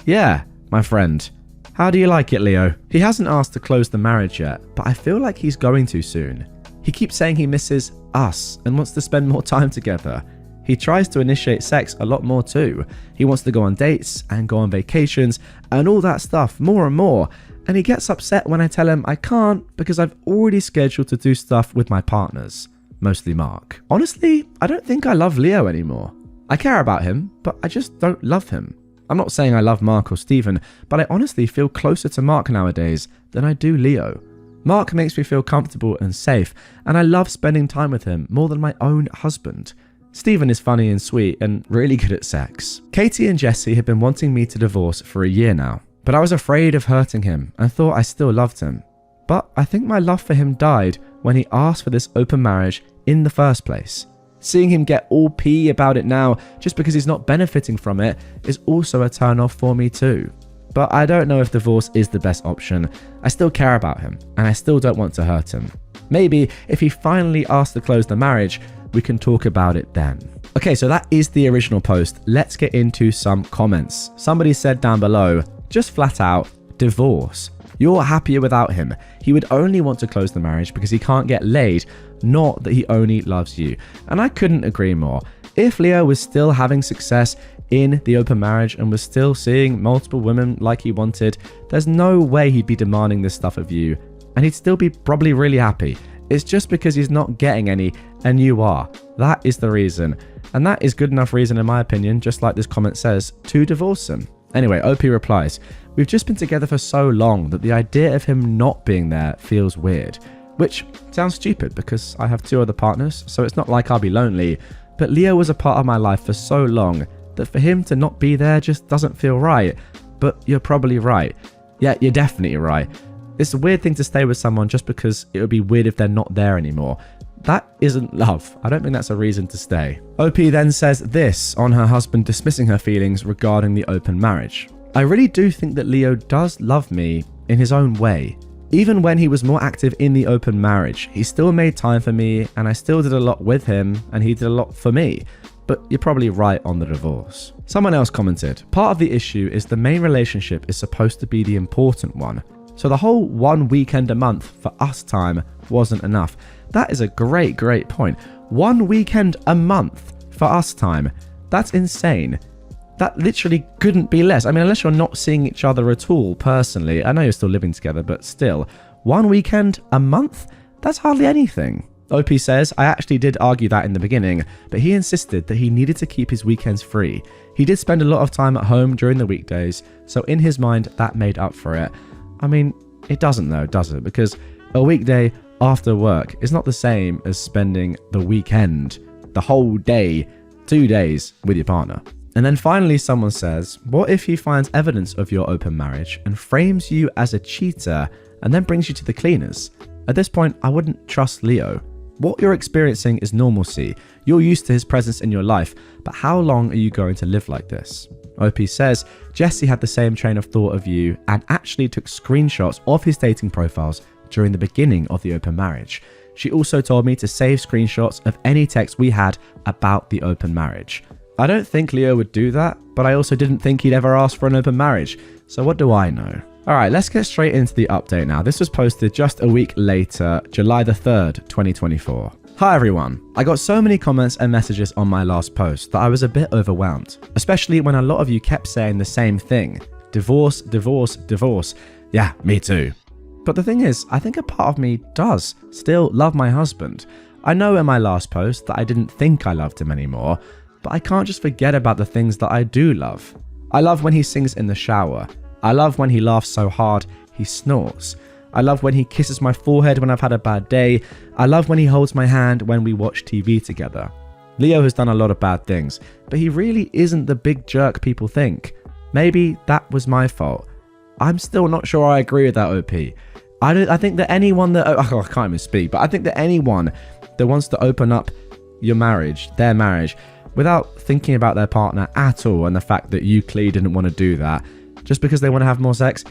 Yeah, my friend. How do you like it, Leo? He hasn't asked to close the marriage yet, but I feel like he's going to soon. He keeps saying he misses us and wants to spend more time together. He tries to initiate sex a lot more too. He wants to go on dates and go on vacations and all that stuff more and more. And he gets upset when I tell him I can't because I've already scheduled to do stuff with my partners, mostly Mark. Honestly, I don't think I love Leo anymore. I care about him, but I just don't love him. I'm not saying I love Mark or Stephen, but I honestly feel closer to Mark nowadays than I do Leo. Mark makes me feel comfortable and safe, and I love spending time with him more than my own husband. Stephen is funny and sweet and really good at sex. Katie and Jesse have been wanting me to divorce for a year now, but I was afraid of hurting him and thought I still loved him. But I think my love for him died when he asked for this open marriage in the first place. Seeing him get all pee about it now just because he's not benefiting from it is also a turn off for me too. But I don't know if divorce is the best option. I still care about him and I still don't want to hurt him. Maybe if he finally asks to close the marriage, we can talk about it then. Okay, so that is the original post. Let's get into some comments. Somebody said down below, just flat out, divorce. You're happier without him. He would only want to close the marriage because he can't get laid, not that he only loves you. And I couldn't agree more. If Leo was still having success in the open marriage and was still seeing multiple women like he wanted, there's no way he'd be demanding this stuff of you. And he'd still be probably really happy. It's just because he's not getting any and you are. That is the reason. And that is good enough reason, in my opinion, just like this comment says, to divorce him. Anyway, OP replies, we've just been together for so long that the idea of him not being there feels weird. Which sounds stupid because I have 2 other partners, so it's not like I'll be lonely. But Leo was a part of my life for so long that for him to not be there just doesn't feel right. But you're probably right. Yeah, you're definitely right. It's a weird thing to stay with someone just because it would be weird if they're not there anymore. That isn't love. I don't think that's a reason to stay. OP then says this on her husband dismissing her feelings regarding the open marriage. I really do think that Leo does love me in his own way. Even when he was more active in the open marriage, he still made time for me and I still did a lot with him and he did a lot for me. But you're probably right on the divorce. Someone else commented, part of the issue is the main relationship is supposed to be the important one. So the whole 1 weekend a month for us time wasn't enough. That is a great point. 1 weekend a month for us time. That's insane. That literally couldn't be less. I mean, unless you're not seeing each other at all personally. I know you're still living together, but still. 1 weekend a month? That's hardly anything. OP says, I actually did argue that in the beginning, but he insisted that he needed to keep his weekends free. He did spend a lot of time at home during the weekdays, so in his mind, that made up for it. I mean, it doesn't though, does it? Because a weekday after work is not the same as spending the weekend, the whole day, 2 days with your partner. And then finally someone says, what if he finds evidence of your open marriage and frames you as a cheater and then brings you to the cleaners? At this point, I wouldn't trust Leo. What you're experiencing is normalcy. You're used to his presence in your life, but how long are you going to live like this? OP says, Jesse had the same train of thought of you and actually took screenshots of his dating profiles during the beginning of the open marriage. She also told me to save screenshots of any text we had about the open marriage. I don't think Leo would do that, but I also didn't think he'd ever ask for an open marriage. So what do I know? Alright, let's get straight into the update now. This was posted just a week later, July the 3rd, 2024. Hi everyone. I got so many comments and messages on my last post that I was a bit overwhelmed, especially when a lot of you kept saying the same thing. Divorce, divorce, divorce. Yeah, me too. But the thing is, I think a part of me does still love my husband. I know in my last post that I didn't think I loved him anymore, but I can't just forget about the things that I do love. I love when he sings in the shower. I love when he laughs so hard he snorts. I love when he kisses my forehead when I've had a bad day. I love when he holds my hand when we watch TV together. Leo has done a lot of bad things, but he really isn't the big jerk people think. Maybe that was my fault. I'm still not sure I agree with that, OP. I think that anyone that... I can't even speak, but I think that anyone that wants to open up their marriage, without thinking about their partner at all and the fact that you clearly didn't want to do that, just because they want to have more sex,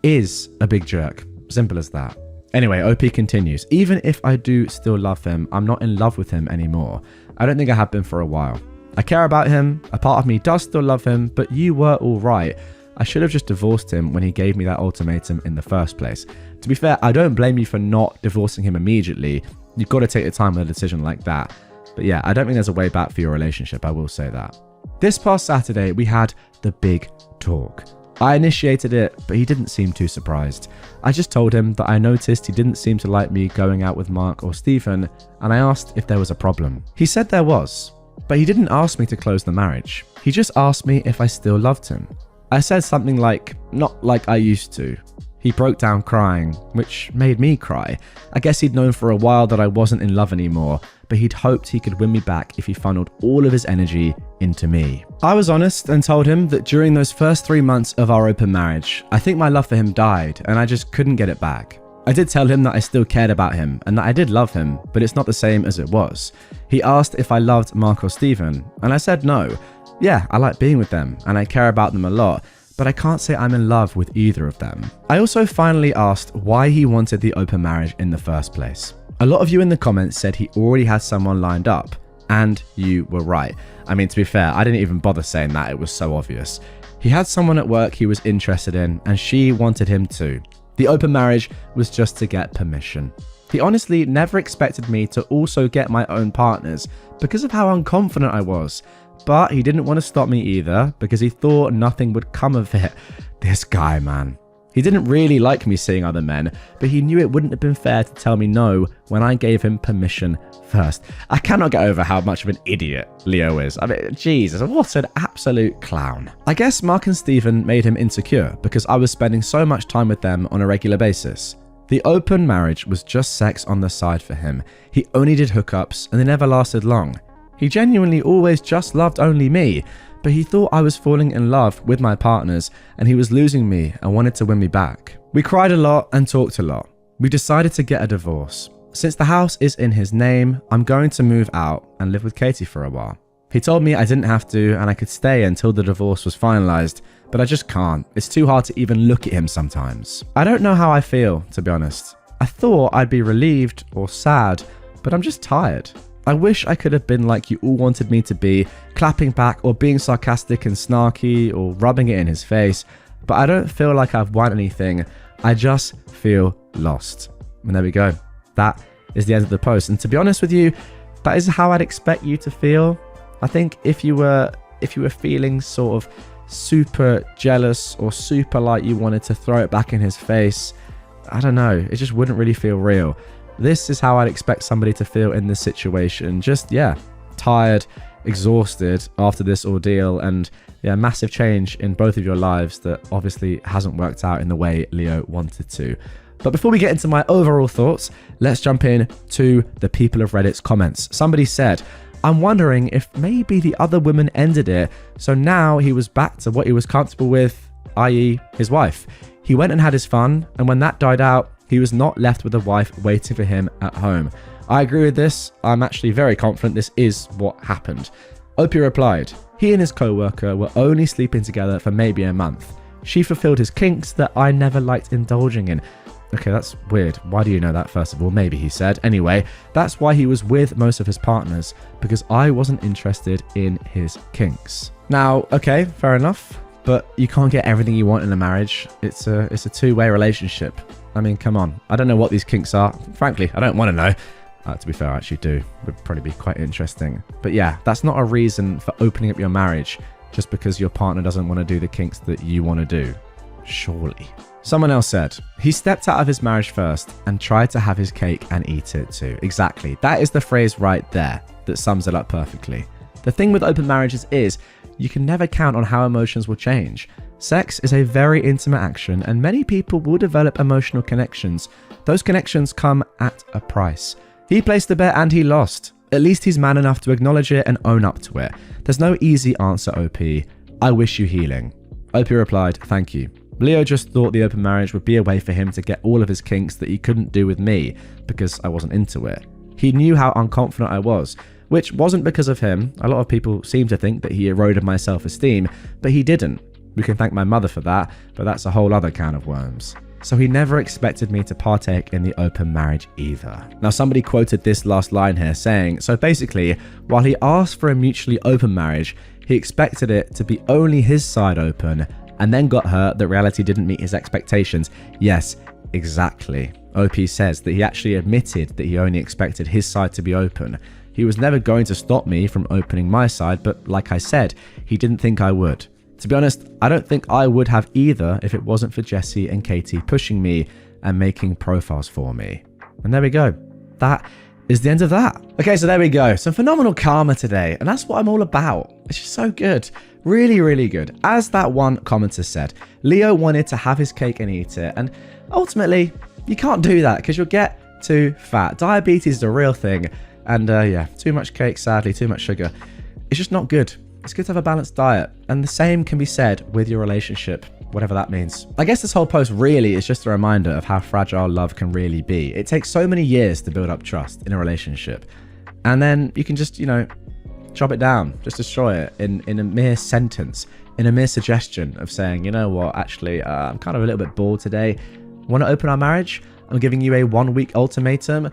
is a big jerk. Simple as that. Anyway, OP continues. Even if I do still love him, I'm not in love with him anymore. I don't think I have been for a while. I care about him. A part of me does still love him, but you were all right. I should have just divorced him when he gave me that ultimatum in the first place. To be fair, I don't blame you for not divorcing him immediately. You've got to take your time with a decision like that. But yeah, I don't think there's a way back for your relationship, I will say that. This past Saturday, we had the big talk. I initiated it, but he didn't seem too surprised. I just told him that I noticed he didn't seem to like me going out with Mark or Stephen, and I asked if there was a problem. He said there was, but he didn't ask me to close the marriage. He just asked me if I still loved him. I said something like, not like I used to. He broke down crying, which made me cry. I guess he'd known for a while that I wasn't in love anymore, but he'd hoped he could win me back if he funneled all of his energy into me. I was honest and told him that during those first 3 months of our open marriage, I think my love for him died and I just couldn't get it back. I did tell him that I still cared about him and that I did love him, but it's not the same as it was. He asked if I loved Mark or Stephen, and I said no. Yeah, I like being with them and I care about them a lot, but I can't say I'm in love with either of them. I also finally asked why he wanted the open marriage in the first place. A lot of you in the comments said he already had someone lined up, and you were right. I mean, to be fair, I didn't even bother saying that, it was so obvious. He had someone at work he was interested in, and she wanted him too. The open marriage was just to get permission. He honestly never expected me to also get my own partners because of how unconfident I was. But he didn't want to stop me either because he thought nothing would come of it. This guy, man. He didn't really like me seeing other men, but he knew it wouldn't have been fair to tell me no when I gave him permission first. I cannot get over how much of an idiot Leo is. I mean, Jesus, what an absolute clown. I guess Mark and Stephen made him insecure because I was spending so much time with them on a regular basis. The open marriage was just sex on the side for him. He only did hookups and they never lasted long. He genuinely always just loved only me, but he thought I was falling in love with my partners and he was losing me and wanted to win me back. We cried a lot and talked a lot. We decided to get a divorce. Since the house is in his name, I'm going to move out and live with Katie for a while. He told me I didn't have to and I could stay until the divorce was finalized, but I just can't. It's too hard to even look at him sometimes. I don't know how I feel, to be honest. I thought I'd be relieved or sad, but I'm just tired. I wish I could have been like you all wanted me to be, clapping back or being sarcastic and snarky or rubbing it in his face, but I don't feel like I've won anything. I just feel lost. And there we go. That is the end of the post. And to be honest with you, that is how I'd expect you to feel. I think if you were feeling sort of super jealous or super like you wanted to throw it back in his face, I don't know, it just wouldn't really feel real. This is how I'd expect somebody to feel in this situation. Just, yeah, tired, exhausted after this ordeal, and yeah, massive change in both of your lives that obviously hasn't worked out in the way Leo wanted to. But before we get into my overall thoughts, let's jump in to the people of Reddit's comments. Somebody said, I'm wondering if maybe the other woman ended it, so now he was back to what he was comfortable with, i.e. his wife. He went and had his fun, and when that died out, he was not left with a wife waiting for him at home. I agree with this. I'm actually very confident this is what happened. Opie replied, he and his co-worker were only sleeping together for maybe a month. She fulfilled his kinks that I never liked indulging in. Okay, that's weird. Why do you know that, first of all? Maybe, he said. Anyway, that's why he was with most of his partners, because I wasn't interested in his kinks. Now, okay, fair enough, but you can't get everything you want in a marriage. It's a two-way relationship. I mean, come on. I don't know what these kinks are. Frankly, I don't want to know. To be fair, I actually do. Would probably be quite interesting. But yeah, that's not a reason for opening up your marriage just because your partner doesn't want to do the kinks that you want to do. Surely. Someone else said, he stepped out of his marriage first and tried to have his cake and eat it too. Exactly. That is the phrase right there that sums it up perfectly. The thing with open marriages is you can never count on how emotions will change. Sex is a very intimate action and many people will develop emotional connections. Those connections come at a price. He placed a bet and he lost. At least he's man enough to acknowledge it and own up to it. There's no easy answer, OP. I wish you healing. OP replied, thank you. Leo just thought the open marriage would be a way for him to get all of his kinks that he couldn't do with me because I wasn't into it. He knew how unconfident I was, which wasn't because of him. A lot of people seem to think that he eroded my self-esteem, but he didn't. We can thank my mother for that, but that's a whole other can of worms. So he never expected me to partake in the open marriage either. Now somebody quoted this last line here saying, so basically, while he asked for a mutually open marriage, he expected it to be only his side open and then got hurt that reality didn't meet his expectations. Yes, exactly. OP says that he actually admitted that he only expected his side to be open. He was never going to stop me from opening my side, but like I said, he didn't think I would. To be honest, I don't think I would have either if it wasn't for Jesse and Katie pushing me and making profiles for me. And there we go. That is the end of that. Okay, so there we go. Some phenomenal karma today, and that's what I'm all about. It's just so good. Really, really good. As that one commenter said, Leo wanted to have his cake and eat it, and ultimately, you can't do that because you'll get too fat. Diabetes is a real thing, and yeah, too much cake, sadly, too much sugar. It's just not good. It's good to have a balanced diet, and the same can be said with your relationship, whatever that means. I guess this whole post really is just a reminder of how fragile love can really be. It takes so many years to build up trust in a relationship, and then you can just, you know, chop it down, just destroy it in a mere sentence, in a mere suggestion of saying, you know what, actually, I'm kind of a little bit bored today. Want to open our marriage? I'm giving you a 1-week ultimatum.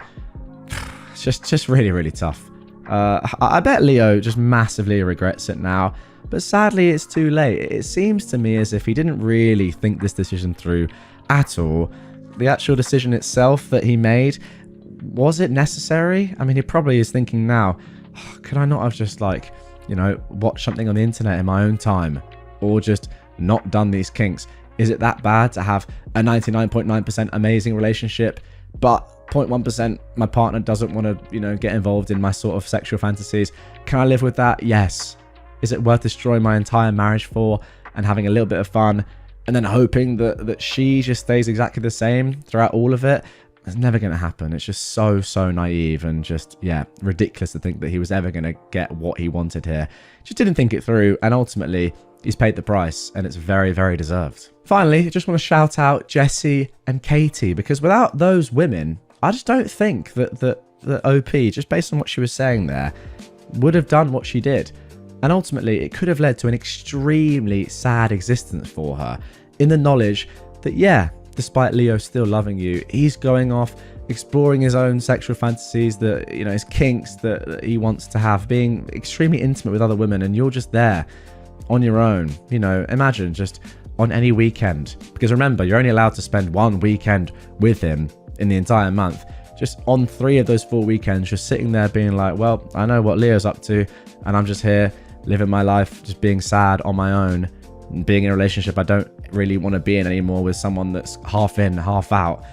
It's just really, really tough. I bet Leo just massively regrets it now, but sadly it's too late. It seems to me as if he didn't really think this decision through at all. The actual decision itself that he made, was it necessary? I mean, he probably is thinking now, oh, could I not have just like, you know, watched something on the internet in my own time, or just not done these kinks? Is it that bad to have a 99.9% amazing relationship, but 0.1% my partner doesn't want to, you know, get involved in my sort of sexual fantasies? Can I live with that? Yes. Is it worth destroying my entire marriage for and having a little bit of fun and then hoping that she just stays exactly the same throughout all of it? It's never going to happen. It's just so naive and just, yeah, ridiculous to think that he was ever going to get what he wanted here. Just didn't think it through, and ultimately he's paid the price, and it's very, very deserved. Finally, I just want to shout out Jesse and Katie, because without those women, I just don't think that OP, just based on what she was saying there, would have done what she did. And ultimately, it could have led to an extremely sad existence for her, in the knowledge that, yeah, despite Leo still loving you, he's going off exploring his own sexual fantasies, that, you know, his kinks that he wants to have, being extremely intimate with other women, and you're just there on your own. You know, imagine just on any weekend, because remember, you're only allowed to spend one weekend with him in the entire month. Just on 3 of those 4 weekends, just sitting there being like, well, I know what Leo's up to, and I'm just here living my life, just being sad on my own, and being in a relationship I don't really want to be in anymore with someone that's half in, half out.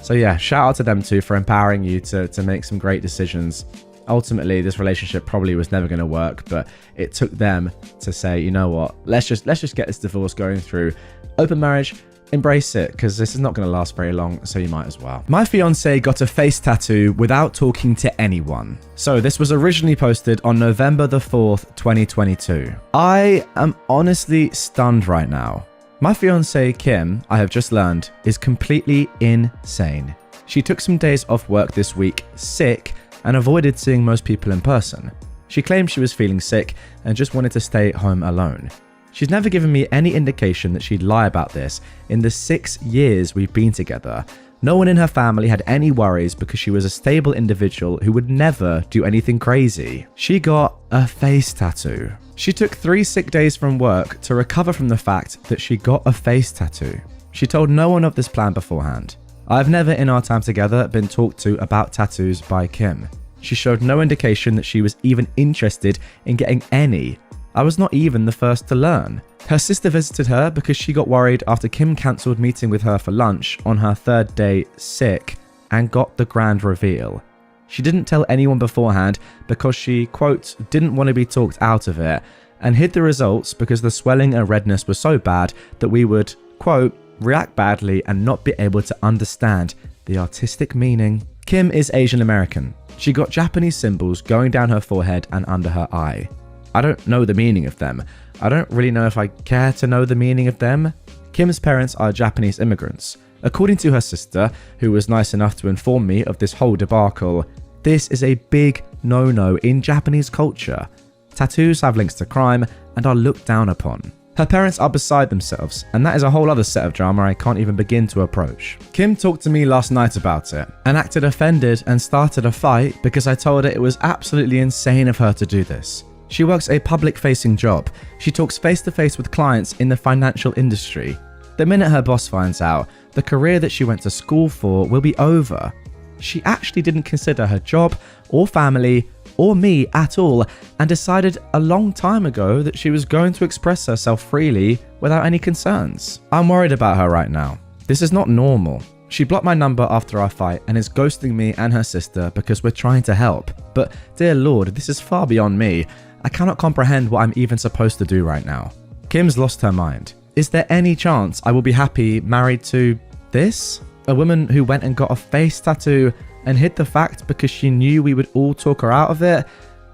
So yeah, shout out to them too for empowering you to make some great decisions. Ultimately, this relationship probably was never going to work, but it took them to say, you know what, let's just get this divorce going through. Open marriage, embrace it, because this is not going to last very long, so you might as well. My fiance got a face tattoo without talking to anyone. So this was originally posted on November the 4th, 2022. I am honestly stunned right now. My fiance Kim, I have just learned, is completely insane. She took some days off work this week, sick, and avoided seeing most people in person. She claimed she was feeling sick and just wanted to stay home alone. She's never given me any indication that she'd lie about this in the 6 years we've been together. No one in her family had any worries because she was a stable individual who would never do anything crazy. She got a face tattoo. She took 3 sick days from work to recover from the fact that she got a face tattoo. She told no one of this plan beforehand. I've never in our time together been talked to about tattoos by Kim. She showed no indication that she was even interested in getting any. I was not even the first to learn. Her sister visited her because she got worried after Kim cancelled meeting with her for lunch on her 3rd day sick and got the grand reveal. She didn't tell anyone beforehand because she, quote, didn't want to be talked out of it, and hid the results because the swelling and redness was so bad that we would, quote, react badly and not be able to understand the artistic meaning. Kim is Asian American. She got Japanese symbols going down her forehead and under her eye. I don't know the meaning of them. I don't really know if I care to know the meaning of them. Kim's parents are Japanese immigrants. According to her sister, who was nice enough to inform me of this whole debacle, this is a big no-no in Japanese culture. Tattoos have links to crime and are looked down upon. Her parents are beside themselves, and that is a whole other set of drama I can't even begin to approach. Kim talked to me last night about it, and acted offended and started a fight because I told her it was absolutely insane of her to do this. She works a public-facing job. She talks face-to-face with clients in the financial industry. The minute her boss finds out, the career that she went to school for will be over. She actually didn't consider her job or family or me at all, and decided a long time ago that she was going to express herself freely without any concerns. I'm worried about her right now. This is not normal. She blocked my number after our fight and is ghosting me and her sister because we're trying to help. But dear Lord, this is far beyond me. I cannot comprehend what I'm even supposed to do right now. Kim's lost her mind. Is there any chance I will be happy married to this? A woman who went and got a face tattoo and hid the fact because she knew we would all talk her out of it?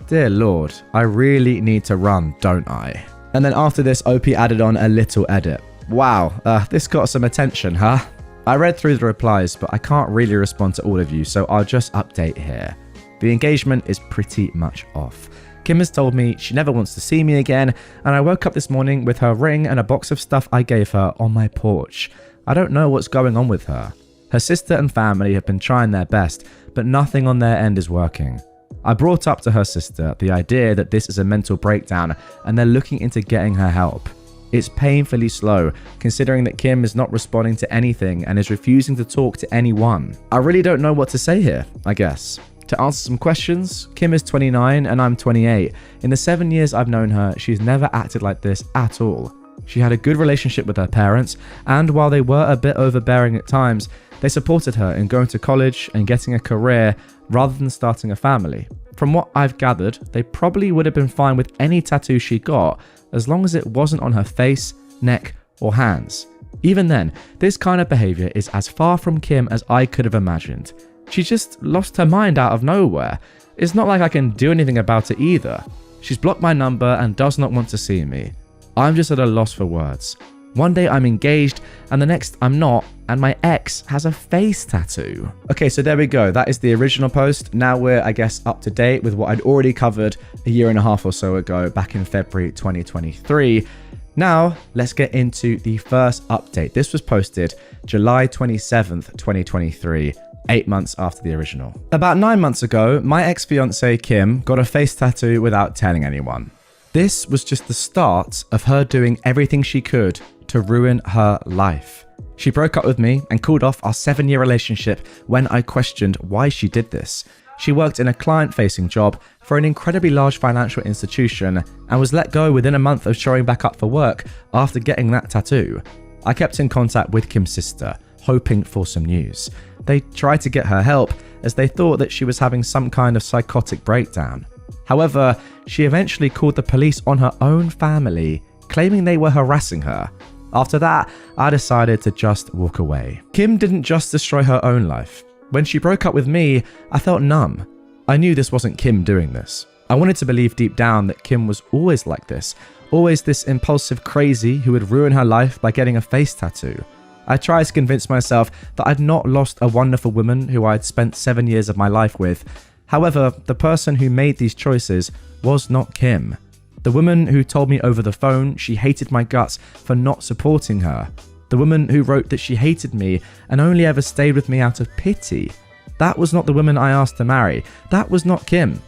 Dear Lord, I really need to run, don't I? And then after this, OP added on a little edit. Wow, this got some attention, huh? I read through the replies, but I can't really respond to all of you, so I'll just update here. The engagement is pretty much off. Kim has told me she never wants to see me again, and I woke up this morning with her ring and a box of stuff I gave her on my porch. I don't know what's going on with her. Her sister and family have been trying their best, but nothing on their end is working. I brought up to her sister the idea that this is a mental breakdown and they're looking into getting her help. It's painfully slow, considering that Kim is not responding to anything and is refusing to talk to anyone. I really don't know what to say here, I guess. To answer some questions, Kim is 29 and I'm 28. In the 7 years I've known her, she's never acted like this at all. She had a good relationship with her parents, and while they were a bit overbearing at times, they supported her in going to college and getting a career rather than starting a family. From what I've gathered, they probably would have been fine with any tattoo she got, as long as it wasn't on her face, neck, or hands. Even then, this kind of behavior is as far from Kim as I could have imagined. She just lost her mind out of nowhere. It's not like I can do anything about it either. She's blocked my number and does not want to see me. I'm just at a loss for words. One day I'm engaged and the next I'm not, and my ex has a face tattoo. Okay, so there we go. That is the original post. Now we're, I guess, up to date with what I'd already covered a year and a half or so ago, back in February 2023. Now, let's get into the first update. This was posted July 27th, 2023. 8 months after the original. About 9 months ago, my ex-fiancé Kim got a face tattoo without telling anyone. This was just the start of her doing everything she could to ruin her life. She broke up with me and called off our 7-year relationship when I questioned why she did this. She worked in a client-facing job for an incredibly large financial institution and was let go within a month of showing back up for work after getting that tattoo. I kept in contact with Kim's sister, hoping for some news. They tried to get her help as they thought that she was having some kind of psychotic breakdown. However, she eventually called the police on her own family, claiming they were harassing her. After that, I decided to just walk away. Kim didn't just destroy her own life. When she broke up with me, I felt numb. I knew this wasn't Kim doing this. I wanted to believe deep down that Kim was always like this, always this impulsive crazy who would ruin her life by getting a face tattoo. I tried to convince myself that I'd not lost a wonderful woman who I'd spent 7 years of my life with. However, the person who made these choices was not Kim. The woman who told me over the phone she hated my guts for not supporting her. The woman who wrote that she hated me and only ever stayed with me out of pity. That was not the woman I asked to marry. That was not Kim.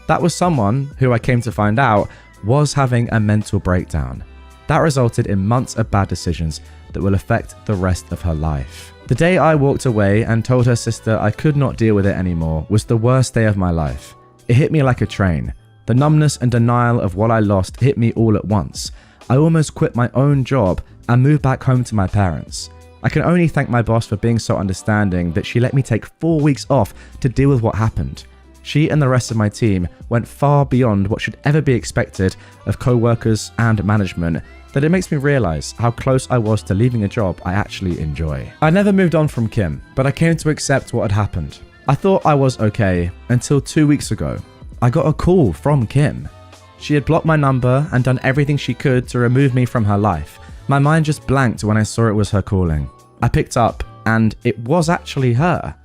That was someone who I came to find out was having a mental breakdown. That resulted in months of bad decisions that will affect the rest of her life. The day I walked away and told her sister I could not deal with it anymore was the worst day of my life. It hit me like a train. The numbness and denial of what I lost hit me all at once. I almost quit my own job and moved back home to my parents. I can only thank my boss for being so understanding that she let me take 4 weeks off to deal with what happened. She and the rest of my team went far beyond what should ever be expected of co-workers and management, that it makes me realize how close I was to leaving a job I actually enjoy. I never moved on from Kim, but I came to accept what had happened. I thought I was okay until 2 weeks ago. I got a call from Kim. She had blocked my number and done everything she could to remove me from her life. My mind just blanked when I saw it was her calling. I picked up and it was actually her.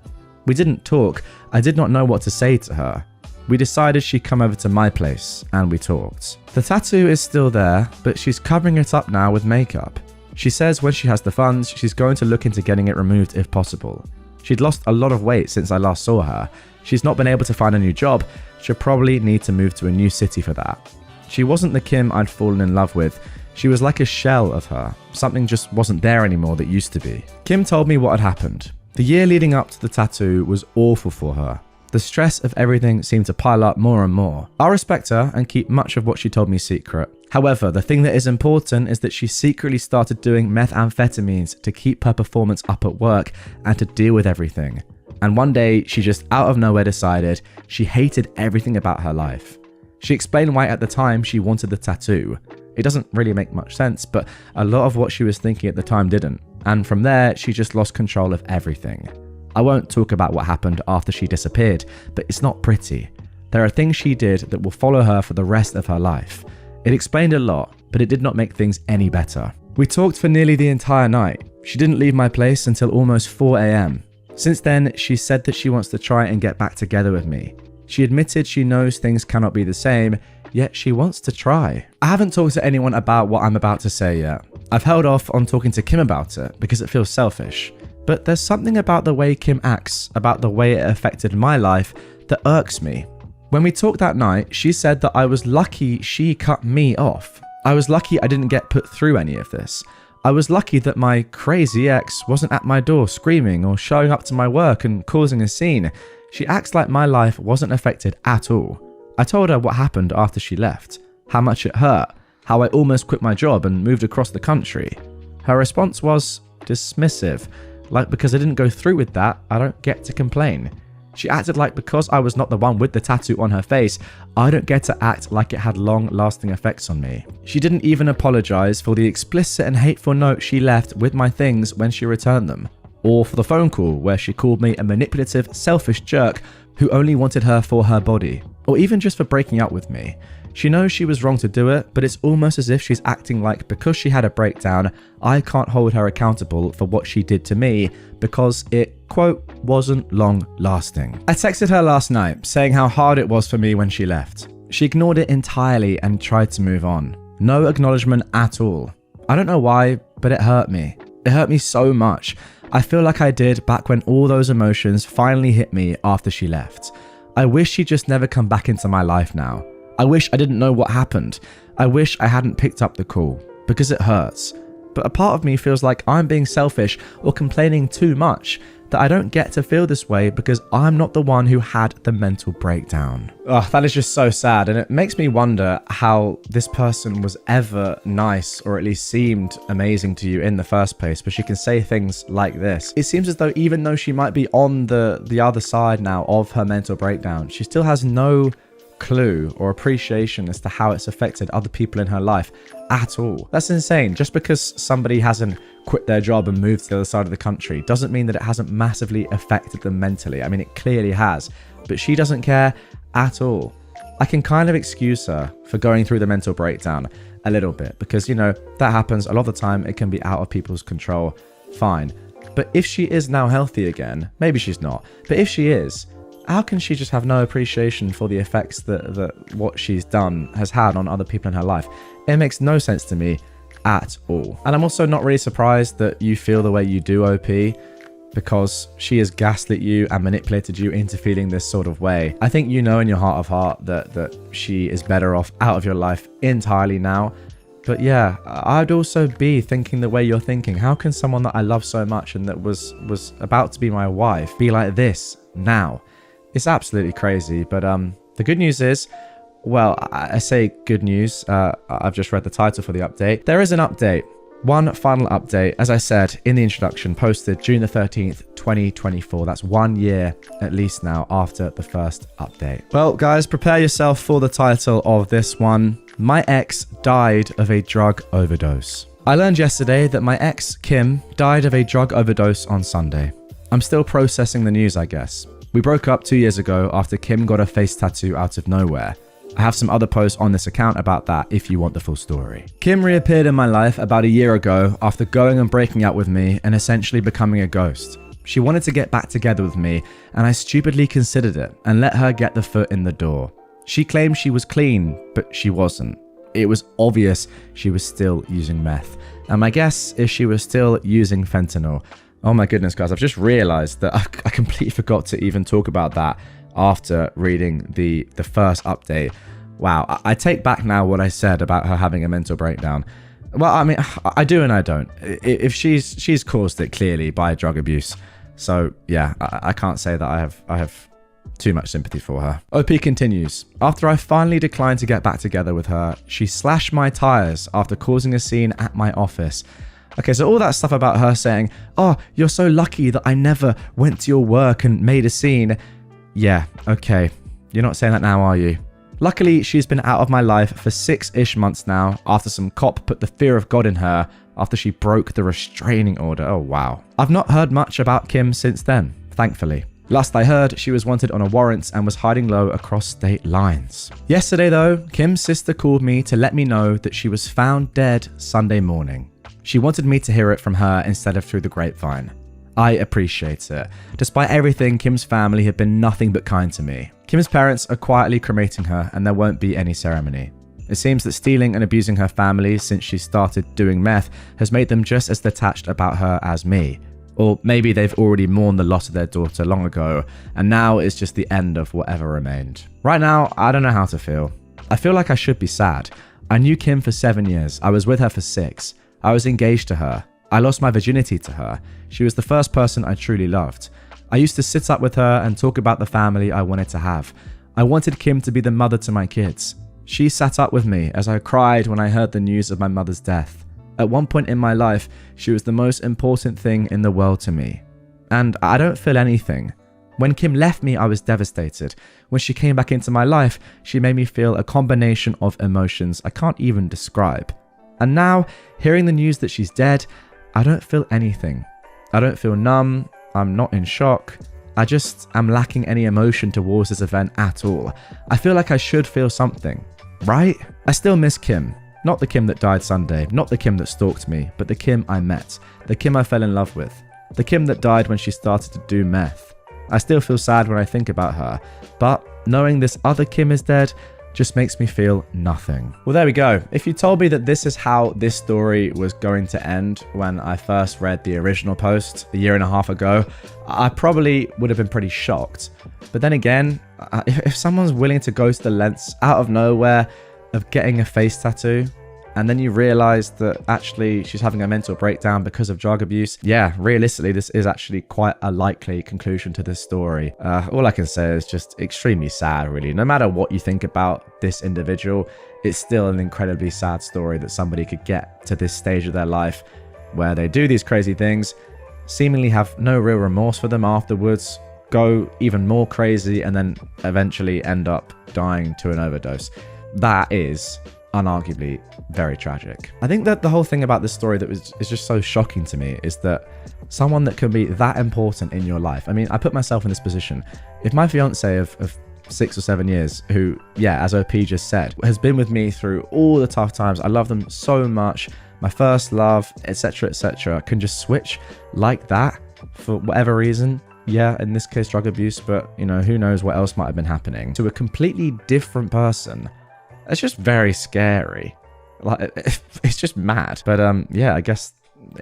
We didn't talk. I did not know what to say to her. We decided she'd come over to my place and we talked. The tattoo is still there, but she's covering it up now with makeup. She says when she has the funds, she's going to look into getting it removed if possible. She'd lost a lot of weight since I last saw her. She's not been able to find a new job. She'll probably need to move to a new city for that. She wasn't the Kim I'd fallen in love with. She was like a shell of her. Something just wasn't there anymore that used to be. Kim told me what had happened. The year leading up to the tattoo was awful for her. The stress of everything seemed to pile up more and more. I'll respect her and keep much of what she told me secret. However, the thing that is important is that she secretly started doing methamphetamines to keep her performance up at work and to deal with everything. And one day, she just out of nowhere decided she hated everything about her life. She explained why at the time she wanted the tattoo. It doesn't really make much sense, but a lot of what she was thinking at the time didn't. And from there, she just lost control of everything. I won't talk about what happened after she disappeared, but it's not pretty. There are things she did that will follow her for the rest of her life. It explained a lot, but it did not make things any better. We talked for nearly the entire night. She didn't leave my place until almost 4 a.m. Since then, she said that she wants to try and get back together with me. She admitted she knows things cannot be the same, yet she wants to try. I haven't talked to anyone about what I'm about to say yet. I've held off on talking to Kim about it because it feels selfish. But there's something about the way Kim acts, about the way it affected my life, that irks me. When we talked that night, she said that I was lucky she cut me off. I was lucky I didn't get put through any of this. I was lucky that my crazy ex wasn't at my door screaming or showing up to my work and causing a scene. She acts like my life wasn't affected at all. I told her what happened after she left, how much it hurt, how I almost quit my job and moved across the country. Her response was dismissive. Like, because I didn't go through with that, I don't get to complain. She acted like because I was not the one with the tattoo on her face, I don't get to act like it had long-lasting effects on me. She didn't even apologize for the explicit and hateful note she left with my things when she returned them, or for the phone call where she called me a manipulative, selfish jerk who only wanted her for her body, or even just for breaking up with me. She knows she was wrong to do it, but it's almost as if she's acting like because she had a breakdown, I can't hold her accountable for what she did to me because it, quote, wasn't long lasting. I texted her last night saying how hard it was for me when she left. She ignored it entirely and tried to move on. No acknowledgement at all. I don't know why, but it hurt me. It hurt me so much. I feel like I did back when all those emotions finally hit me after she left. I wish she'd just never come back into my life now. I wish I didn't know what happened. I wish I hadn't picked up the call, because it hurts. But a part of me feels like I'm being selfish or complaining too much, that I don't get to feel this way because I'm not the one who had the mental breakdown. Oh, that is just so sad, and it makes me wonder how this person was ever nice or at least seemed amazing to you in the first place, but she can say things like this. It seems as though even though she might be on the other side now of her mental breakdown, she still has no clue or appreciation as to how it's affected other people in her life at all. That's insane. Just because somebody hasn't quit their job and moved to the other side of the country doesn't mean that it hasn't massively affected them mentally. I mean, it clearly has, but she doesn't care at all. I can kind of excuse her for going through the mental breakdown a little bit because, you know, that happens a lot of the time. It can be out of people's control. Fine. But if she is now healthy again, maybe she's not, but if she is, how can she just have no appreciation for the effects that what she's done has had on other people in her life? It makes no sense to me at all. And I'm also not really surprised that you feel the way you do, OP, because she has gaslit you and manipulated you into feeling this sort of way. I think you know in your heart of heart that she is better off out of your life entirely now. But yeah, I'd also be thinking the way you're thinking. How can someone that I love so much and that was about to be my wife be like this now? It's absolutely crazy, but the good news is, well, I say good news, I've just read the title for the update. There is an update, one final update, as I said in the introduction, posted June the 13th, 2024. That's 1 year at least now after the first update. Well, guys, prepare yourself for the title of this one. My ex died of a drug overdose. I learned yesterday that my ex, Kim, died of a drug overdose on Sunday. I'm still processing the news, I guess. We broke up 2 years ago after Kim got a face tattoo out of nowhere. I have some other posts on this account about that if you want the full story. Kim reappeared in my life about a year ago after going and breaking up with me and essentially becoming a ghost. She wanted to get back together with me, and I stupidly considered it and let her get the foot in the door. She claimed she was clean, but she wasn't. It was obvious she was still using meth. And my guess is she was still using fentanyl. Oh my goodness, guys, I've just realized that I completely forgot to even talk about that after reading the first update. Wow, I take back now what I said about her having a mental breakdown. Well, I mean, I do and I don't. If she's caused it clearly by drug abuse. So yeah, I can't say that I have too much sympathy for her. OP continues. After I finally declined to get back together with her, she slashed my tires after causing a scene at my office. Okay, so all that stuff about her saying, "Oh, you're so lucky that I never went to your work and made a scene." Yeah, okay. You're not saying that now, are you? Luckily, she's been out of my life for 6-ish months now after some cop put the fear of God in her after she broke the restraining order. Oh, wow. I've not heard much about Kim since then, thankfully. Last I heard, she was wanted on a warrant and was hiding low across state lines. Yesterday, though, Kim's sister called me to let me know that she was found dead Sunday morning. She wanted me to hear it from her instead of through the grapevine. I appreciate it. Despite everything, Kim's family have been nothing but kind to me. Kim's parents are quietly cremating her and there won't be any ceremony. It seems that stealing and abusing her family since she started doing meth has made them just as detached about her as me. Or maybe they've already mourned the loss of their daughter long ago, and now it's just the end of whatever remained. Right now, I don't know how to feel. I feel like I should be sad. I knew Kim for 7 years. I was with her for 6. I was engaged to her. I lost my virginity to her. She was the first person I truly loved. I used to sit up with her and talk about the family I wanted to have. I wanted Kim to be the mother to my kids. She sat up with me as I cried when I heard the news of my mother's death. At one point in my life, she was the most important thing in the world to me. And I don't feel anything. When Kim left me, I was devastated. When she came back into my life, she made me feel a combination of emotions I can't even describe. And now, hearing the news that she's dead, I don't feel anything. I don't feel numb. I'm not in shock. I just am lacking any emotion towards this event at all. I feel like I should feel something, right? I still miss Kim. Not the Kim that died Sunday, not the Kim that stalked me, but the Kim I met, the Kim I fell in love with, the Kim that died when she started to do meth. I still feel sad when I think about her, but knowing this other Kim is dead just makes me feel nothing. Well, there we go. If you told me that this is how this story was going to end when I first read the original post a year and a half ago, I probably would have been pretty shocked. But then again, if someone's willing to go to the lengths out of nowhere of getting a face tattoo, and then you realize that actually she's having a mental breakdown because of drug abuse, yeah, realistically, this is actually quite a likely conclusion to this story. All I can say is just extremely sad, really. No matter what you think about this individual, it's still an incredibly sad story that somebody could get to this stage of their life where they do these crazy things, seemingly have no real remorse for them afterwards, go even more crazy, and then eventually end up dying to an overdose. That is unarguably very tragic. I think that the whole thing about this story that is just so shocking to me is that someone that can be that important in your life. I mean, I put myself in this position. If my fiance of 6 or 7 years, who, yeah, as OP just said, has been with me through all the tough times, I love them so much, my first love, etc., can just switch like that for whatever reason. Yeah, in this case, drug abuse, but you know, who knows what else might have been happening to a completely different person. It's just very scary. Like, it's just mad. But yeah, I guess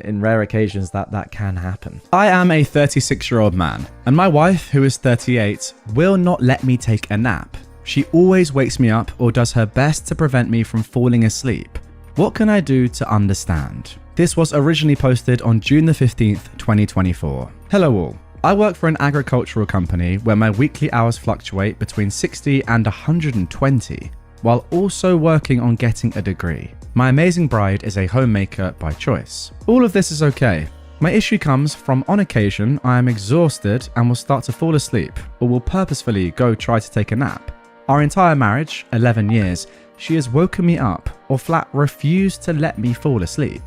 in rare occasions that can happen. I am a 36-year-old man, and my wife, who is 38, will not let me take a nap. She always wakes me up or does her best to prevent me from falling asleep. What can I do to understand? This was originally posted on June the 15th, 2024. Hello all. I work for an agricultural company where my weekly hours fluctuate between 60 and 120. While also working on getting a degree. My amazing bride is a homemaker by choice. All of this is okay. My issue comes from on occasion I am exhausted and will start to fall asleep or will purposefully go try to take a nap. Our entire marriage, 11 years, she has woken me up or flat refused to let me fall asleep.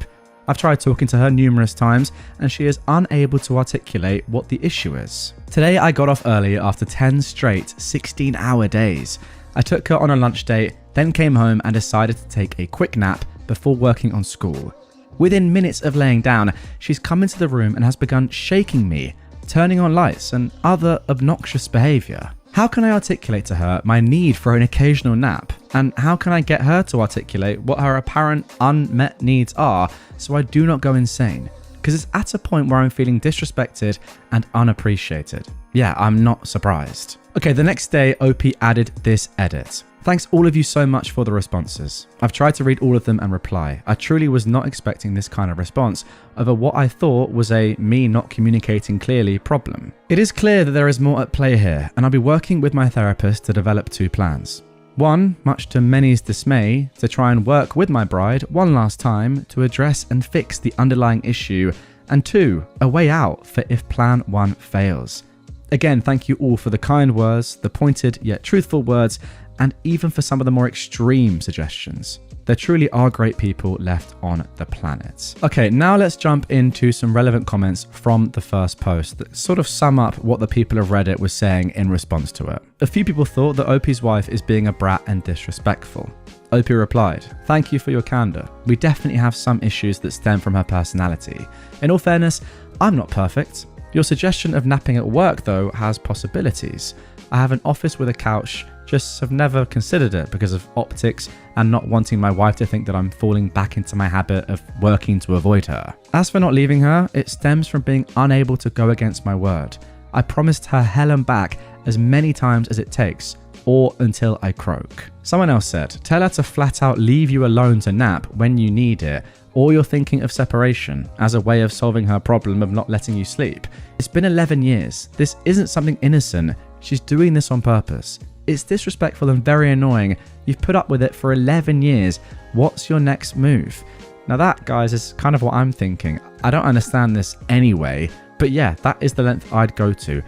I've tried talking to her numerous times and she is unable to articulate what the issue is. Today I got off early after 10 straight 16-hour days. I took her on a lunch date, then came home and decided to take a quick nap before working on school. Within minutes of laying down, she's come into the room and has begun shaking me, turning on lights and other obnoxious behaviour. How can I articulate to her my need for an occasional nap? And how can I get her to articulate what her apparent unmet needs are so I do not go insane? Because it's at a point where I'm feeling disrespected and unappreciated. Yeah, I'm not surprised. Okay, the next day, OP added this edit. Thanks all of you so much for the responses. I've tried to read all of them and reply. I truly was not expecting this kind of response over what I thought was a me not communicating clearly problem. It is clear that there is more at play here, and I'll be working with my therapist to develop 2 plans. One, much to many's dismay, to try and work with my bride one last time to address and fix the underlying issue, and 2, a way out for if plan 1 fails. Again, thank you all for the kind words, the pointed yet truthful words, and even for some of the more extreme suggestions. There truly are great people left on the planet. Okay, now let's jump into some relevant comments from the first post that sort of sum up what the people of Reddit were saying in response to it. A few people thought that OP's wife is being a brat and disrespectful. OP replied, "Thank you for your candor. We definitely have some issues that stem from her personality. In all fairness, I'm not perfect. Your suggestion of napping at work, though, has possibilities. I have an office with a couch, just have never considered it because of optics and not wanting my wife to think that I'm falling back into my habit of working to avoid her. As for not leaving her, it stems from being unable to go against my word. I promised her hell and back as many times as it takes, or until I croak." Someone else said, "Tell her to flat out leave you alone to nap when you need it, or you're thinking of separation as a way of solving her problem of not letting you sleep. It's been 11 years. This isn't something innocent. She's doing this on purpose. It's disrespectful and very annoying. You've put up with it for 11 years. What's your next move?" Now that, guys, is kind of what I'm thinking. I don't understand this anyway, but yeah, that is the length I'd go to.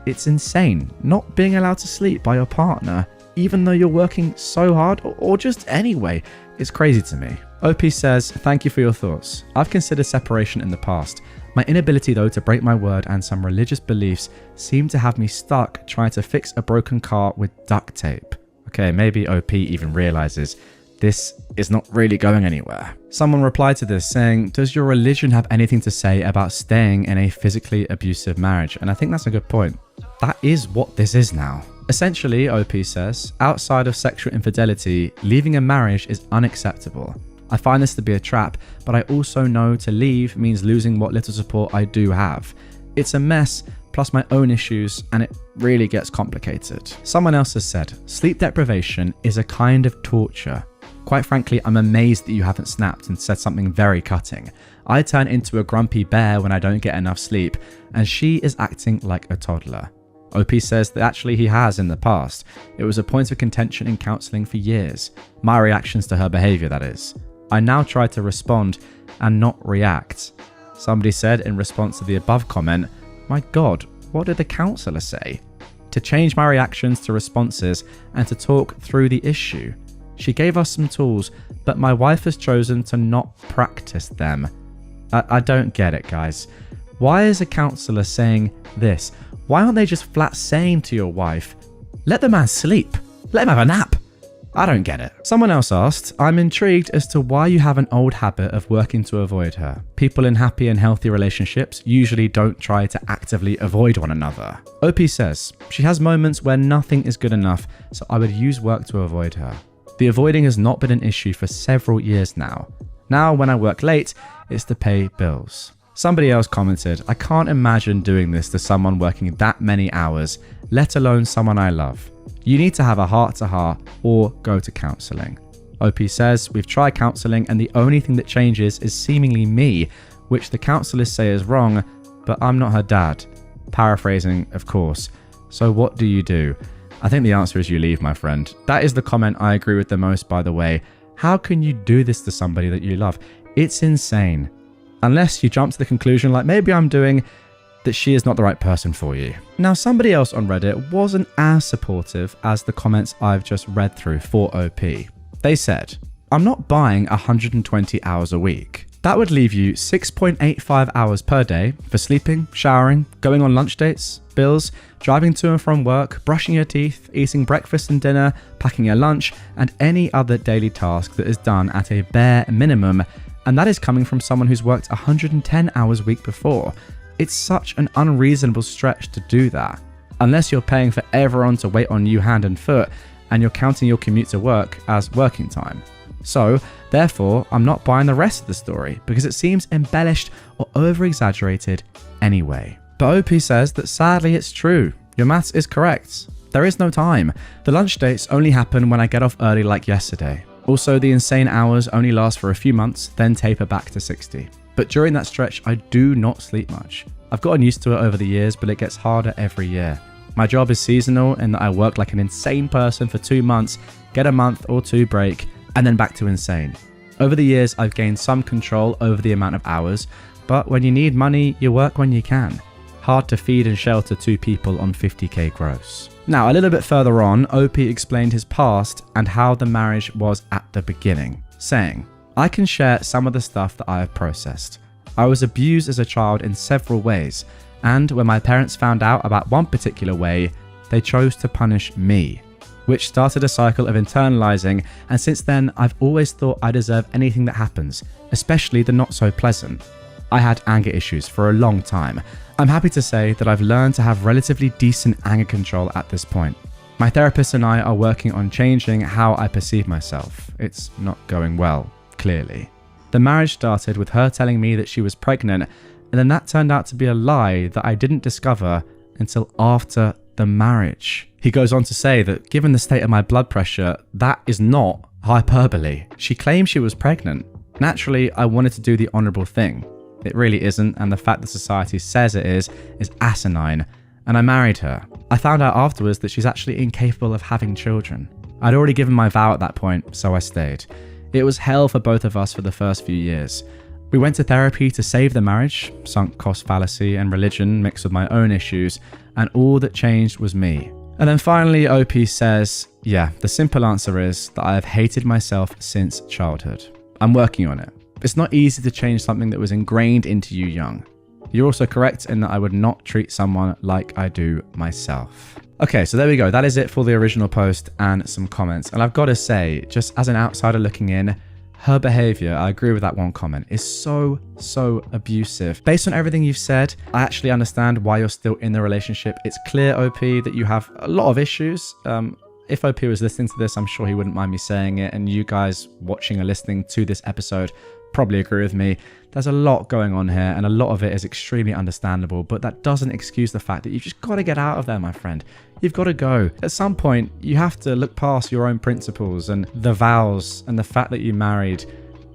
It's insane not being allowed to sleep by your partner, even though you're working so hard, or just anyway. It's crazy to me. OP says, "Thank you for your thoughts. I've considered separation in the past. My inability, though, to break my word and some religious beliefs seem to have me stuck trying to fix a broken car with duct tape." Okay, maybe OP even realizes this is not really going anywhere. Someone replied to this saying, "Does your religion have anything to say about staying in a physically abusive marriage?" And I think that's a good point. That is what this is now. Essentially, OP says, outside of sexual infidelity, leaving a marriage is unacceptable. I find this to be a trap, but I also know to leave means losing what little support I do have. It's a mess, plus my own issues, and it really gets complicated. Someone else has said, "Sleep deprivation is a kind of torture. Quite frankly, I'm amazed that you haven't snapped and said something very cutting. I turn into a grumpy bear when I don't get enough sleep, and she is acting like a toddler." OP says that actually he has in the past. It was a point of contention in counselling for years. My reactions to her behaviour, that is. I now try to respond and not react. Somebody said in response to the above comment, "My God, what did the counsellor say?" To change my reactions to responses and to talk through the issue. She gave us some tools, but my wife has chosen to not practice them. I don't get it, guys. Why is a counsellor saying this? Why aren't they just flat saying to your wife, "Let the man sleep, let him have a nap"? I don't get it. Someone else asked, "I'm intrigued as to why you have an old habit of working to avoid her. People in happy and healthy relationships usually don't try to actively avoid one another." OP says, "She has moments where nothing is good enough, so I would use work to avoid her. The avoiding has not been an issue for several years now. Now when I work late, it's to pay bills." Somebody else commented, "I can't imagine doing this to someone working that many hours, let alone someone I love. You need to have a heart-to-heart or go to counselling." OP says, "We've tried counselling and the only thing that changes is seemingly me, which the counsellors say is wrong, but I'm not her dad." Paraphrasing, of course. So what do you do? I think the answer is you leave, my friend. That is the comment I agree with the most, by the way. How can you do this to somebody that you love? It's insane. Unless you jump to the conclusion, like maybe I'm doing, that she is not the right person for you. Now, somebody else on Reddit wasn't as supportive as the comments I've just read through for OP. They said, "I'm not buying 120 hours a week. That would leave you 6.85 hours per day for sleeping, showering, going on lunch dates, bills, driving to and from work, brushing your teeth, eating breakfast and dinner, packing your lunch, and any other daily task that is done at a bare minimum. And that is coming from someone who's worked 110 hours a week before. It's such an unreasonable stretch to do that. Unless you're paying for everyone to wait on you hand and foot, and you're counting your commute to work as working time. So, therefore, I'm not buying the rest of the story because it seems embellished or over-exaggerated anyway. But OP says that sadly it's true. Your maths is correct. There is no time. The lunch dates only happen when I get off early like yesterday. Also, the insane hours only last for a few months, then taper back to 60. But during that stretch, I do not sleep much. I've gotten used to it over the years, but it gets harder every year. My job is seasonal in that I work like an insane person for 2 months, get a month or two break, and then back to insane. Over the years, I've gained some control over the amount of hours, but when you need money, you work when you can. Hard to feed and shelter 2 people on 50k gross. Now, a little bit further on, OP explained his past and how the marriage was at the beginning, saying, I can share some of the stuff that I have processed. I was abused as a child in several ways, and when my parents found out about one particular way, they chose to punish me, which started a cycle of internalizing, and since then, I've always thought I deserve anything that happens, especially the not so pleasant. I had anger issues for a long time. I'm happy to say that I've learned to have relatively decent anger control at this point. My therapist and I are working on changing how I perceive myself. It's not going well, clearly. The marriage started with her telling me that she was pregnant, and then that turned out to be a lie that I didn't discover until after the marriage. He goes on to say that given the state of my blood pressure, that is not hyperbole. She claimed she was pregnant. Naturally, I wanted to do the honourable thing. It really isn't, and the fact that society says it is asinine, and I married her. I found out afterwards that she's actually incapable of having children. I'd already given my vow at that point, so I stayed. It was hell for both of us for the first few years. We went to therapy to save the marriage, sunk cost fallacy and religion mixed with my own issues, and all that changed was me. And then finally, OP says, yeah, the simple answer is that I have hated myself since childhood. I'm working on it. It's not easy to change something that was ingrained into you young. You're also correct in that I would not treat someone like I do myself. Okay, so there we go. That is it for the original post and some comments. And I've got to say, just as an outsider looking in, her behavior, I agree with that one comment, is so abusive. Based on everything you've said, I actually understand why you're still in the relationship. It's clear, OP, that you have a lot of issues. If OP was listening to this, I'm sure he wouldn't mind me saying it. And you guys watching or listening to this episode probably agree with me. There's a lot going on here, and a lot of it is extremely understandable, but that doesn't excuse the fact that you've just got to get out of there, my friend. You've got to go. At some point, you have to look past your own principles and the vows and the fact that you married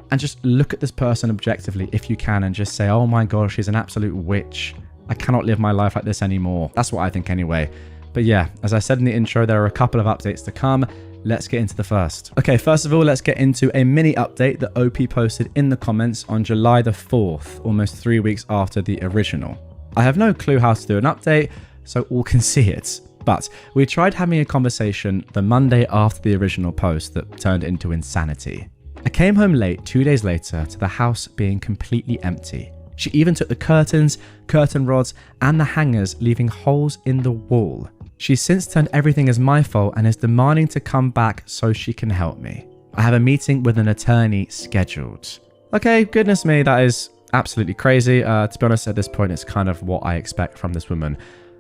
and just look at this person objectively if you can and just say, oh my gosh, she's an absolute witch. I cannot live my life like this anymore. That's what I think anyway. But yeah, as I said in the intro, there are a couple of updates to come. Let's get into the first. Okay, first of all, let's get into a mini update that OP posted in the comments on July the 4th, almost 3 weeks after the original. I have no clue how to do an update, so all can see it. But we tried having a conversation the Monday after the original post that turned into insanity. I came home late 2 days later to the house being completely empty. She even took the curtains, curtain rods, and the hangers, leaving holes in the wall. She's since turned everything as my fault and is demanding to come back so she can help me. I have a meeting with an attorney scheduled. Okay, goodness me, that is absolutely crazy. To be honest, at this point, it's kind of what I expect from this woman.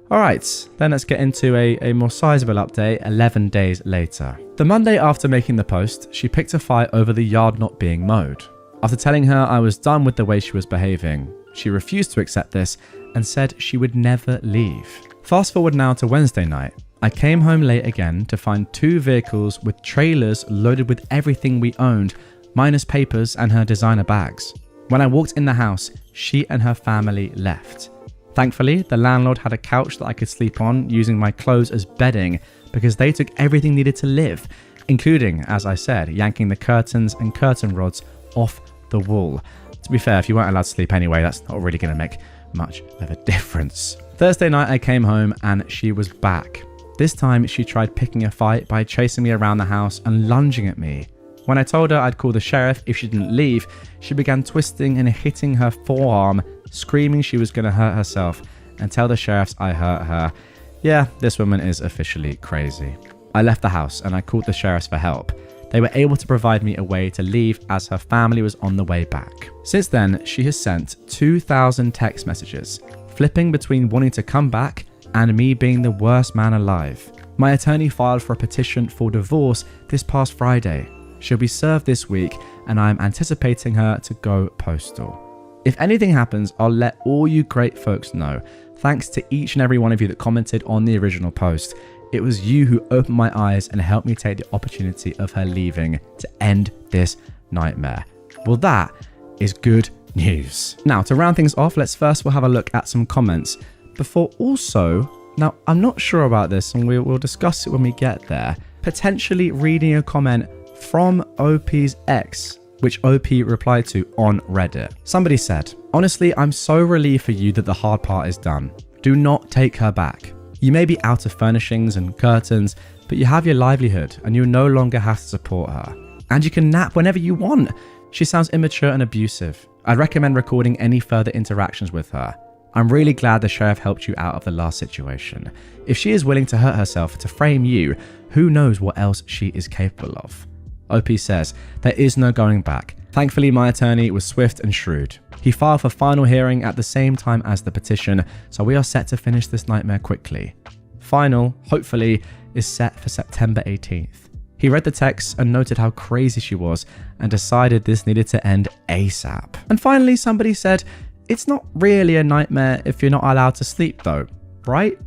All right, then let's get into a more sizable update 11 days later. The Monday after making the post, she picked a fight over the yard not being mowed. After telling her I was done with the way she was behaving, she refused to accept this and said she would never leave. Fast forward now to Wednesday night. I came home late again to find 2 vehicles with trailers loaded with everything we owned, minus papers and her designer bags. When I walked in the house, she and her family left. Thankfully, the landlord had a couch that I could sleep on using my clothes as bedding because they took everything needed to live, including, as I said, yanking the curtains and curtain rods off the wall. To be fair, if you weren't allowed to sleep anyway, that's not really going to make much of a difference. Thursday night I came home and she was back. This time she tried picking a fight by chasing me around the house and lunging at me. When I told her I'd call the sheriff if she didn't leave, she began twisting and hitting her forearm, screaming she was going to hurt herself and tell the sheriffs I hurt her. Yeah, this woman is officially crazy. I left the house and I called the sheriffs for help. They were able to provide me a way to leave as her family was on the way back. Since then, she has sent 2,000 text messages, flipping between wanting to come back and me being the worst man alive. My attorney filed for a petition for divorce this past Friday. She'll be served this week and I'm anticipating her to go postal. If anything happens, I'll let all you great folks know. Thanks to each and every one of you that commented on the original post. It was you who opened my eyes and helped me take the opportunity of her leaving to end this nightmare. Well, that is good news. Now, to round things off, let's first we'll have a look at some comments before also, now I'm not sure about this and we'll discuss it when we get there, potentially reading a comment from OP's ex, which OP replied to on Reddit. Somebody said, honestly, I'm so relieved for you that the hard part is done. Do not take her back. You may be out of furnishings and curtains, but you have your livelihood and you no longer have to support her. And you can nap whenever you want. She sounds immature and abusive. I'd recommend recording any further interactions with her. I'm really glad the sheriff helped you out of the last situation. If she is willing to hurt herself to frame you, who knows what else she is capable of. OP says, there is no going back. Thankfully, my attorney was swift and shrewd. He filed for final hearing at the same time as the petition, so we are set to finish this nightmare quickly. Final, hopefully, is set for September 18th. He read the text and noted how crazy she was and decided this needed to end ASAP. And finally, somebody said, it's not really a nightmare if you're not allowed to sleep though, right?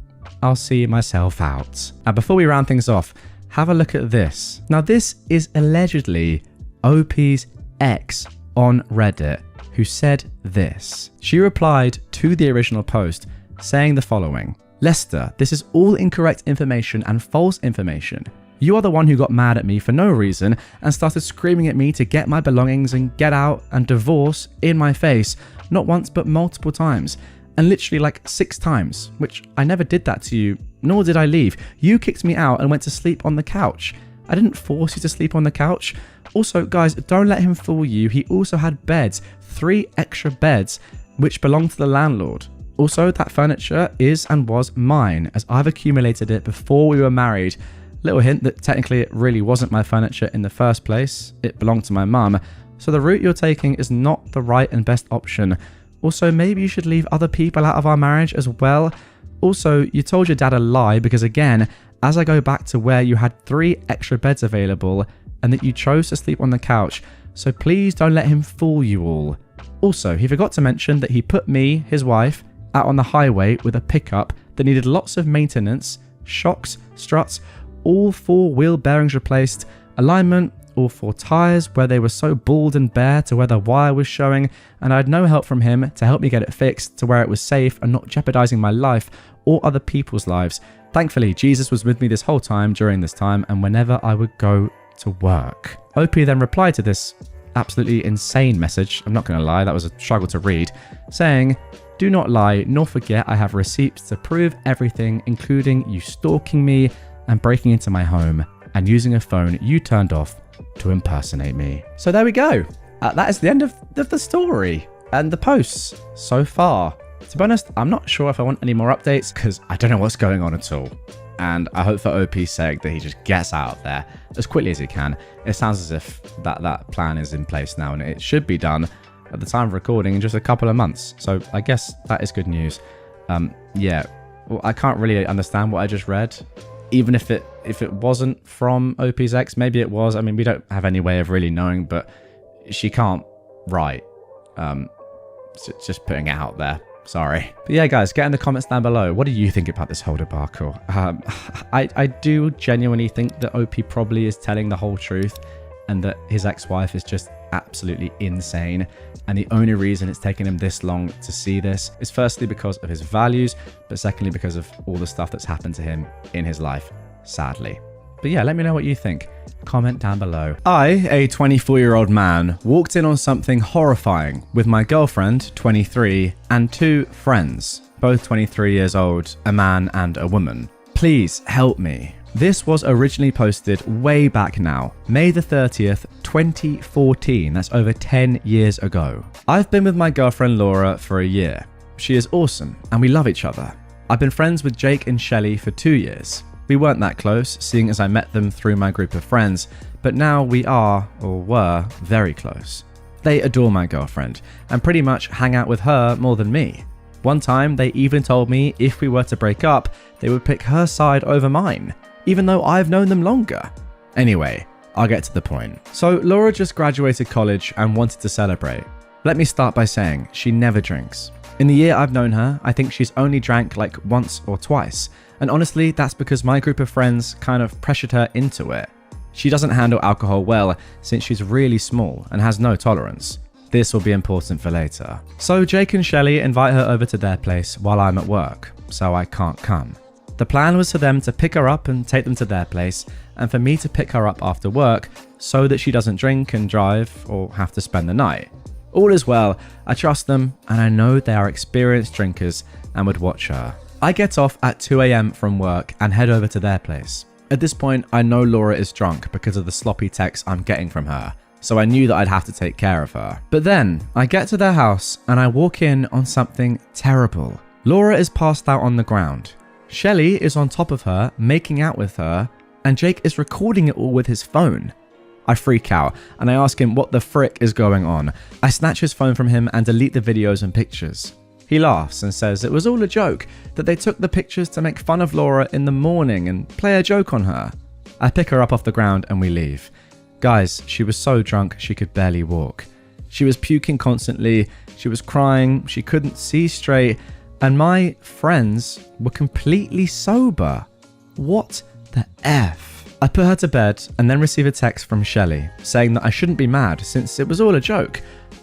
I'll see myself out. Now, before we round things off, have a look at this. Now, this is allegedly OP's ex on Reddit who said this. She replied to the original post saying the following: Lester, this is all incorrect information and false information. You are the one who got mad at me for no reason and started screaming at me to get my belongings and get out and divorce in my face, not once but multiple times, and literally like 6 times, which I never did that to you, nor did I leave. You kicked me out and went to sleep on the couch. I didn't force you to sleep on the couch. Also, guys, don't let him fool you. He also had beds, 3 extra beds, which belonged to the landlord. Also, that furniture is and was mine, as I've accumulated it before we were married. Little hint that technically it really wasn't my furniture in the first place. It belonged to my mum. So the route you're taking is not the right and best option. Also, maybe you should leave other people out of our marriage as well. Also, you told your dad a lie because, again, as I go back to where you had 3 extra beds available and that you chose to sleep on the couch, so please don't let him fool you all. Also, he forgot to mention that he put me, his wife, out on the highway with a pickup that needed lots of maintenance, shocks, struts, all 4 wheel bearings replaced, alignment, all 4 tyres where they were so bald and bare to where the wire was showing, and I had no help from him to help me get it fixed to where it was safe and not jeopardizing my life or other people's lives. Thankfully, Jesus was with me this whole time during this time and whenever I would go to work. OP then replied to this absolutely insane message, I'm not going to lie, that was a struggle to read, saying, do not lie nor forget I have receipts to prove everything, including you stalking me and breaking into my home and using a phone you turned off to impersonate me. So there we go. That is the end of the story and the posts so far. To be honest, I'm not sure if I want any more updates because I don't know what's going on at all. And I hope for OP's sake that he just gets out of there as quickly as he can. It sounds as if that plan is in place now and it should be done at the time of recording in just a couple of months. So I guess that is good news. Yeah, well, I can't really understand what I just read. Even if it wasn't from OP's ex, maybe it was. I mean, we don't have any way of really knowing, but she can't write. Just putting it out there. Sorry. But yeah, guys, get in the comments down below. What do you think about this whole debacle? I do genuinely think that OP probably is telling the whole truth and that his ex-wife is just absolutely insane. And the only reason it's taken him this long to see this is firstly because of his values, but secondly because of all the stuff that's happened to him in his life, sadly. But yeah, let me know what you think. Comment down below. I, a 24-year-old man, walked in on something horrifying with my girlfriend, 23, and 2 friends, both 23 years old, a man and a woman. Please help me. This was originally posted way back now, May the 30th, 2014. That's over 10 years ago. I've been with my girlfriend Laura for a year. She is awesome and we love each other. I've been friends with Jake and Shelley for 2 years. We weren't that close, seeing as I met them through my group of friends, but now we are, or were, very close. They adore my girlfriend and pretty much hang out with her more than me. One time they even told me if we were to break up, they would pick her side over mine, even though I've known them longer. Anyway, I'll get to the point. So Laura just graduated college and wanted to celebrate. Let me start by saying she never drinks. In the year I've known her, I think she's only drank like once or twice. And honestly, that's because my group of friends kind of pressured her into it. She doesn't handle alcohol well since she's really small and has no tolerance. This will be important for later. So Jake and Shelley invite her over to their place while I'm at work, so I can't come. The plan was for them to pick her up and take them to their place, and for me to pick her up after work so that she doesn't drink and drive or have to spend the night. All is well, I trust them and I know they are experienced drinkers and would watch her. I get off at 2 a.m. from work and head over to their place. At this point, I know Laura is drunk because of the sloppy texts I'm getting from her, so I knew that I'd have to take care of her. But then, I get to their house and I walk in on something terrible. Laura is passed out on the ground. Shelley is on top of her, making out with her, and Jake is recording it all with his phone. I freak out and I ask him what the frick is going on. I snatch his phone from him and delete the videos and pictures. He laughs and says it was all a joke, that they took the pictures to make fun of Laura in the morning and play a joke on her. I pick her up off the ground and we leave. Guys, she was so drunk she could barely walk. She was puking constantly, she was crying, she couldn't see straight, and my friends were completely sober. What the F? I put her to bed and then receive a text from Shelley saying that I shouldn't be mad since it was all a joke.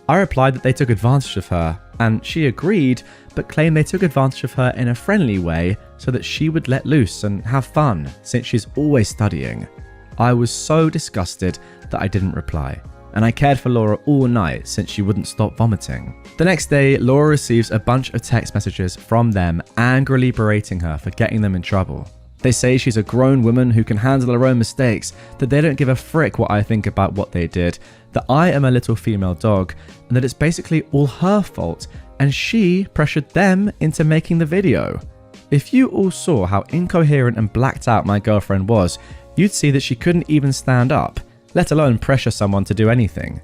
I replied that they took advantage of her, and she agreed, but claimed they took advantage of her in a friendly way so that she would let loose and have fun since she's always studying. I was so disgusted that I didn't reply, and I cared for Laura all night since she wouldn't stop vomiting. The next day, Laura receives a bunch of text messages from them angrily berating her for getting them in trouble. They say she's a grown woman who can handle her own mistakes, that they don't give a frick what I think about what they did, that I am a little female dog, and that it's basically all her fault, and she pressured them into making the video. If you all saw how incoherent and blacked out my girlfriend was, you'd see that she couldn't even stand up, let alone pressure someone to do anything.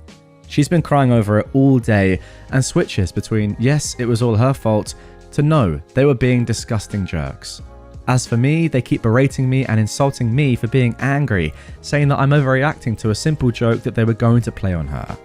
She's been crying over it all day and switches between yes, it was all her fault, to no, they were being disgusting jerks. As for me, they keep berating me and insulting me for being angry, saying that I'm overreacting to a simple joke that they were going to play on her.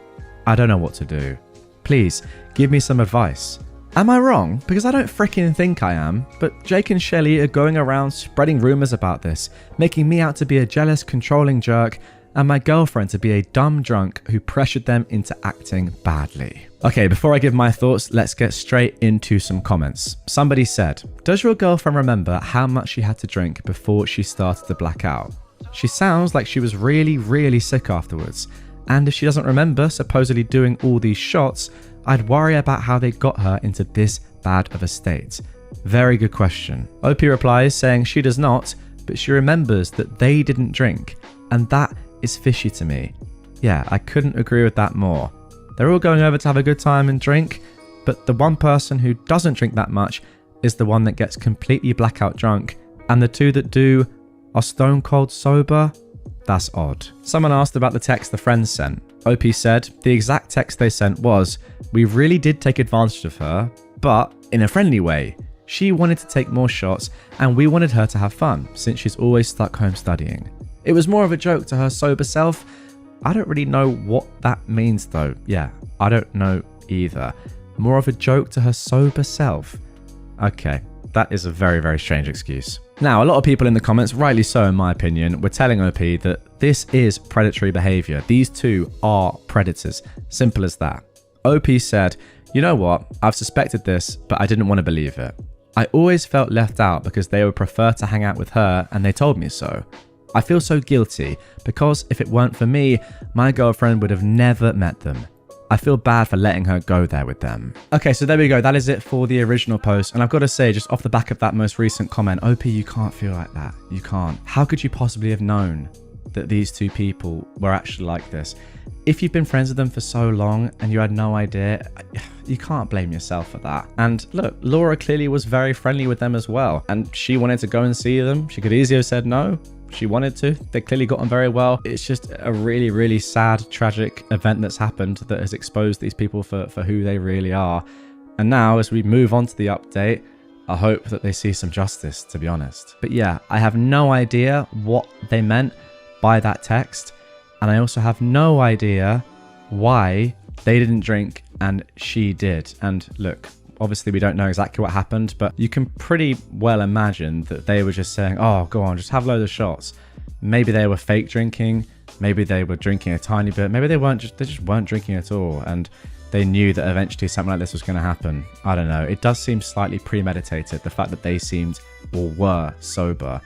I don't know what to do. Please, give me some advice. Am I wrong? Because I don't freaking think I am, but Jake and Shelley are going around spreading rumors about this, making me out to be a jealous, controlling jerk, and my girlfriend to be a dumb drunk who pressured them into acting badly. Okay, before I give my thoughts, let's get straight into some comments. Somebody said, does your girlfriend remember how much she had to drink before she started to black out? She sounds like she was really sick afterwards. And if she doesn't remember supposedly doing all these shots, I'd worry about how they got her into this bad of a state. Very good question. OP replies saying she does not, but she remembers that they didn't drink. And that is fishy to me. Yeah, I couldn't agree with that more. They're all going over to have a good time and drink, but the one person who doesn't drink that much is the one that gets completely blackout drunk, and the two that do are stone cold sober? That's odd. Someone asked about the text the friends sent. OP said the exact text they sent was, we really did take advantage of her, but in a friendly way. She wanted to take more shots and we wanted her to have fun since she's always stuck home studying. It was more of a joke to her sober self. I don't really know what that means though. Yeah, I don't know either. More of a joke to her sober self. Okay, that is a very strange excuse. Now, a lot of people in the comments, rightly so in my opinion, were telling OP that this is predatory behavior. These two are predators. Simple as that. OP said, you know what, I've suspected this, but I didn't want to believe it. I always felt left out because they would prefer to hang out with her and they told me so. I feel so guilty because if it weren't for me, my girlfriend would have never met them. I feel bad for letting her go there with them. Okay, so there we go. That is it for the original post. And I've got to say, just off the back of that most recent comment, OP, you can't feel like that. You can't. How could you possibly have known that these two people were actually like this? If you've been friends with them for so long and you had no idea, you can't blame yourself for that. And look, Laura clearly was very friendly with them as well. And she wanted to go and see them. She could easily have said no. She wanted to. They clearly got on very well. It's just a really, really sad, tragic event that's happened that has exposed these people for who they really are. And now, as we move on to the update, I hope that they see some justice, to be honest. But yeah, I have no idea what they meant by that text. And I also have no idea why they didn't drink and she did. And look, obviously we don't know exactly what happened, but you can pretty well imagine that they were just saying, oh, go on, just have loads of shots. Maybe they were fake drinking. Maybe they were drinking a tiny bit. Maybe they just weren't drinking at all. And they knew that eventually something like this was going to happen. I don't know. It does seem slightly premeditated. The fact that they seemed or were sober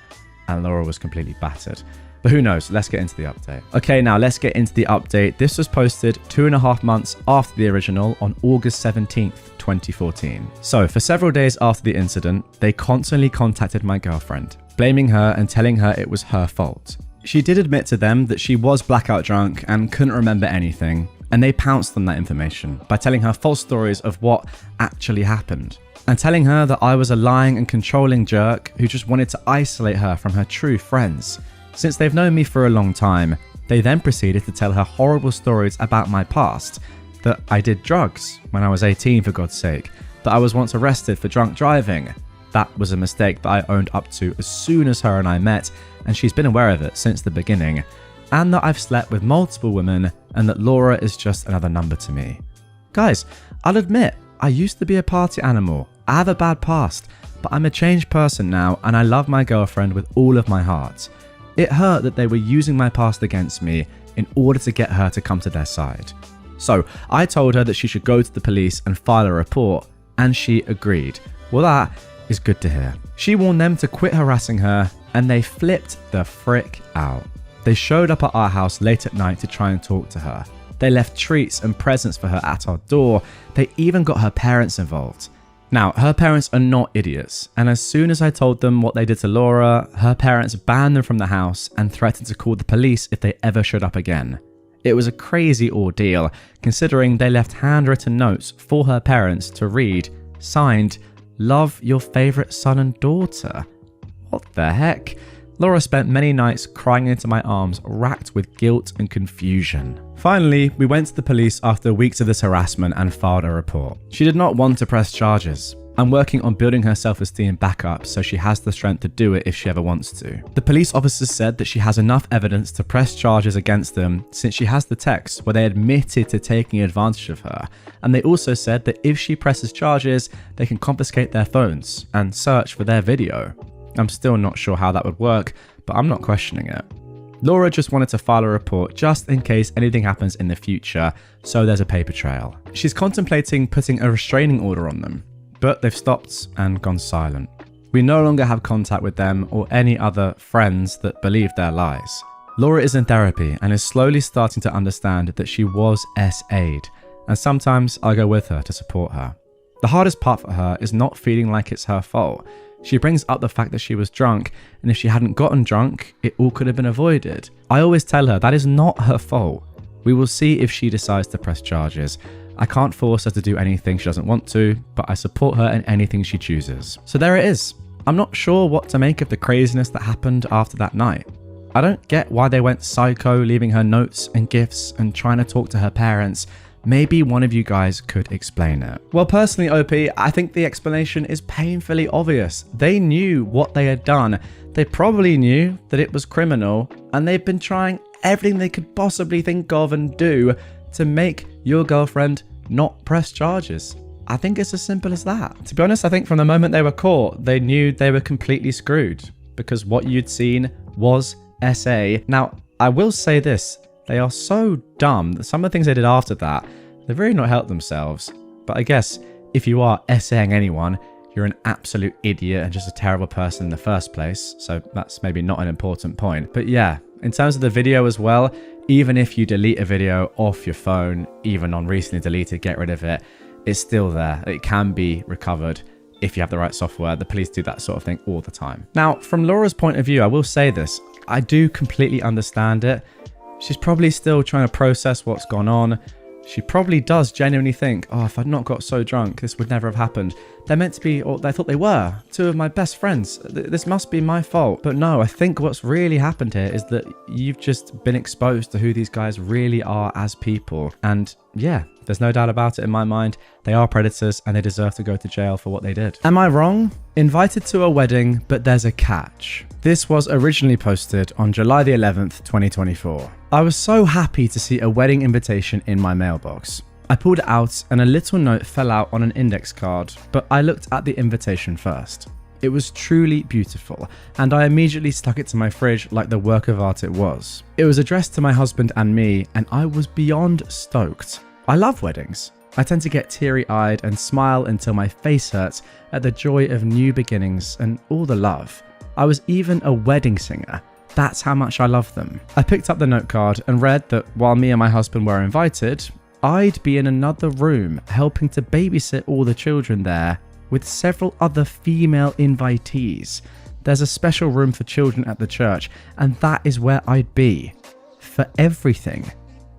and Laura was completely battered. But who knows? Let's get into the update. Okay, now let's get into the update. This was posted 2.5 months after the original on August 17th, 2014. So for several days after the incident, they constantly contacted my girlfriend, blaming her and telling her it was her fault. She did admit to them that she was blackout drunk and couldn't remember anything, and they pounced on that information by telling her false stories of what actually happened, and telling her that I was a lying and controlling jerk who just wanted to isolate her from her true friends. Since they've known me for a long time, they then proceeded to tell her horrible stories about my past, that I did drugs when I was 18 for God's sake, that I was once arrested for drunk driving. That was a mistake that I owned up to as soon as her and I met, and she's been aware of it since the beginning, and that I've slept with multiple women and that Laura is just another number to me. Guys, I'll admit, I used to be a party animal. I have a bad past, but I'm a changed person now and I love my girlfriend with all of my heart. It hurt that they were using my past against me in order to get her to come to their side. So I told her that she should go to the police and file a report, and she agreed. Well, that is good to hear. She warned them to quit harassing her, and they flipped the frick out. They showed up at our house late at night to try and talk to her. They left treats and presents for her at our door. They even got her parents involved. Now, her parents are not idiots, and as soon as I told them what they did to Laura, her parents banned them from the house and threatened to call the police if they ever showed up again. It was a crazy ordeal, considering they left handwritten notes for her parents to read, signed, "Love your favourite son and daughter." What the heck? Laura spent many nights crying into my arms, racked with guilt and confusion. Finally, we went to the police after weeks of this harassment and filed a report. She did not want to press charges. I'm working on building her self-esteem back up so she has the strength to do it if she ever wants to. The police officers said that she has enough evidence to press charges against them since she has the text where they admitted to taking advantage of her. And they also said that if she presses charges, they can confiscate their phones and search for their video. I'm still not sure how that would work, but I'm not questioning it. Laura just wanted to file a report just in case anything happens in the future, so there's a paper trail. She's contemplating putting a restraining order on them, but they've stopped and gone silent. We no longer have contact with them or any other friends that believe their lies. Laura is in therapy and is slowly starting to understand that she was SA'd, and sometimes I go with her to support her. The hardest part for her is not feeling like it's her fault. She brings up the fact that she was drunk, and if she hadn't gotten drunk, it all could have been avoided. I always tell her that is not her fault. We will see if she decides to press charges. I can't force her to do anything she doesn't want to, but I support her in anything she chooses. So there it is. I'm not sure what to make of the craziness that happened after that night. I don't get why they went psycho, leaving her notes and gifts and trying to talk to her parents. Maybe one of you guys could explain it. Well, personally, OP, I think the explanation is painfully obvious. They knew what they had done. They probably knew that it was criminal, and they've been trying everything they could possibly think of and do to make your girlfriend not press charges. I think it's as simple as that. To be honest, I think from the moment they were caught, they knew they were completely screwed because what you'd seen was SA. Now, I will say this. They are so dumb that some of the things they did after that, they've really not helped themselves. But I guess if you are SAing anyone, you're an absolute idiot and just a terrible person in the first place. So that's maybe not an important point. But yeah, in terms of the video as well, Even if you delete a video off your phone, even on recently deleted, get rid of it, it's still there. It can be recovered if you have the right software. The police do that sort of thing all the time. Now, from Laura's point of view, I will say this. I do completely understand it. She's probably still trying to process what's gone on. She probably does genuinely think, oh, if I'd not got so drunk, this would never have happened. They're meant to be, or they thought they were, two of my best friends. This must be my fault. But no, I think what's really happened here is that you've just been exposed to who these guys really are as people. And yeah, there's no doubt about it in my mind. They are predators and they deserve to go to jail for what they did. Am I wrong? Invited to a wedding, but there's a catch. This was originally posted on July the 11th, 2024. I was so happy to see a wedding invitation in my mailbox. I pulled it out and a little note fell out on an index card, but I looked at the invitation first. It was truly beautiful, and I immediately stuck it to my fridge like the work of art it was. It was addressed to my husband and me, and I was beyond stoked. I love weddings. I tend to get teary-eyed and smile until my face hurts at the joy of new beginnings and all the love. I was even a wedding singer. That's how much I love them. I picked up the note card and read that while me and my husband were invited, I'd be in another room helping to babysit all the children there with several other female invitees. There's a special room for children at the church, and that is where I'd be. For everything.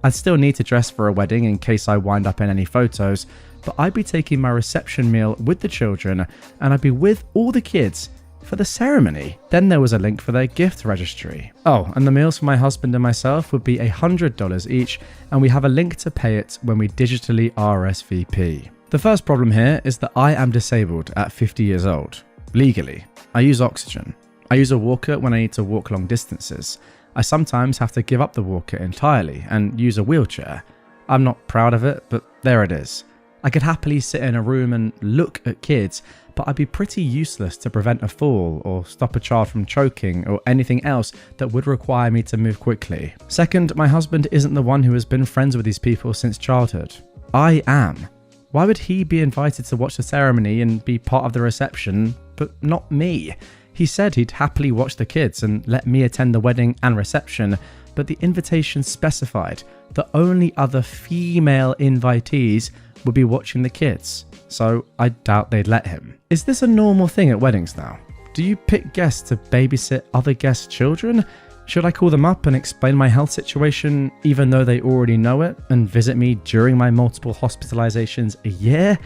I'd still need to dress for a wedding in case I wind up in any photos, but I'd be taking my reception meal with the children, and I'd be with all the kids for the ceremony. Then there was a link for their gift registry. Oh, and the meals for my husband and myself would be $100 each, and we have a link to pay it when we digitally RSVP. The first problem here is that I am disabled at 50 years old. Legally. I use oxygen. I use a walker when I need to walk long distances. I sometimes have to give up the walker entirely and use a wheelchair. I'm not proud of it, but there it is. I could happily sit in a room and look at kids, but I'd be pretty useless to prevent a fall or stop a child from choking or anything else that would require me to move quickly. Second, my husband isn't the one who has been friends with these people since childhood. I am. Why would he be invited to watch the ceremony and be part of the reception, but not me? He said he'd happily watch the kids and let me attend the wedding and reception, but the invitation specified that only other female invitees would be watching the kids, so I doubt they'd let him. Is this a normal thing at weddings now? Do you pick guests to babysit other guests' children? Should I call them up and explain my health situation even though they already know it and visit me during my multiple hospitalizations a year?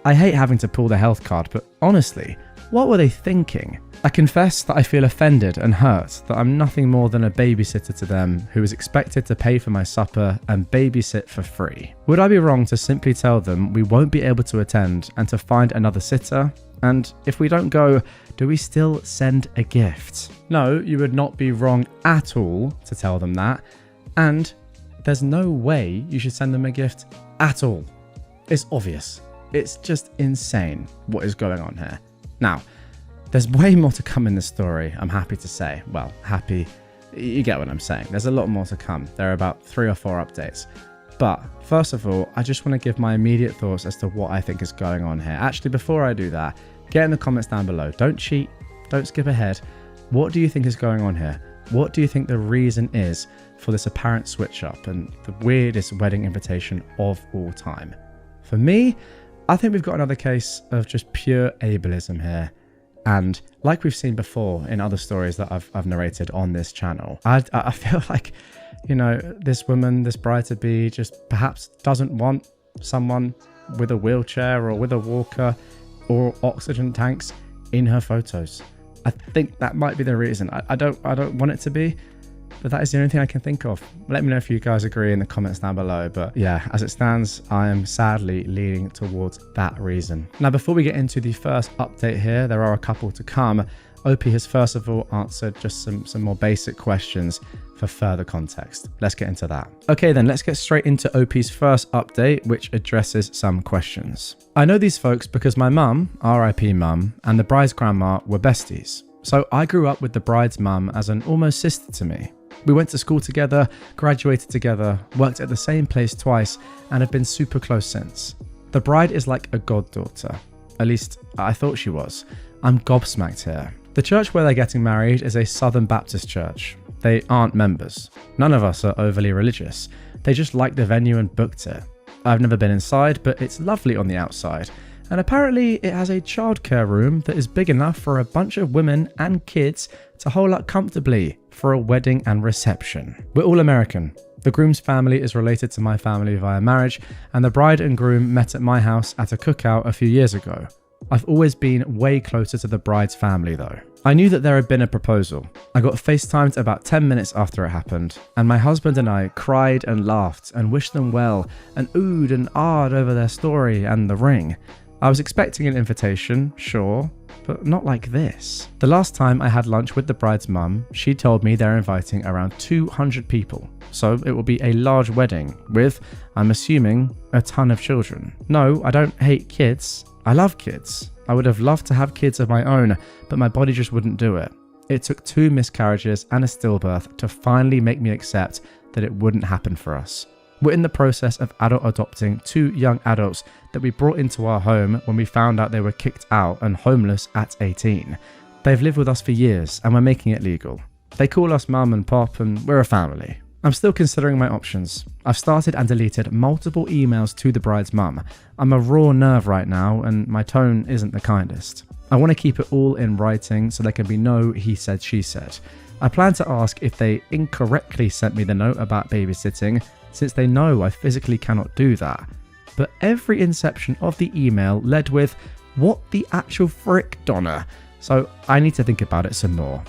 I hate having to pull the health card, but honestly, what were they thinking? I confess that I feel offended and hurt that I'm nothing more than a babysitter to them who is expected to pay for my supper and babysit for free. Would I be wrong to simply tell them we won't be able to attend and to find another sitter? And if we don't go, do we still send a gift? No, you would not be wrong at all to tell them that. And there's no way you should send them a gift at all. It's obvious. It's just insane what is going on here. Now, there's way more to come in this story, I'm happy to say. Well, happy, you get what I'm saying. There's a lot more to come. There are about 3 or 4 updates. But first of all, I just want to give my immediate thoughts as to what I think is going on here. Actually, before I do that, get in the comments down below. Don't cheat. Don't skip ahead. What do you think is going on here? What do you think the reason is for this apparent switch up and the weirdest wedding invitation of all time? For me, I think we've got another case of just pure ableism here. And like we've seen before in other stories that I've narrated on this channel, I feel like, you know, this woman, this bride-to-be just perhaps doesn't want someone with a wheelchair or with a walker or oxygen tanks in her photos. I think that might be the reason. I don't want it to be, but that is the only thing I can think of. Let me know if you guys agree in the comments down below. But yeah, as it stands, I am sadly leaning towards that reason. Now, before we get into the first update here, there are a couple to come. OP has first of all answered just some more basic questions for further context. Let's get into that. Okay, then let's get straight into OP's first update, which addresses some questions. I know these folks because my mum, RIP mum, and the bride's grandma were besties. So I grew up with the bride's mum as an almost sister to me. We went to school together, graduated together, worked at the same place twice, and have been super close since. The bride is like a goddaughter. At least I thought she was. I'm gobsmacked here. The church where they're getting married is a Southern Baptist church. They aren't members. None of us are overly religious. They just liked the venue and booked it. I've never been inside, but it's lovely on the outside. And apparently it has a childcare room that is big enough for a bunch of women and kids to hole up comfortably for a wedding and reception. We're all American. The groom's family is related to my family via marriage, and the bride and groom met at my house at a cookout a few years ago. I've always been way closer to the bride's family though. I knew that there had been a proposal. I got FaceTimed about 10 minutes after it happened, and my husband and I cried and laughed and wished them well and oohed and ahed over their story and the ring. I was expecting an invitation, sure, but not like this. The last time I had lunch with the bride's mum, she told me they're inviting around 200 people, so it will be a large wedding with, I'm assuming, a ton of children. No, I don't hate kids. I love kids. I would have loved to have kids of my own, but my body just wouldn't do it. It took 2 miscarriages and a stillbirth to finally make me accept that it wouldn't happen for us. We're in the process of adult adopting 2 young adults that we brought into our home when we found out they were kicked out and homeless at 18. They've lived with us for years and we're making it legal. They call us mum and pop and we're a family. I'm still considering my options. I've started and deleted multiple emails to the bride's mum. I'm a raw nerve right now and my tone isn't the kindest. I want to keep it all in writing so there can be no he said, she said. I plan to ask if they incorrectly sent me the note about babysitting, since they know I physically cannot do that. But every inception of the email led with, "What the actual frick, Donna?" So I need to think about it some more.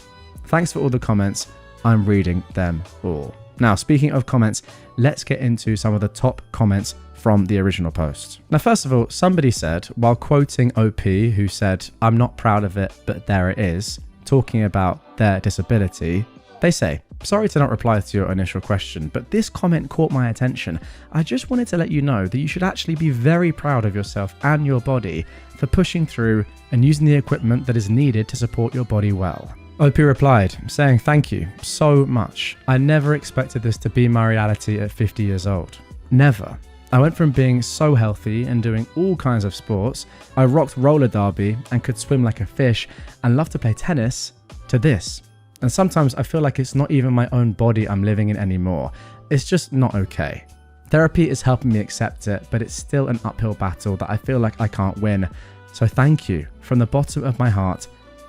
Thanks for all the comments. I'm reading them all. Now, speaking of comments, let's get into some of the top comments from the original post. Now, first of all, somebody said, while quoting OP, who said, "I'm not proud of it, but there it is," talking about their disability, they say, "Sorry to not reply to your initial question, but this comment caught my attention. I just wanted to let you know that you should actually be very proud of yourself and your body for pushing through and using the equipment that is needed to support your body well." OP replied, saying, "Thank you so much. I never expected this to be my reality at 50 years old. Never. I went from being so healthy and doing all kinds of sports, I rocked roller derby and could swim like a fish and loved to play tennis, to this. And sometimes I feel like it's not even my own body I'm living in anymore. It's just not okay. Therapy is helping me accept it, but it's still an uphill battle that I feel like I can't win. So thank you. From the bottom of my heart,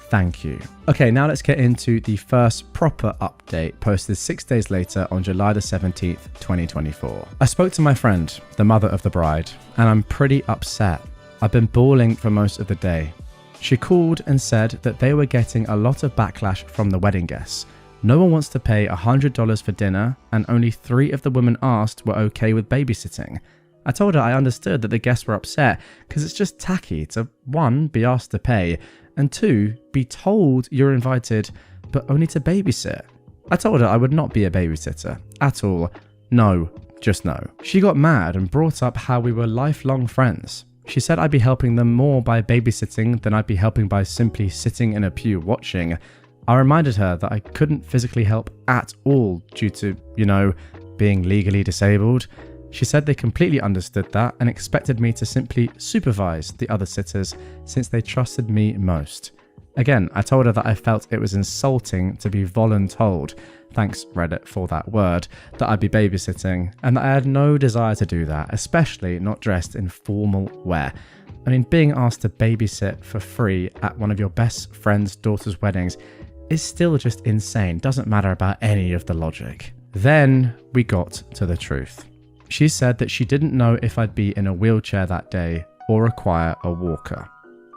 thank you." Okay, now let's get into the first proper update posted 6 days later on July the 17th, 2024. I spoke to my friend, the mother of the bride, and I'm pretty upset. I've been bawling for most of the day. She called and said that they were getting a lot of backlash from the wedding guests. No one wants to pay $100 for dinner, and only 3 of the women asked were okay with babysitting. I told her I understood that the guests were upset because it's just tacky to 1, be asked to pay, and 2, be told you're invited but only to babysit. I told her I would not be a babysitter at all. No, just no. She got mad and brought up how we were lifelong friends. She said I'd be helping them more by babysitting than I'd be helping by simply sitting in a pew watching. I reminded her that I couldn't physically help at all due to, being legally disabled. She said they completely understood that and expected me to simply supervise the other sitters since they trusted me most. Again, I told her that I felt it was insulting to be voluntold, thanks Reddit for that word, that I'd be babysitting, and that I had no desire to do that, especially not dressed in formal wear. I mean, being asked to babysit for free at one of your best friend's daughter's weddings is still just insane, doesn't matter about any of the logic. Then we got to the truth. She said that she didn't know if I'd be in a wheelchair that day or require a walker.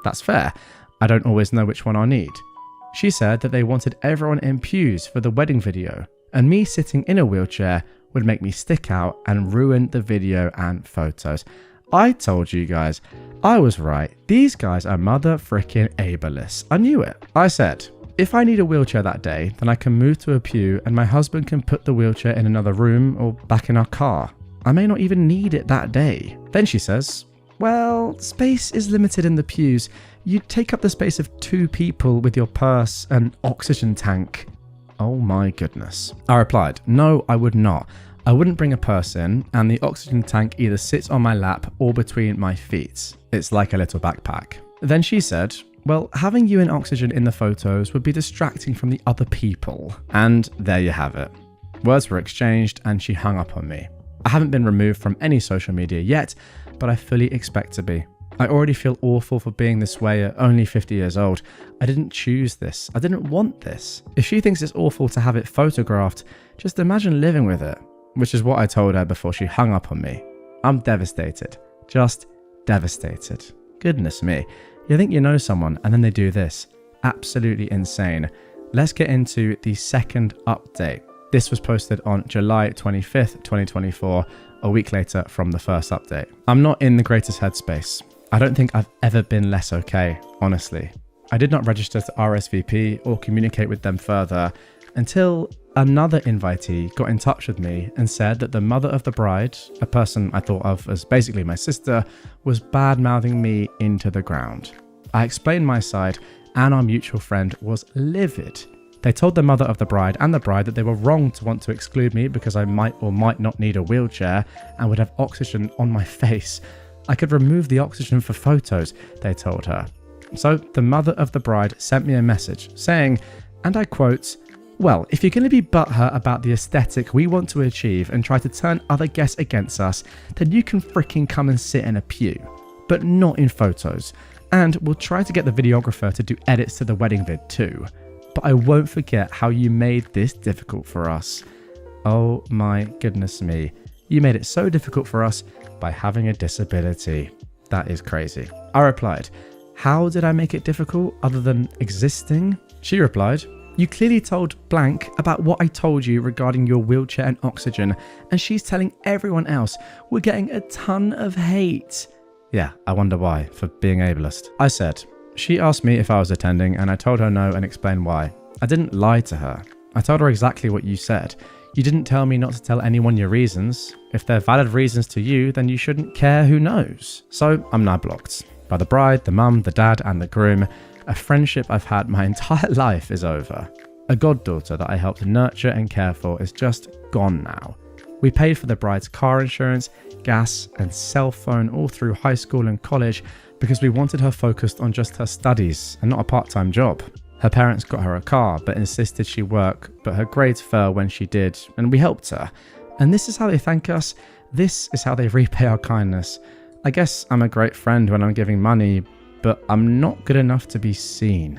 That's fair. I don't always know which one I'll need. She said that they wanted everyone in pews for the wedding video, and me sitting in a wheelchair would make me stick out and ruin the video and photos. I told you guys, I was right. These guys are mother frickin' ableists. I knew it. I said, if I need a wheelchair that day, then I can move to a pew and my husband can put the wheelchair in another room or back in our car. I may not even need it that day. Then she says, well, space is limited in the pews. You'd take up the space of 2 people with your purse and oxygen tank. Oh my goodness. I replied, no, I would not. I wouldn't bring a purse in, and the oxygen tank either sits on my lap or between my feet. It's like a little backpack. Then she said, Well, having you and Oxygen in the photos would be distracting from the other people. And there you have it. Words were exchanged and she hung up on me. I haven't been removed from any social media yet, but I fully expect to be. I already feel awful for being this way at only 50 years old. I didn't choose this. I didn't want this. If she thinks it's awful to have it photographed, just imagine living with it, which is what I told her before she hung up on me. I'm devastated. Just devastated. Goodness me. You think you know someone and then they do this. Absolutely insane. Let's get into the second update. This was posted on July 25th, 2024, a week later from the first update. I'm not in the greatest headspace. I don't think I've ever been less okay, honestly. I did not register to RSVP or communicate with them further until another invitee got in touch with me and said that the mother of the bride, a person I thought of as basically my sister, was bad-mouthing me into the ground. I explained my side and our mutual friend was livid. They told the mother of the bride and the bride that they were wrong to want to exclude me because I might or might not need a wheelchair and would have oxygen on my face. I could remove the oxygen for photos, they told her. So the mother of the bride sent me a message saying, and I quote, "Well, if you're going to be butthurt about the aesthetic we want to achieve and try to turn other guests against us, then you can freaking come and sit in a pew, but not in photos. And we'll try to get the videographer to do edits to the wedding vid too. But I won't forget how you made this difficult for us." Oh my goodness me. You made it so difficult for us by having a disability. That is crazy. I replied, "How did I make it difficult other than existing?" She replied, "You clearly told blank about what I told you regarding your wheelchair and oxygen, and she's telling everyone else. We're getting a ton of hate." Yeah, I wonder why, for being ableist. I said, she asked me if I was attending and I told her no and explained why. I didn't lie to her. I told her exactly what you said. You didn't tell me not to tell anyone your reasons. If they're valid reasons to you, then you shouldn't care who knows. So I'm now blocked. By the bride, the mum, the dad and the groom. A friendship I've had my entire life is over. A goddaughter that I helped nurture and care for is just gone now. We paid for the bride's car insurance, gas and cell phone all through high school and college because we wanted her focused on just her studies and not a part-time job. Her parents got her a car but insisted she work, but her grades fell when she did and we helped her. And this is how they thank us. This is how they repay our kindness. I guess I'm a great friend when I'm giving money, but I'm not good enough to be seen.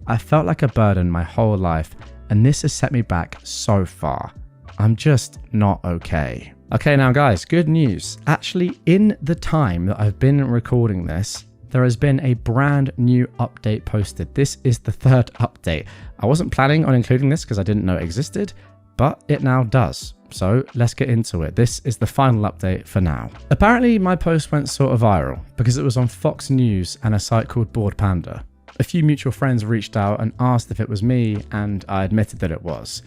I felt like a burden my whole life and this has set me back so far. I'm just not okay. Okay, now guys, good news. Actually, in the time that I've been recording this, there has been a brand new update posted. This is the third update. I wasn't planning on including this because I didn't know it existed, but it now does. So let's get into it. This is the final update for now. Apparently my post went sort of viral because it was on Fox News and a site called Bored Panda. A few mutual friends reached out and asked if it was me, and I admitted that it was.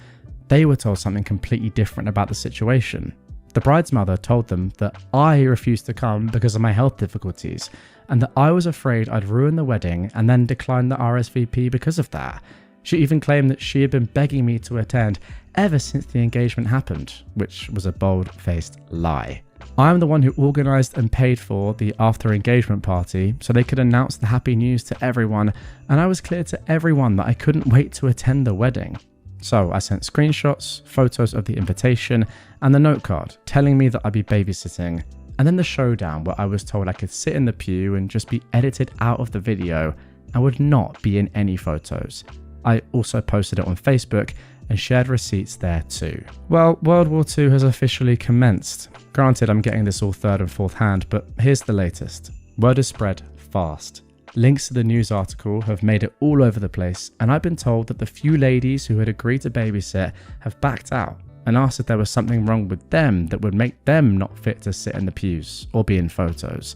They were told something completely different about the situation. The bride's mother told them that I refused to come because of my health difficulties and that I was afraid I'd ruin the wedding and then decline the RSVP because of that. She even claimed that she had been begging me to attend ever since the engagement happened, which was a bold-faced lie. I am the one who organised and paid for the after engagement party so they could announce the happy news to everyone, and I was clear to everyone that I couldn't wait to attend the wedding. So I sent screenshots, photos of the invitation, and the note card telling me that I'd be babysitting, and then the showdown where I was told I could sit in the pew and just be edited out of the video and would not be in any photos. I also posted it on Facebook and shared receipts there too. Well, World War II has officially commenced. Granted, I'm getting this all third and fourth hand, but here's the latest. Word is spread fast. Links to the news article have made it all over the place, and I've been told that the few ladies who had agreed to babysit have backed out and asked if there was something wrong with them that would make them not fit to sit in the pews or be in photos.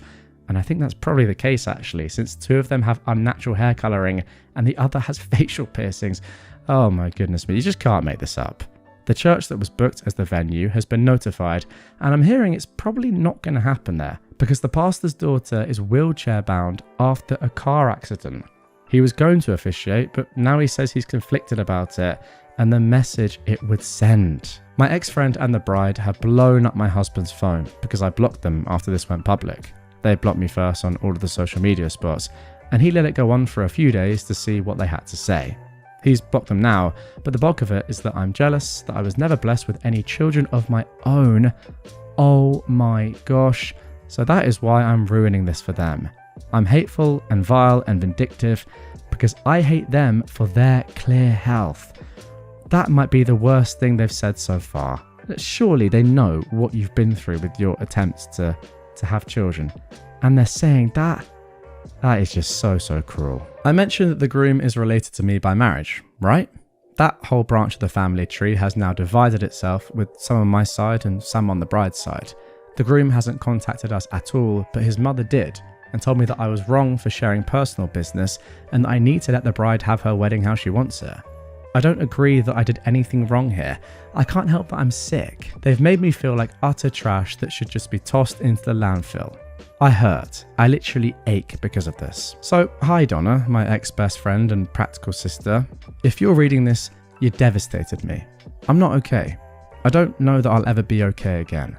And I think that's probably the case actually, since two of them have unnatural hair colouring and the other has facial piercings. Oh my goodness me, you just can't make this up. The church that was booked as the venue has been notified, and I'm hearing it's probably not going to happen there because the pastor's daughter is wheelchair bound after a car accident. He was going to officiate, but now he says he's conflicted about it and the message it would send. My ex-friend and the bride have blown up my husband's phone because I blocked them after this went public. They blocked me first on all of the social media spots, and he let it go on for a few days to see what they had to say. He's blocked them now, but the bulk of it is that I'm jealous that I was never blessed with any children of my own. Oh my gosh. So that is why I'm ruining this for them. I'm hateful and vile and vindictive because I hate them for their clear health. That might be the worst thing they've said so far. Surely they know what you've been through with your attempts to have children. And they're saying that? That is just so cruel. I mentioned that the groom is related to me by marriage, right? That whole branch of the family tree has now divided itself with some on my side and some on the bride's side. The groom hasn't contacted us at all, but his mother did, and told me that I was wrong for sharing personal business and that I need to let the bride have her wedding how she wants it. I don't agree that I did anything wrong here. I can't help that I'm sick. They've made me feel like utter trash that should just be tossed into the landfill. I hurt. I literally ache because of this. So, hi Donna, my ex-best friend and practical sister. If you're reading this, you devastated me. I'm not okay. I don't know that I'll ever be okay again.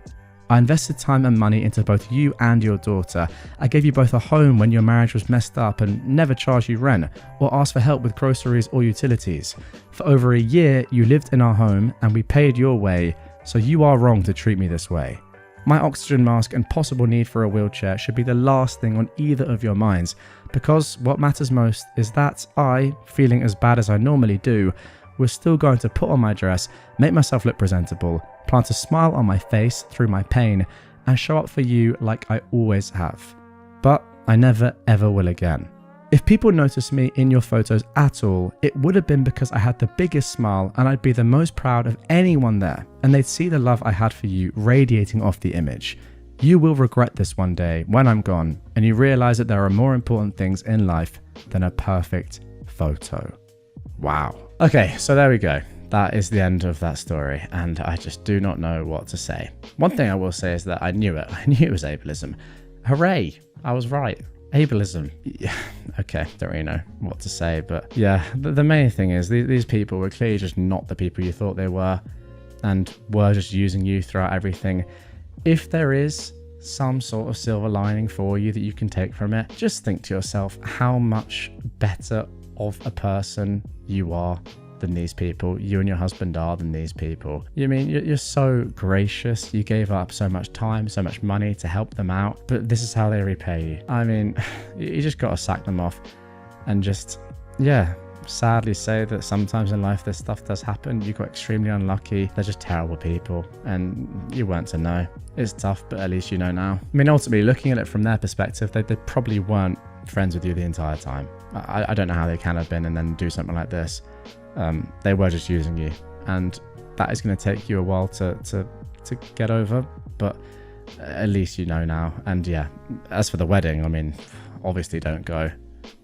I invested time and money into both you and your daughter. I gave you both a home when your marriage was messed up and never charged you rent or asked for help with groceries or utilities. For over a year, you lived in our home and we paid your way, so you are wrong to treat me this way. My oxygen mask and possible need for a wheelchair should be the last thing on either of your minds, because what matters most is that I, feeling as bad as I normally do, was still going to put on my dress, make myself look presentable, plant a smile on my face through my pain, and show up for you like I always have. But I never ever will again. If people noticed me in your photos at all, it would have been because I had the biggest smile and I'd be the most proud of anyone there, and they'd see the love I had for you radiating off the image. You will regret this one day when I'm gone and you realize that there are more important things in life than a perfect photo. Wow. Okay, so there we go. That is the end of that story, and I just do not know what to say. One thing I will say is that I knew it. I knew it was ableism. Hooray! I was right. Ableism. Yeah, okay, don't really know what to say, but yeah, the main thing is these people were clearly just not the people you thought they were, and were just using you throughout everything. If there is some sort of silver lining for you that you can take from it, just think to yourself how much better of a person you are than these people. You and your husband are than these people. You mean you're so gracious. You gave up so much time, so much money to help them out, but this is how they repay you. I mean, you just got to sack them off and just, yeah, sadly say that sometimes in life this stuff does happen. You got extremely unlucky. They're just terrible people and you weren't to know. It's tough, but at least you know now. I mean, ultimately, looking at it from their perspective, they probably weren't friends with you the entire time. I don't know how they can have been and then do something like this. They were just using you, and that is going to take you a while to get over, but at least you know now. And yeah, as for the wedding, I mean, obviously don't go.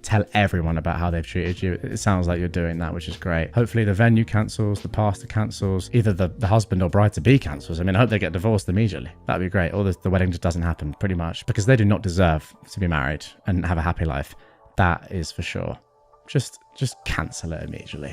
Tell everyone about how they've treated you. It sounds like you're doing that, which is great. Hopefully the venue cancels, the pastor cancels, either the husband or bride-to-be cancels. I mean, I hope they get divorced immediately. That'd be great. Or the wedding just doesn't happen, pretty much, because they do not deserve to be married and have a happy life. That is for sure. Just cancel it immediately.